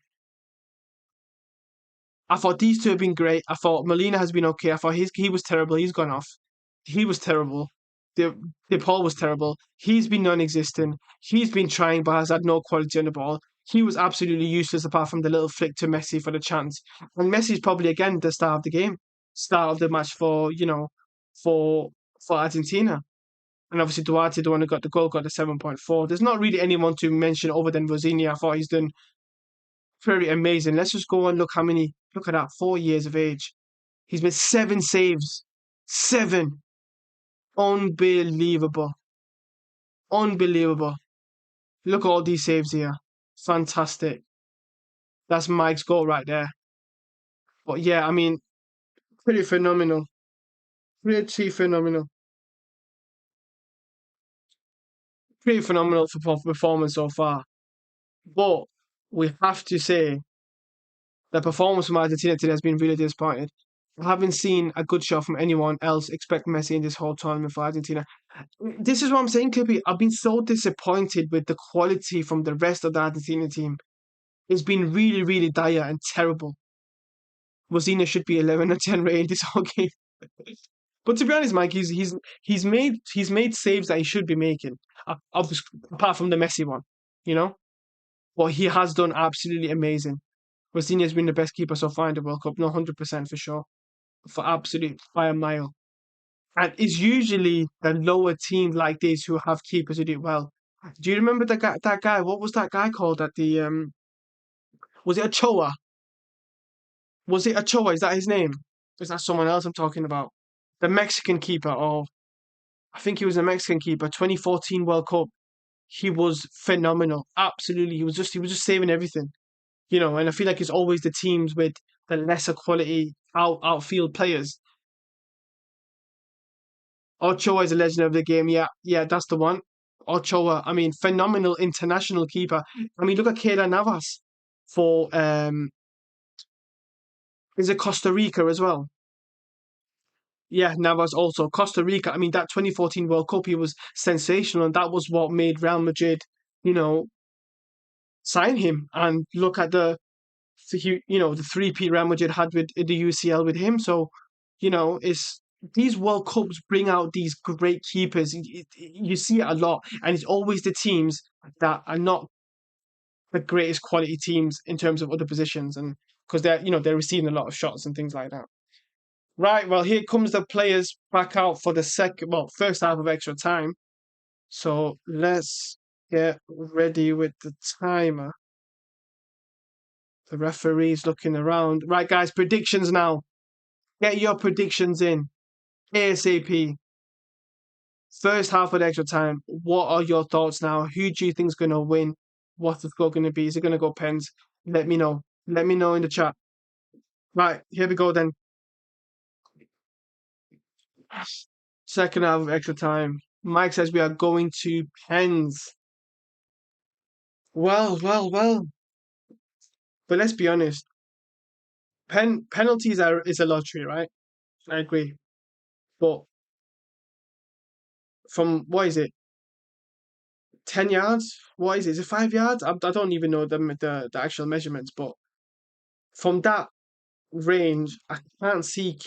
I thought these two have been great. I thought Molina has been okay. I thought he was terrible. He's gone off. He was terrible. De Paul was terrible. He's been non-existent. He's been trying, but has had no quality on the ball. He was absolutely useless apart from the little flick to Messi for the chance. And Messi's probably again the star of the game, star of the match for for Argentina. And obviously Duarte, the one who got the goal, got the 7.4. There's not really anyone to mention other than Rosini. I thought he's done very amazing. Let's just go and look how many. Look at that, 4 years of age. He's made 7 saves. 7. Unbelievable. Unbelievable. Look at all these saves here. Fantastic. That's Mike's goal right there. But yeah, I mean, Pretty phenomenal. Pretty phenomenal. Pretty phenomenal for performance so far. But we have to say the performance from Argentina today has been really disappointing. I haven't seen a good shot from anyone else expect Messi in this whole tournament for Argentina. This is what I'm saying, Clippy. I've been so disappointed with the quality from the rest of the Argentina team. It's been really, really dire and terrible. Rosina should be 11 or 10 rated this whole game. But to be honest, Mike, he's made saves that he should be making. Apart from the Messi one, you know. But he has done absolutely amazing. Rosina has been the best keeper so far in the World Cup, no 100% for sure, for absolute by a mile. And it's usually the lower teams like this who have keepers who do well. Do you remember that guy? That guy? What was that guy called? At the was it Ochoa? Was it Ochoa? Is that his name? Is that someone else I'm talking about? The Mexican keeper, or I think he was a Mexican keeper. 2014 World Cup. He was phenomenal. Absolutely, he was just saving everything. And I feel like it's always the teams with the lesser quality outfield players. Ochoa is a legend of the game. Yeah, yeah, that's the one. Ochoa, I mean, phenomenal international keeper. I mean, look at Keylor Navas for is it Costa Rica as well? Yeah, Navas also Costa Rica. I mean, that 2014 World Cup, he was sensational, and that was what made Real Madrid, you know, sign him. And look at the three-peat Real Madrid had with the UCL with him. So, it's these World Cups bring out these great keepers. You see it a lot, and it's always the teams that are not the greatest quality teams in terms of other positions, and because they're receiving a lot of shots and things like that. Right. Well, here comes the players back out for the first half of extra time. So let's get ready with the timer. The referee's looking around. Right, guys, predictions now. Get your predictions in ASAP. First half of extra time. What are your thoughts now? Who do you think is going to win? What's the score going to be? Is it going to go pens? Let me know. Let me know in the chat. Right, here we go then. Second half of extra time. Mike says we are going to pens. Well, well, well. But let's be honest. Penalties is a lottery, right? I agree. But from what is it? 10 yards? What is it? Is it 5 yards? I don't even know the actual measurements, but from that range, I can't see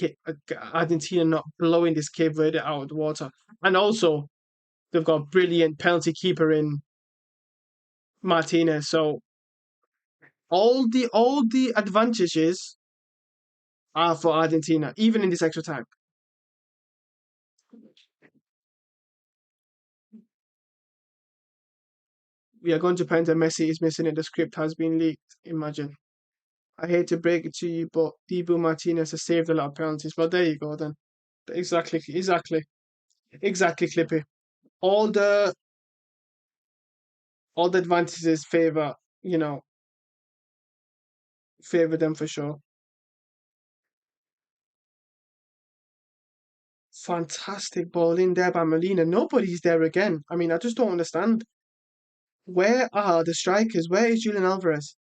Argentina not blowing this Cape Verde out of the water. And also, they've got a brilliant penalty keeper in Martinez. So all the advantages are for Argentina, even in this extra time. We are going to pens and Messi is missing it. The script has been leaked. Imagine. I hate to break it to you, but Dibu Martinez has saved a lot of penalties. Well, there you go then. Exactly, Clippy. All the all the advantages favor them for sure. Fantastic ball in there by Molina. Nobody's there again. I mean, I just don't understand. Where are the strikers? Where is Julian Alvarez?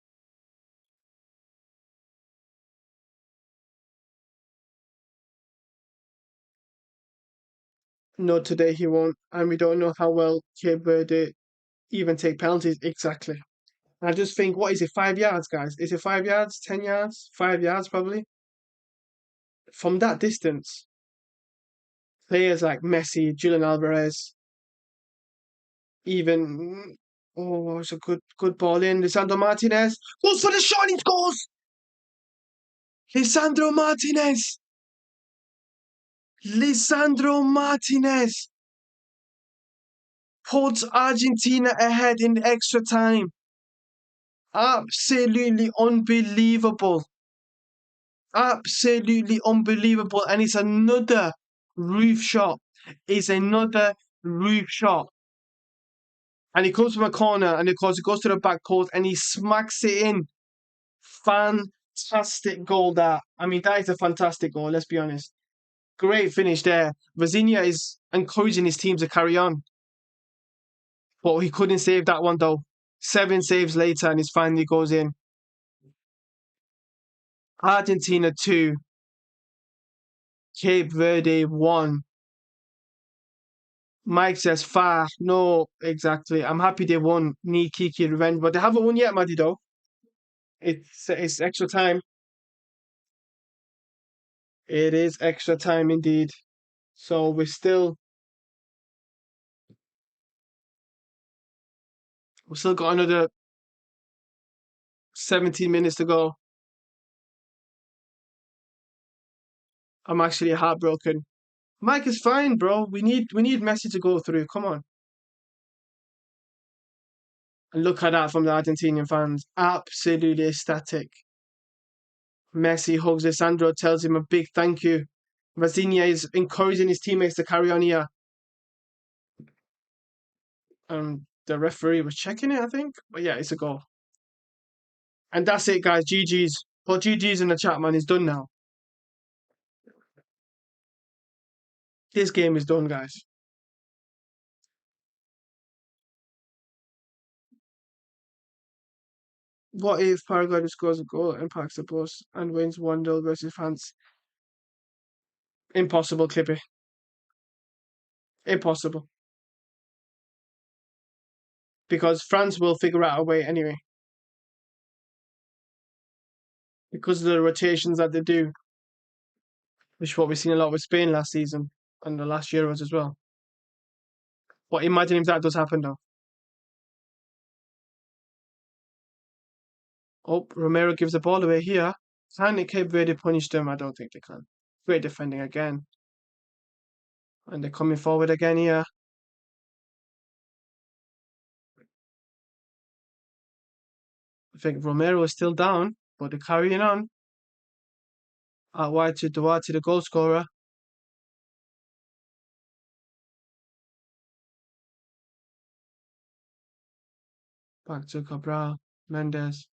No, today he won't, and we don't know how well Cape Verde even take penalties exactly. I just think, what is it, 5 yards, guys? Is it 5 yards, 10 yards, 5 yards probably? From that distance, players like Messi, Julian Alvarez, even it's a good ball in. Lisandro Martinez goes for the shot, he scores! Lisandro Martinez! Lisandro Martinez puts Argentina ahead in extra time. Absolutely unbelievable. Absolutely unbelievable. And it's another roof shot. It's another roof shot. And he comes from a corner, and of course, it goes to the back post, and he smacks it in. Fantastic. Fantastic goal that. I mean, that is a fantastic goal, let's be honest. Great finish there. Vazinha is encouraging his team to carry on, but he couldn't save that one though. 7 saves later and he finally goes in. Argentina 2, Cape Verde 1. Mike says far. No, exactly. I'm happy they won. Need Kiki revenge, but they haven't won yet, Maddie though. It's extra time. It is extra time indeed. So we still got another 17 minutes to go. I'm actually heartbroken. Mike is fine, bro. We need Messi to go through. Come on. And look at that from the Argentinian fans. Absolutely ecstatic. Messi hugs Alessandro, tells him a big thank you. Razinha is encouraging his teammates to carry on here. The referee was checking it, I think. But yeah, it's a goal. And that's it, guys. GG's. Put GG's in the chat, man. It's done now. This game is done, guys. What if Paraguay scores a goal, impacts the post, and wins 1-0 versus France? Impossible, Clippy. Impossible. Because France will figure out a way anyway. Because of the rotations that they do, which is what we've seen a lot with Spain last season and the last Euros as well. But imagine if that does happen, though. Oh, Romero gives the ball away here. Can Cape Verde punish them? I don't think they can. Great defending again. And they're coming forward again here. I think Romero is still down, but they're carrying on. Out wide to Duarte, the goal scorer. Back to Cabral. Mendes.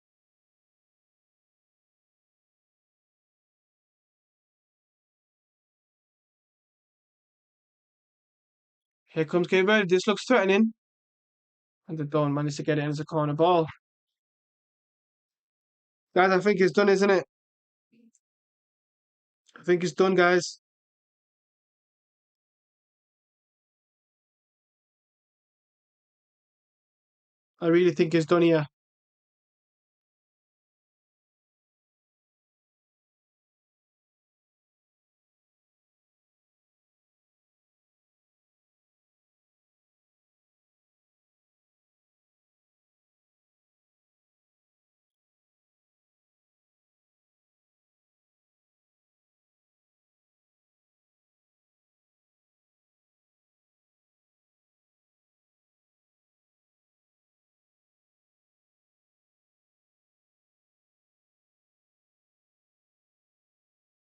Here comes Cape Verde. This looks threatening. And they don't manage to get it as a corner ball. Guys, I think it's done, isn't it? I think it's done, guys. I really think it's done here.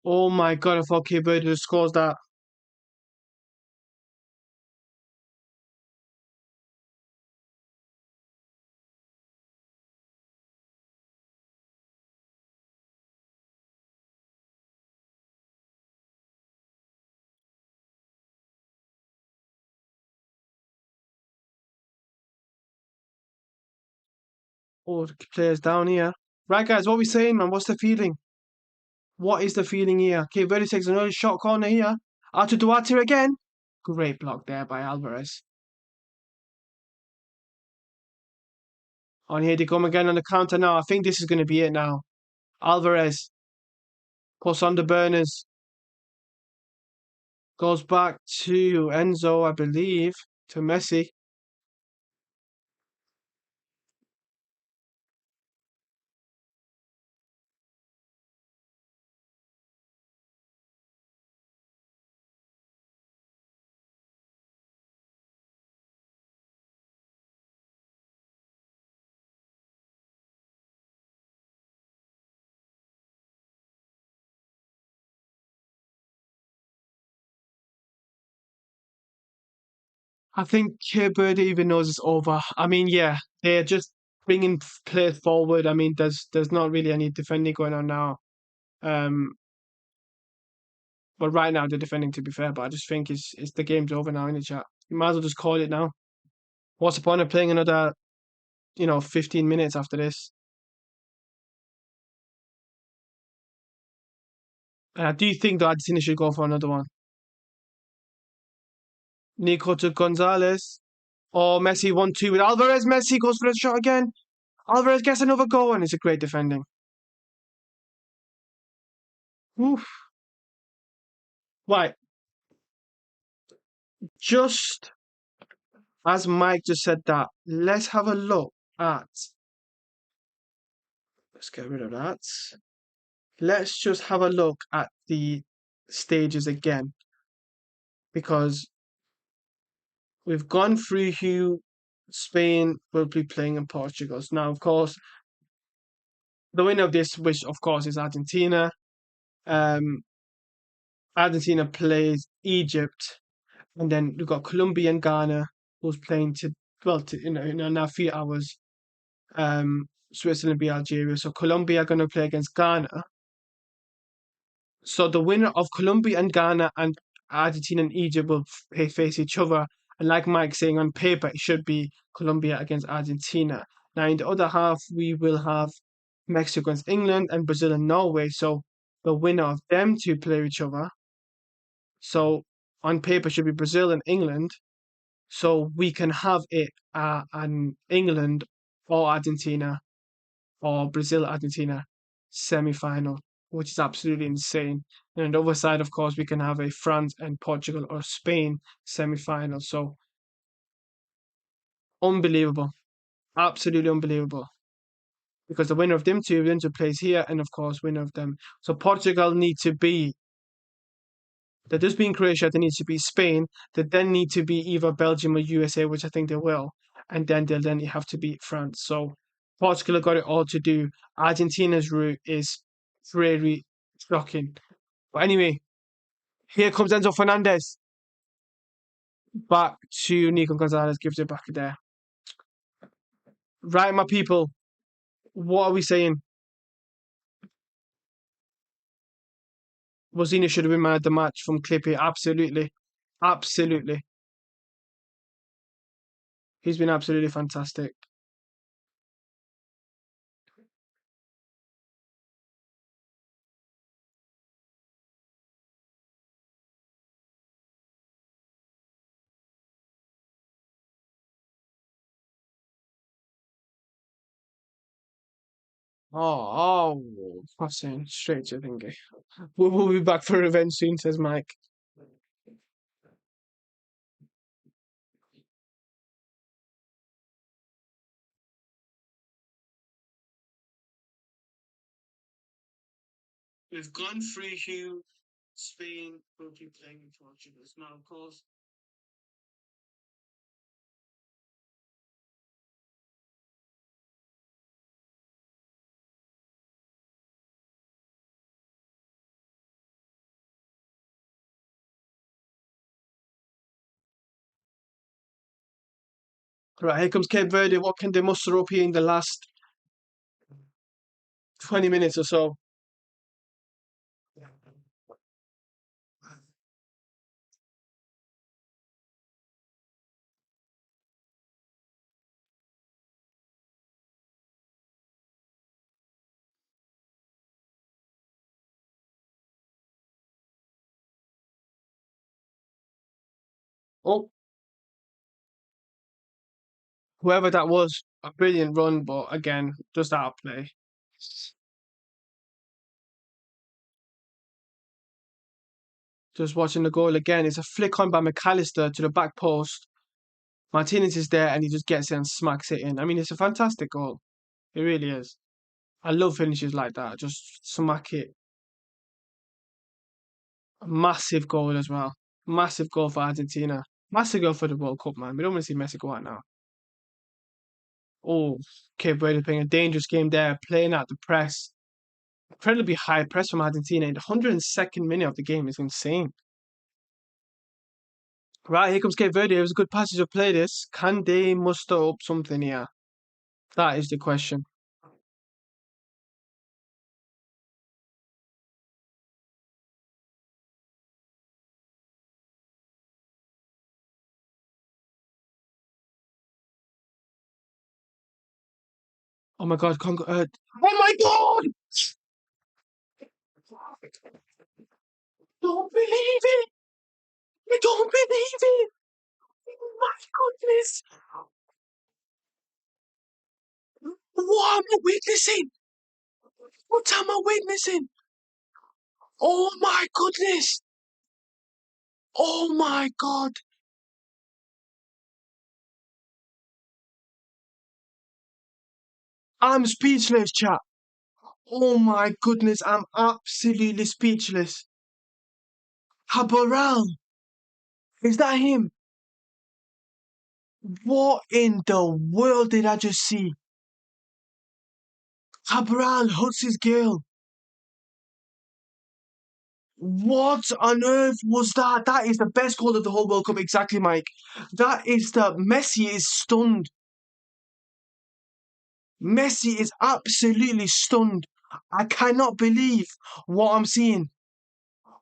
Oh my god, I thought Cape Verde scores that. Oh, the players down here. Right, guys, what are we saying, man? What's the feeling? What is the feeling here? Cape Verde takes another shot corner here. Out to Duarte again. Great block there by Alvarez. On here they come again on the counter now. I think this is going to be it now. Alvarez puts on the burners. Goes back to Enzo, I believe, to Messi. I think Cape Verde even knows it's over. I mean, yeah, they're just bringing players forward. I mean, there's not really any defending going on now. Um, but right now they're defending, to be fair. But I just think it's the game's over now in the chat. You might as well just call it now. What's the point of playing another 15 minutes after this? Do you think that Argentina should go for another one? Nico to Gonzalez. Or Messi 1-2 with Alvarez. Messi goes for a shot again. Alvarez gets another goal, and it's a great defending. Oof. Right. Just as Mike just said that, let's have a look at. Let's get rid of that. Let's just have a look at the stages again, because we've gone through who Spain will be playing in Portugal. Now, of course, the winner of this, which of course is Argentina. Um, Argentina plays Egypt, and then we've got Colombia and Ghana, who's playing in a few hours. Switzerland beat Algeria, so Colombia are going to play against Ghana. So the winner of Colombia and Ghana and Argentina and Egypt will face each other. And like Mike's saying, on paper, it should be Colombia against Argentina. Now, in the other half, we will have Mexico against England and Brazil and Norway. So the winner of them two play each other. So on paper, should be Brazil and England. So we can have it an England or Argentina or Brazil Argentina semi-final, which is absolutely insane. And on the other side, of course, we can have a France and Portugal or Spain semi-final. So unbelievable, absolutely unbelievable. Because the winner of them two then plays here, and of course, winner of them. So Portugal need to be. There does being Croatia, there needs to be Spain. There then need to be either Belgium or USA, which I think they will, and then they'll then have to beat France. So Portugal have got it all to do. Argentina's route is very shocking. But anyway, here comes Enzo Fernandez. Back to Nico Gonzalez, gives it back there. Right, my people, what are we saying? Rosina should have been man of the match from Clippy. Absolutely. Absolutely. He's been absolutely fantastic. Passing straight to thingy. We'll be back for revenge soon, says Mike. We've gone through who Spain will be playing in Portugal. Now, of course, right, here comes Cape Verde. What can they muster up here in the last 20 minutes or so? Oh, whoever that was, a brilliant run, but again, just out of play. Just watching the goal again. It's a flick on by McAllister to the back post. Martinez is there and he just gets it and smacks it in. I mean, it's a fantastic goal. It really is. I love finishes like that. Just smack it. A massive goal as well. Massive goal for Argentina. Massive goal for the World Cup, man. We don't want to see Messi go out now. Oh, Cape Verde playing a dangerous game there, playing out the press. Incredibly high press from Argentina in the 102nd minute of the game is insane. Right, here comes Cape Verde. It was a good passage of play this. Can they muster up something here? That is the question. Oh my God, oh my God! Don't believe it! I don't believe it! Oh my goodness! What am I witnessing? What am I witnessing? Oh my goodness! Oh my God! I'm speechless, chat. Oh my goodness, I'm absolutely speechless. Cabral, is that him? What in the world did I just see? Cabral, Hutz's girl. What on earth was that? That is the best goal of the whole World Cup. Exactly, Mike. That is the Messi is stunned. Messi is absolutely stunned. I cannot believe what I'm seeing.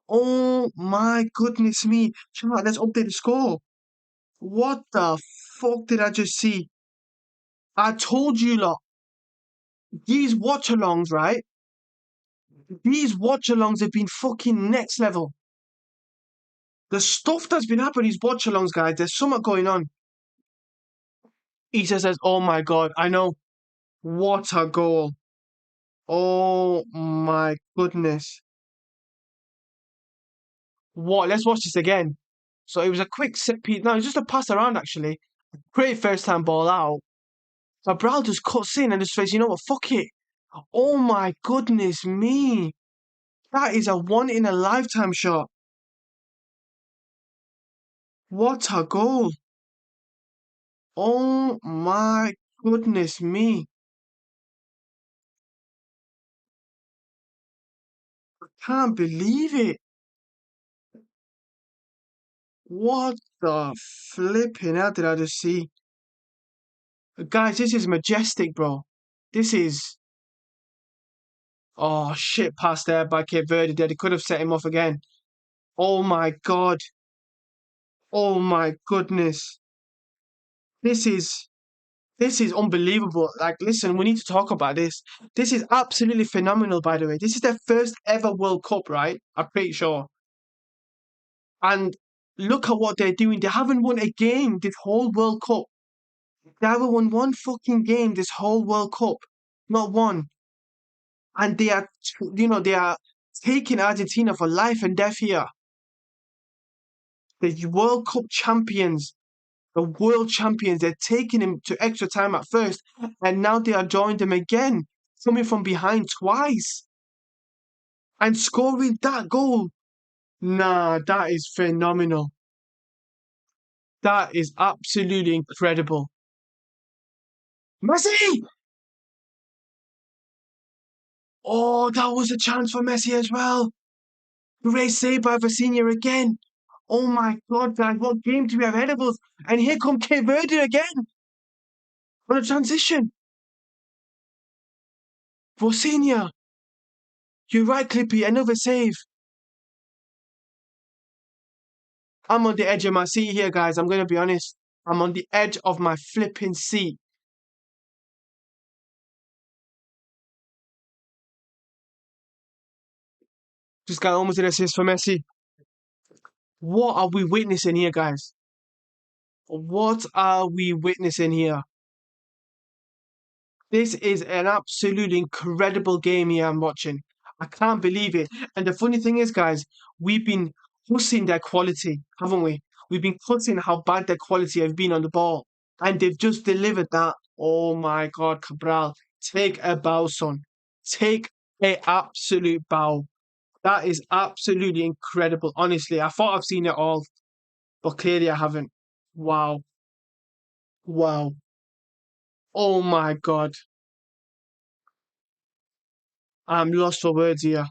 Oh my goodness me. Chat, let's update the score. What the fuck did I just see? I told you lot, these watch-alongs, right? These watch-alongs have been fucking next level. The stuff that's been happening, these watch-alongs, guys, there's something going on. Isa says, oh my God, I know. What a goal. Oh my goodness. What? Let's watch this again. So it was a quick set piece. No, it was just a pass around, actually. Great first time ball out. Cabral just cuts in and just says, you know what, fuck it. Oh my goodness me. That is a one in a lifetime shot. What a goal. Oh my goodness me. Can't believe it. What the flipping hell did I just see? Guys, this is majestic, bro. This is. Oh, shit pass there by Cape Verde there. They could have set him off again. Oh my God. Oh my goodness. This is. This is unbelievable. Like, listen, we need to talk about this. This is absolutely phenomenal, by the way. This is their first ever World Cup, right? I'm pretty sure. And look at what they're doing. They haven't won a game this whole World Cup. They haven't won one fucking game this whole World Cup. Not one. And they are, they are taking Argentina for life and death here. The World Cup champions, the world champions, they're taking him to extra time at first. And now they are joining them again, coming from behind twice and scoring that goal. Nah, that is phenomenal. That is absolutely incredible. Messi! Oh, that was a chance for Messi as well. Great save by Vecino again. Oh my God, guys, what game do we have ahead of us? And here come Cape Verde again on a transition. Vecino, you're right, Clippy, another save. I'm on the edge of my seat here, guys. I'm going to be honest. I'm on the edge of my flipping seat. This guy almost did assist for Messi. What are we witnessing here, guys? What are we witnessing here? This is an absolutely incredible game here I'm watching. I can't believe it. And the funny thing is, guys, we've been cussing their quality, haven't we? We've been cussing how bad their quality have been on the ball. And they've just delivered that. Oh my God, Cabral. Take a bow, son. Take a absolute bow. That is absolutely incredible. Honestly, I thought I've seen it all, but clearly I haven't. Wow. Wow. Oh my God. I'm lost for words here.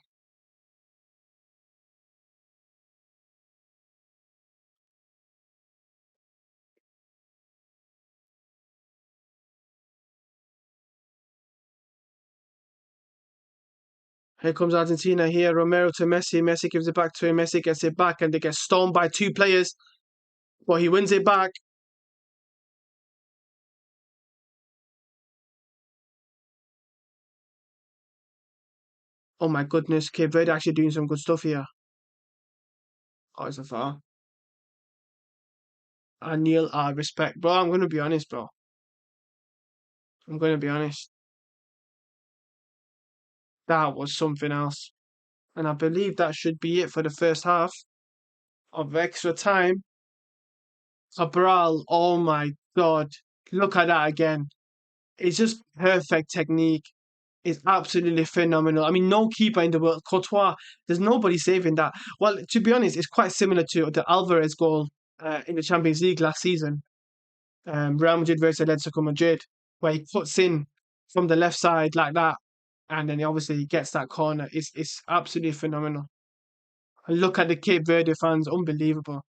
Here comes Argentina here. Romero to Messi. Messi gives it back to him. Messi gets it back and they get stormed by two players. But he wins it back. Oh my goodness. Cape Verde actually doing some good stuff here. Oh, it's a foul. I kneel, I respect. Bro, I'm going to be honest, bro. I'm going to be honest. That was something else. And I believe that should be it for the first half of extra time. Cabral, oh my God. Look at that again. It's just perfect technique. It's absolutely phenomenal. I mean, no keeper in the world. Courtois, there's nobody saving that. Well, to be honest, it's quite similar to the Alvarez goal in the Champions League last season. Real Madrid versus Atletico Madrid, where he puts in from the left side like that, and then he obviously gets that corner. It's absolutely phenomenal. And look at the Cape Verde fans, unbelievable.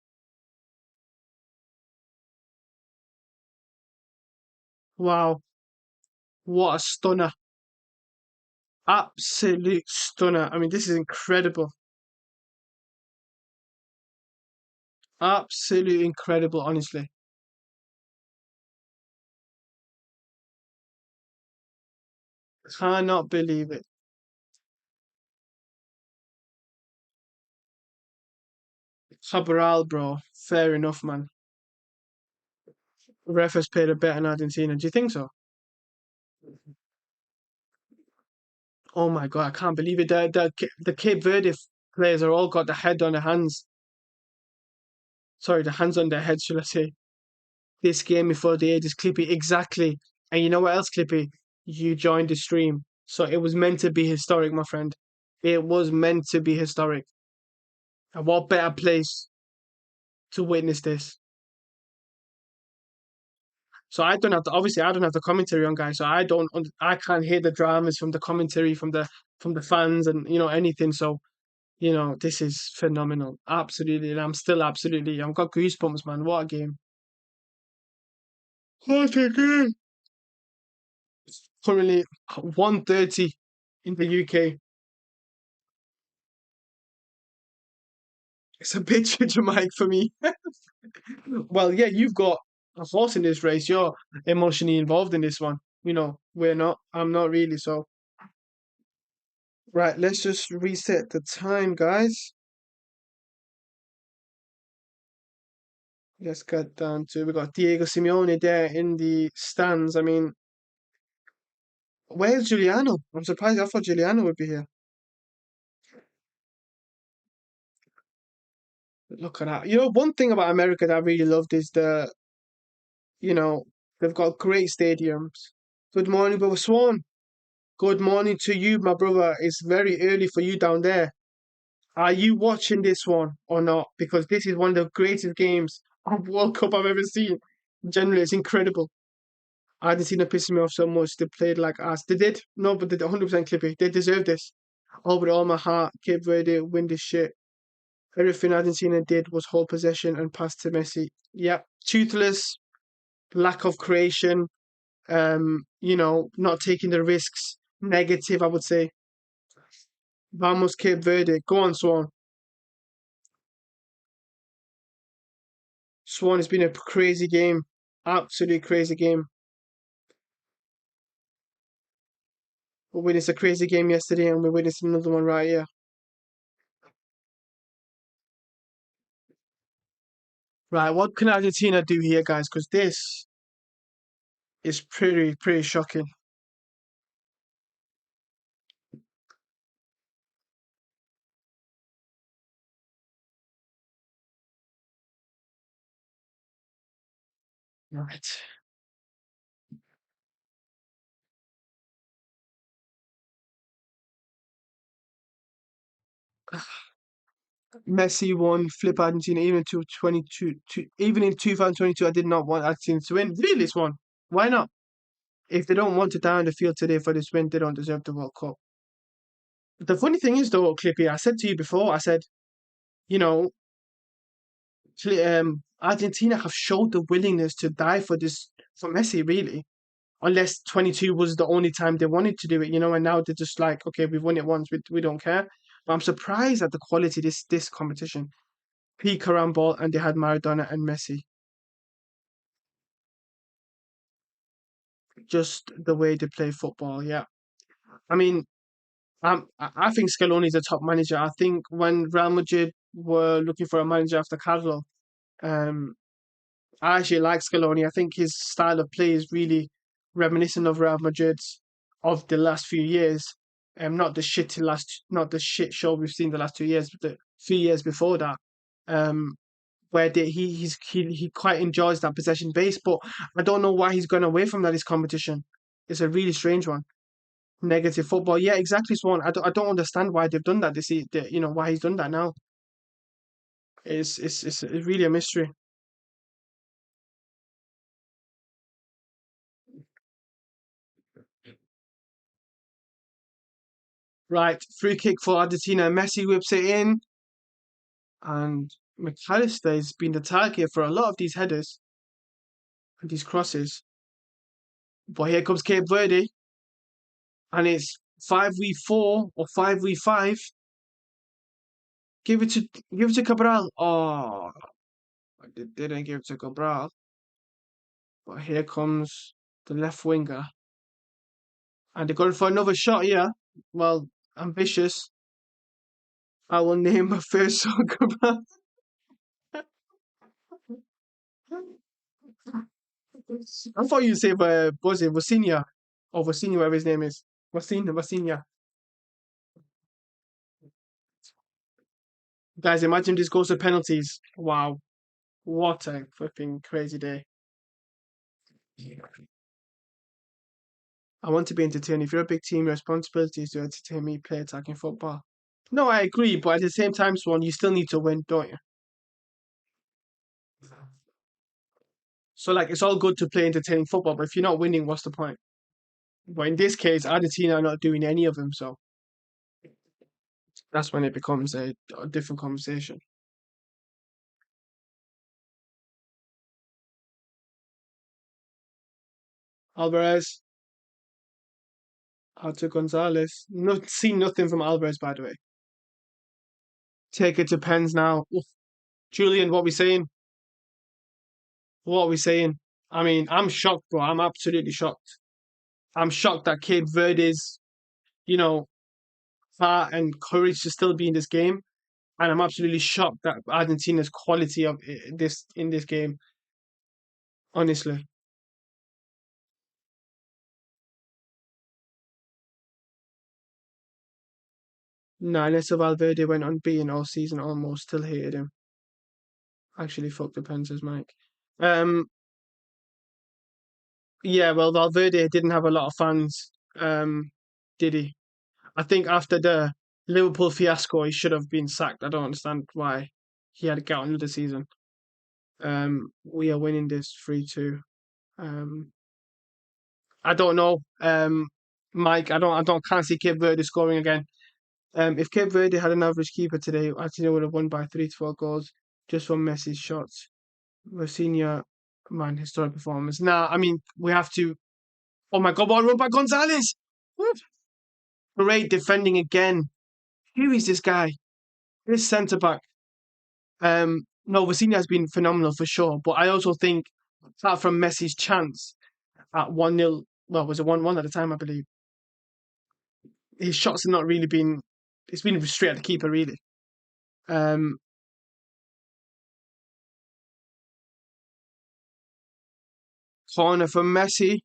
Wow, what a stunner. Absolute stunner. I mean, this is incredible. Absolutely incredible, honestly. Cannot believe it. Cabral, bro. Fair enough, man. Ref has paid a bet on Argentina. Do you think so? Oh my God, I can't believe it. The Cape Verde players are all got the head on their hands. Sorry, the hands on their heads, should I say. This game before the age is Clippy. Exactly. And you know what else, Clippy? You joined the stream. So it was meant to be historic, my friend. It was meant to be historic. And what better place to witness this? So I don't have to, obviously I don't have the commentary on, guys. So I can't hear the dramas from the commentary from the fans and anything. So this is phenomenal, absolutely, and I'm still absolutely. I've got goosebumps, man. What a game! What a game! Currently 1:30 in the UK. It's a bit dramatic for me. Well, yeah, you've got a horse in this race. You're emotionally involved in this one. We're not. I'm not really. So, right, let's just reset the time, guys. Let's get down to we got Diego Simeone there in the stands. I mean, where's Giuliano? I'm surprised. I thought Giuliano would be here. Look at that. One thing about America that I really loved is they've got great stadiums. Good morning, brother Swan. Good morning to you, my brother. It's very early for you down there. Are you watching this one or not? Because this is one of the greatest games of World Cup I've ever seen. Generally, it's incredible. Argentina pissed me off so much. They played like us. They did. No, but they did 100% Clippy. They deserve this. Oh, with all my heart, Cape Verde win this shit. Everything Argentina did was hold possession and pass to Messi. Yep. Toothless, lack of creation, not taking the risks. Negative, I would say. Vamos Cape Verde. Go on, Swan. Swan, has been a crazy game. Absolutely crazy game. We witnessed a crazy game yesterday and we witnessed another one right here. Right, what can Argentina do here, guys? Because this is pretty shocking. Right. Messi won, flip Argentina, even to 22, even in 2022, I did not want Argentina to win. Really, this one. Why not? If they don't want to die on the field today for this win, they don't deserve the World Cup. The funny thing is, though, Clippy, I said to you before, I said, you know, Argentina have showed the willingness to die for Messi, really. unless 22 was the only time they wanted to do it, and now they're just like, okay, we've won it once, we don't care. But I'm surprised at the quality of this competition. Peak around ball, and they had Maradona and Messi. Just the way they play football, yeah. I mean, I think Scaloni is a top manager. I think when Real Madrid were looking for a manager after Carlo, um, I actually like Scaloni. I think his style of play is really reminiscent of Real Madrid's of the last few years. Not the shit show we've seen the last 2 years, but the few years before that, um, where he quite enjoys that possession base. But I don't know why he's gone away from that. His competition, it's a really strange one. Negative football, yeah, exactly, Swan. I don't understand why they've done that. Why he's done that now. It's really a mystery. Right, free kick for Argentina. Messi whips it in, and McAllister has been the target for a lot of these headers and these crosses. But here comes Cape Verde, and it's 5v4 or 5v5. Give it to Cabral. Oh, they didn't give it to Cabral. But here comes the left winger, and they're going for another shot here. Well, ambitious. I will name my first song Cabral. I thought you'd say, was it Vosinia? Or Vosinia, whatever his name is. Vosinia. Guys, imagine this goes to penalties. Wow. What a flipping crazy day. I want to be entertained. If you're a big team, your responsibility is to entertain me, play attacking football. No, I agree, but at the same time, Swan, you still need to win, don't you? So, like, it's all good to play entertaining football, but if you're not winning, what's the point? But in this case, Argentina are not doing any of them, so that's when it becomes a different conversation. Alvarez, out to Gonzalez. Not seen nothing from Alvarez, by the way. Take it to pens now. Oof. Julian, what we saying? What are we saying? I mean, I'm shocked, bro. I'm absolutely shocked. I'm shocked that Cape Verde's, you know, heart and courage to still be in this game, and I'm absolutely shocked that Argentina's quality of this in this game. Honestly, nah. Unless Valverde went unbeaten all season, almost still hated him. Actually, fuck the Panthers, Mike. Um, yeah. Well, Valverde didn't have a lot of fans. Did he? I think after the Liverpool fiasco, he should have been sacked. I don't understand why he had to get on another season. We are winning this 3-2. Um, I don't know. Mike, can't see Cape Verde scoring again. If Cape Verde had an average keeper today, Argentina would have won by 3-4 goals just from Messi's shots. Rosinia, man, historic performance. Nah, I mean, we have to. Oh my God, what run by Gonzalez? Woof. Great defending again. Who is this guy? This centre back. No, Rosinia has been phenomenal for sure, but I also think, apart from Messi's chance at 1-0, well, was it 1-1 at the time, I believe, his shots have not really been. It's been straight at the keeper, really. Um, Corner for Messi.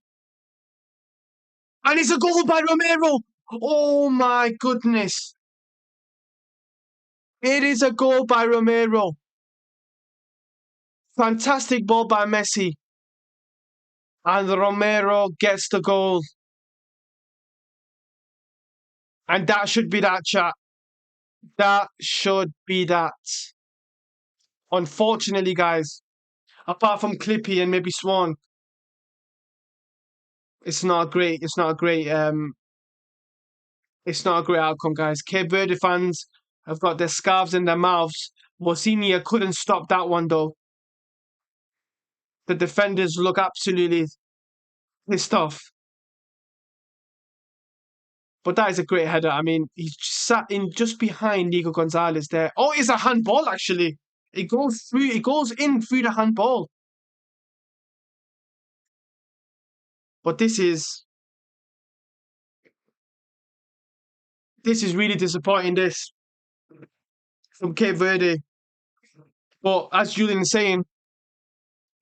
And it's a goal by Romero. Oh my goodness. It is a goal by Romero. Fantastic ball by Messi. And Romero gets the goal. And that should be that, chat. That should be that. Unfortunately, guys, apart from Clippy and maybe Swan, it's not a great, it's not a great, it's not a great outcome, guys. Cape Verde fans have got their scarves in their mouths. Bosinia couldn't stop that one, though. The defenders look absolutely pissed off. But that is a great header. I mean, he sat in just behind Nico Gonzalez there. Oh, it's a handball actually. It goes through. It goes in through the handball. But this is really disappointing. This from Cape Verde. But as Julian is saying,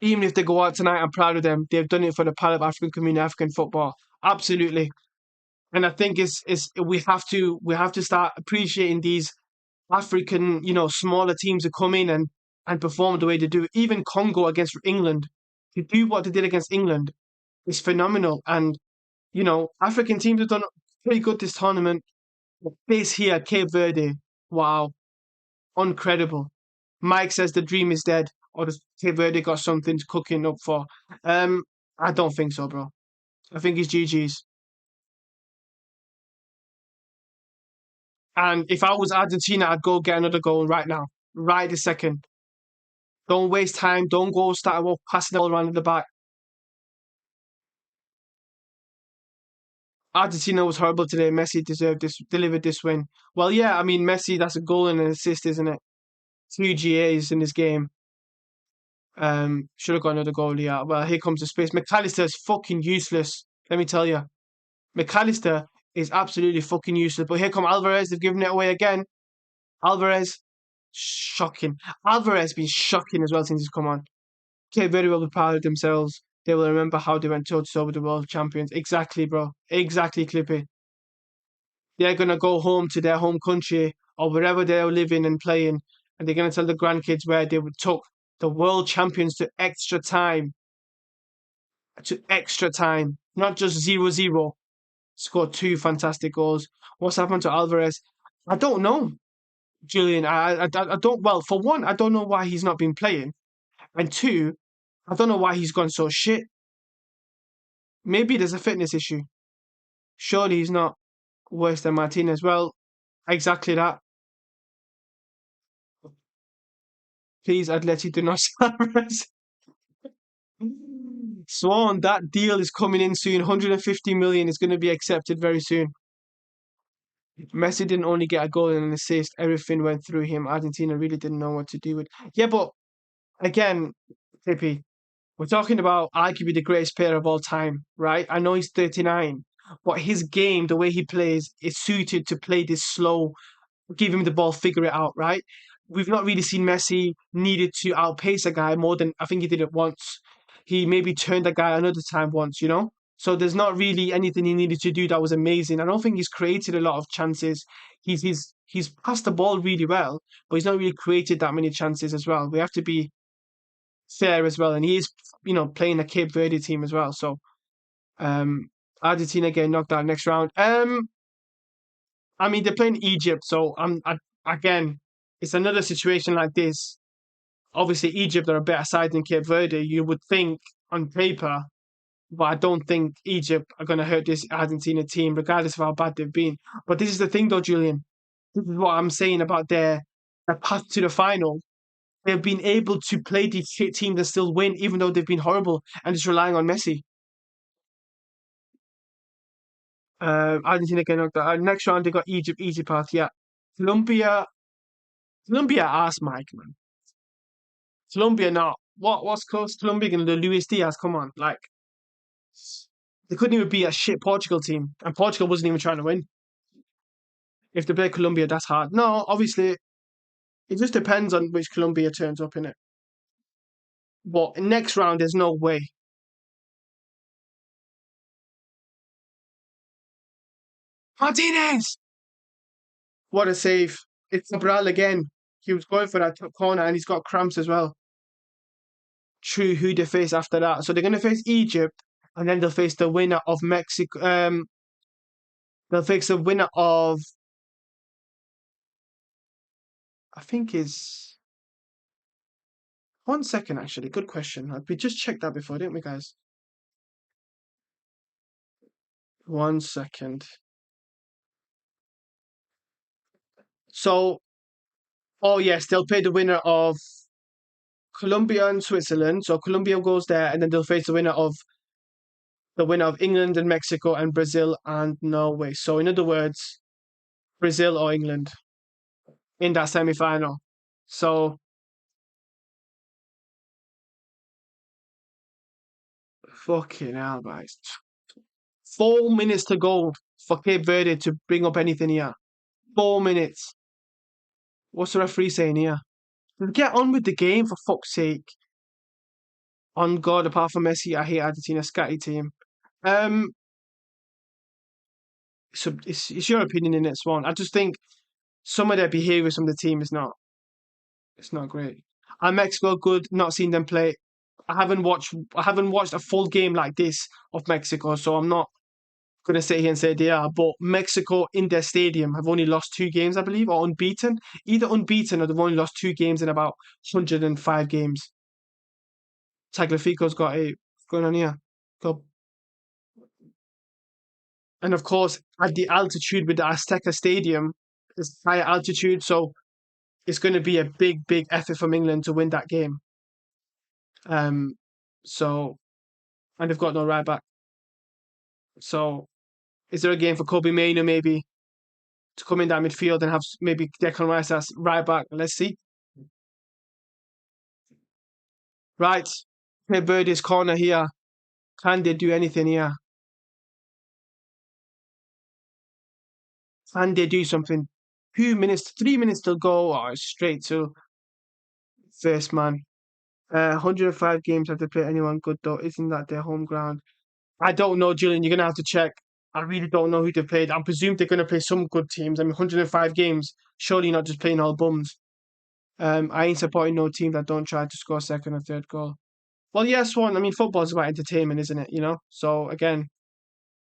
even if they go out tonight, I'm proud of them. They've done it for the Pan African community, African football. Absolutely. And I think it's we have to start appreciating these African, smaller teams that come in and perform the way they do. Even Congo against England, to do what they did against England is phenomenal. And African teams have done pretty good this tournament. But this here, Cape Verde, wow, incredible. Mike says the dream is dead, or does Cape Verde got something cooking up for? Um, I don't think so, bro. I think it's GG's. And if I was Argentina, I'd go get another goal right now, right this second. Don't waste time. Don't go start passing the ball around in the back. Argentina was horrible today. Messi delivered this win. Well, yeah, I mean Messi, that's a goal and an assist, isn't it? Two GAs in this game. Should have got another goal. Yeah. Well, here comes the space. McAllister is fucking useless. Let me tell you, McAllister is absolutely fucking useless. But here come Alvarez. They've given it away again. Alvarez, shocking. Alvarez been shocking as well since he's come on. Cape Verde will be proud of themselves. They will remember how they went toe-to-toe with the world champions. Exactly, bro. Exactly, Clippy. They're going to go home to their home country or wherever they're living and playing, and they're going to tell the grandkids where they took the world champions to extra time, not just 0-0. Scored two fantastic goals. What's happened to Alvarez? I don't know, Julian. I don't. Well, for one, I don't know why he's not been playing, and two, I don't know why he's gone so shit. Maybe there's a fitness issue. Surely he's not worse than Martinez. Well, exactly that. Please, Atleti, do not sell us. Swan, that deal is coming in soon. 150 million is going to be accepted very soon. Messi didn't only get a goal and an assist. Everything went through him. Argentina really didn't know what to do with. Yeah, but again, Tippy, we're talking about arguably the greatest player of all time, right? I know he's 39, but his game, the way he plays, is suited to play this slow, give him the ball, figure it out, right? We've not really seen Messi needed to outpace a guy more than I think he did it once. He maybe turned a guy another time once. So there's not really anything he needed to do that was amazing. I don't think he's created a lot of chances. He's passed the ball really well, but he's not really created that many chances as well. We have to be fair as well, and he is, playing a Cape Verde team as well. So um, Argentina getting knocked out next round. I mean, they're playing Egypt, so again, it's another situation like this. Obviously, Egypt are a better side than Cape Verde. You would think on paper, but I don't think Egypt are going to hurt this Argentina team, regardless of how bad they've been. But this is the thing, though, Julian. This is what I'm saying about their path to the final. They've been able to play these shit teams and still win, even though they've been horrible and just relying on Messi. Argentina getting knocked out. Next round, they got Egypt, easy path, yeah. Colombia, Colombia ass Mike, man. Colombia not. What's close? Colombia and the Luis Diaz, come on. Like, they couldn't even beat a shit Portugal team. And Portugal wasn't even trying to win. If they play Colombia, that's hard. No, obviously, it just depends on which Colombia turns up in it. But next round, there's no way. Martinez! What a save. It's Cabral again. He was going for that top corner and he's got cramps as well. True, who they face after that. So they're going to face Egypt and then they'll face the winner of Mexico. They'll face the winner of, I think is, 1 second actually. Good question. We just checked that before, didn't we, guys? 1 second. So, oh yes, they'll play the winner of Colombia and Switzerland. So Colombia goes there and then they'll face the winner of the winner of England and Mexico and Brazil and Norway. So, in other words, Brazil or England in that semi final. So, fucking hell, guys. 4 minutes to go for Cape Verde to bring up anything here. 4 minutes. What's the referee saying here? Get on with the game, for fuck's sake. On God, apart from Messi, I hate Argentina, scatty team. Um, so it's your opinion in this one. I just think some of their behaviours from the team is not. It's not great. And Mexico good. Not seen them play. I haven't watched a full game like this of Mexico, so I'm not gonna sit here and say they are. But Mexico in their stadium have only lost 2 games, I believe, or unbeaten. Either unbeaten or they've only lost 2 games in about 105 games. Tagliafico's got a going on here. Got And of course, at the altitude with the Azteca Stadium, it's higher altitude, so it's going to be a big, big effort from England to win that game. Um, so and they've got no right back. So is there a game for Kobe Mainoo maybe to come in that midfield and have maybe Declan Rice as right back? Let's see. Right, Cape Verde's corner here. Can they do anything here? Can they do something? 2 minutes, 3 minutes to go, or straight to first man. 105 games have they played anyone good though? Isn't that their home ground? I don't know, Julian. You're gonna have to check. I really don't know who they played. I presume they're gonna play some good teams. I mean, 105 games. Surely not just playing all bums. I ain't supporting no team that don't try to score second or third goal. Well, yes, one. I mean, football's about entertainment, isn't it? So again,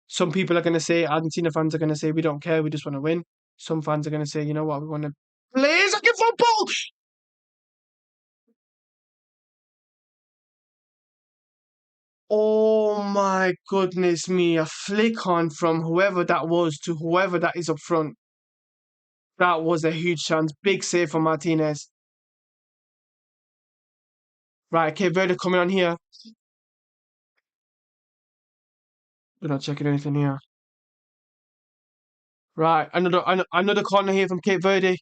some people are gonna say, Argentina fans are gonna say, we don't care. We just want to win. Some fans are gonna say, you know what, we want to play fucking football. Oh my goodness me, a flick on from whoever that was to whoever that is up front. That was a huge chance. Big save from Martinez. Right, okay, Verde coming on here. We're not checking anything here. Right, another corner here from Cape Verde.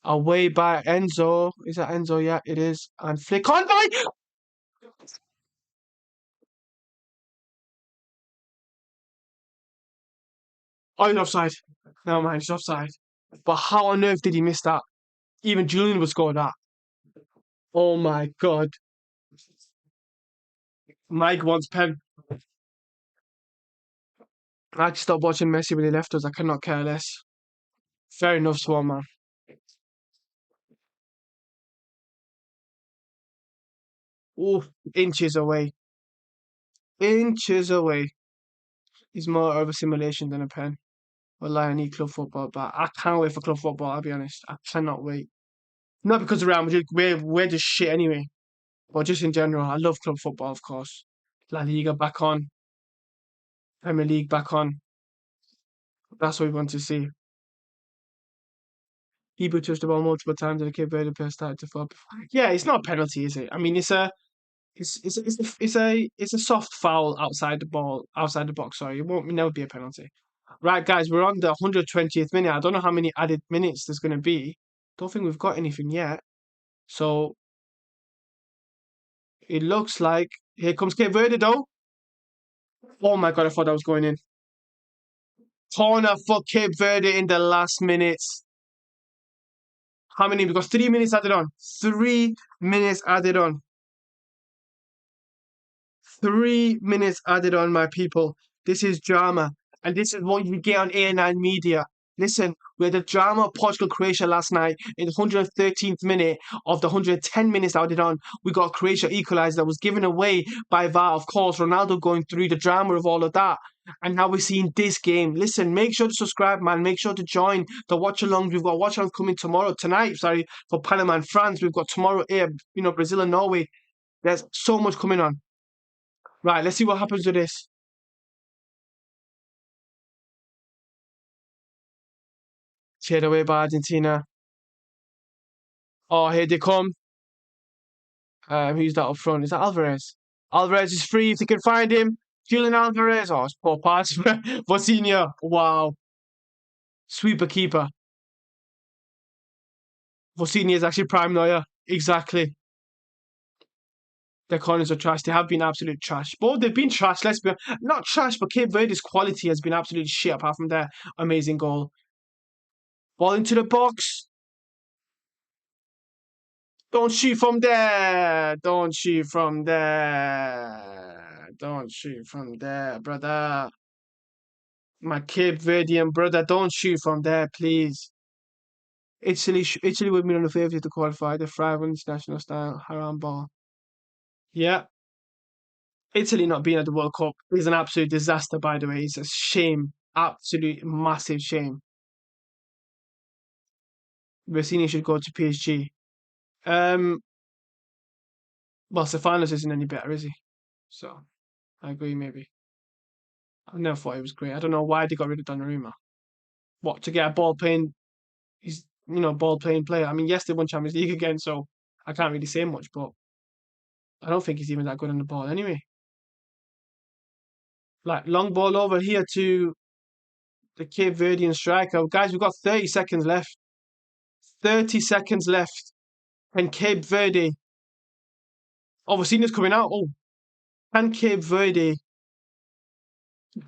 Away by Enzo. Is that Enzo? Yeah, it is. And flick on by. Oh, he's offside. No man, he's offside. But how on earth did he miss that? Even Julian would score that. Oh my god. Mike wants pen. I had to stop watching Messi when he left us. I cannot care less. Fair enough, Swan man. Oh, inches away. Inches away. He's more of a simulation than a pen. Wallahi, I need club football, but I can't wait for club football, I'll be honest. I cannot wait. Not because of Real Madrid, we're just shit anyway. But just in general, I love club football, of course. La Liga back on, Premier League back on. That's what we want to see. Ibu touched the ball multiple times and the Cape Verde player started to fall. Yeah, it's not a penalty, is it? I mean, it's a soft foul outside the box. Sorry, it won't never be a penalty. Right, guys, we're on the 120th minute. I don't know how many added minutes there's going to be. Don't think we've got anything yet. So it looks like here comes Cape Verde though. Oh my god, I thought that was going in. Corner for Cape Verde in the last minutes. How many? We've got 3 minutes added on. 3 minutes added on. 3 minutes added on, my people. This is drama. And this is what you get on A9 Media. Listen, we had the drama of Portugal Croatia last night in the 113th minute of the 110 minutes that we did on. We got Croatia equaliser that was given away by VAR, of course. Ronaldo going through the drama of all of that. And now we're seeing this game. Listen, make sure to subscribe, man. Make sure to join the watch alongs. We've got watch alongs coming tonight, for Panama and France. We've got tomorrow here, Brazil and Norway. There's so much coming on. Right, let's see what happens with this. Cleared away by Argentina. Oh, here they come. Who's that up front? Is that Alvarez? Alvarez is free if they can find him. Julian Alvarez. Oh, it's poor pass. Vosinia. Wow. Sweeper keeper. Vosinia is actually prime now, yeah. Exactly. Their corners are trash. They have been absolute trash. But they've been trash. Let's be not trash, but Cape Verde's quality has been absolutely shit apart from their amazing goal. Ball into the box. Don't shoot from there. Don't shoot from there. Don't shoot from there, brother. My Cape Verdean brother, don't shoot from there, please. Italy would be on the favourite to qualify the Thrive international style haram ball. Yeah. Italy not being at the World Cup is an absolute disaster, by the way. It's a shame. Absolute massive shame. Rossini should go to PSG. Well, Stefanos isn't any better, is he? So, I agree, maybe. I never thought he was great. I don't know why they got rid of Donnarumma. What, to get a ball playing, ball playing player? I mean, yes, they won Champions League again, so I can't really say much, but I don't think he's even that good on the ball anyway. Like, long ball over here to the Cape Verdean striker. Guys, we've got 30 seconds left. 30 seconds left. And Cape Verde. Oh, Vecina's coming out. Oh, can Cape Verde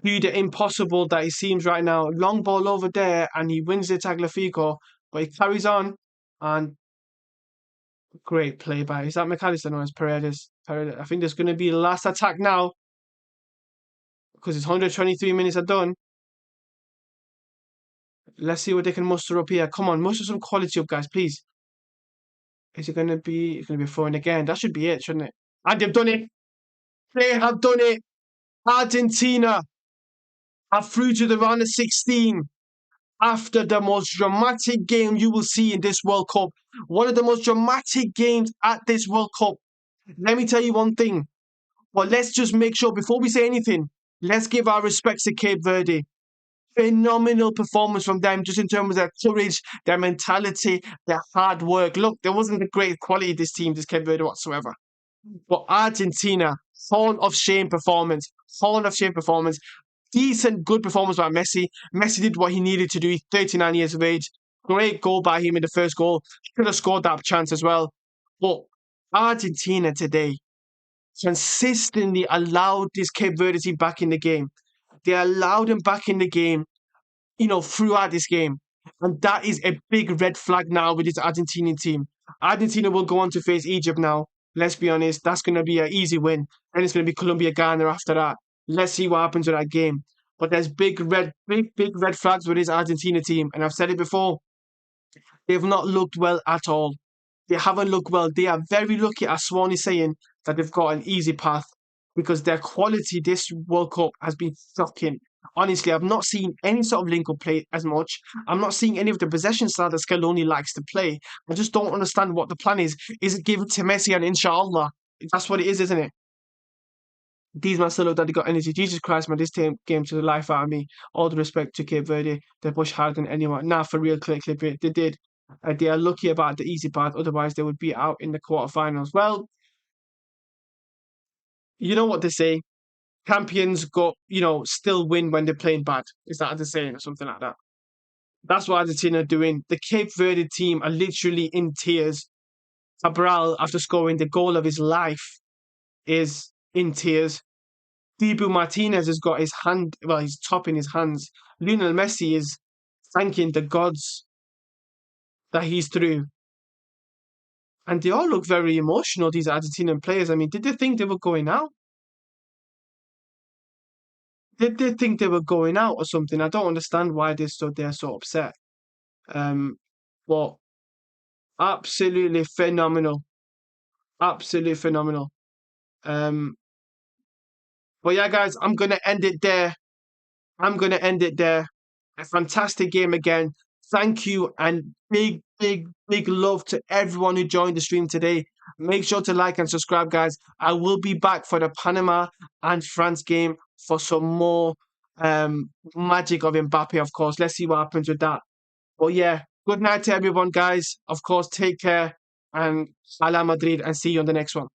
do the impossible that it seems right now? Long ball over there, and he wins the Tagliafico, but he carries on. And great play by, is that McAllister? No, it's Paredes. Paredes. I think there's going to be the last attack now, because it's 123 minutes are done. Let's see what they can muster up here. Come on, muster some quality up, guys, please. Is it going to be? It's going to be throwing again. That should be it, shouldn't it? And they've done it. They have done it. Argentina are through to the round of 16 after the most dramatic game you will see in this World Cup. One of the most dramatic games at this World Cup. Let me tell you one thing. But let's just make sure, before we say anything, let's give our respects to Cape Verde. Phenomenal performance from them, just in terms of their courage, their mentality, their hard work. Look, there wasn't a great quality of this team, this Cape Verde whatsoever. But Argentina, horn of shame performance. Horn of shame performance. Decent, good performance by Messi. Messi did what he needed to do. He's 39 years of age. Great goal by him in the first goal. Could have scored that chance as well. But Argentina today consistently allowed this Cape Verde team back in the game. They allowed him back in the game, throughout this game. And that is a big red flag now with this Argentinian team. Argentina will go on to face Egypt now. Let's be honest, that's going to be an easy win. Then it's going to be Colombia, Ghana after that. Let's see what happens with that game. But there's big red flags with this Argentina team. And I've said it before, they've not looked well at all. They haven't looked well. They are very lucky, as Swan is saying, that they've got an easy path, because their quality this World Cup has been shocking. Honestly, I've not seen any sort of link-up play as much. I'm not seeing any of the possession style that Scaloni likes to play. I just don't understand what the plan is. Is it given to Messi and inshallah? That's what it is, isn't it? These man still look that they got energy. Jesus Christ, man, this team game to the life out of me. All the respect to Cape Verde. They push harder than anyone. Nah, for real, clip it. They did. They are lucky about the easy path. Otherwise, they would be out in the quarterfinals. Well, you know what they say. Champions still win when they're playing bad. Is that the saying or something like that? That's what Argentina are doing. The Cape Verde team are literally in tears. Cabral, after scoring the goal of his life, is in tears. Dibu Martinez has got his top in his hands. Lionel Messi is thanking the gods that he's through. And they all look very emotional, these Argentinian players. I mean, did they think they were going out? Did they think they were going out or something? I don't understand why they stood there so upset. But absolutely phenomenal. Absolutely phenomenal. But yeah, guys, I'm going to end it there. A fantastic game again. Thank you, and big love to everyone who joined the stream today. Make sure to like and subscribe, guys. I will be back for the Panama and France game for some more magic of Mbappe, of course. Let's see what happens with that. But yeah, good night to everyone, guys. Of course, take care, and Hala Madrid, and see you on the next one.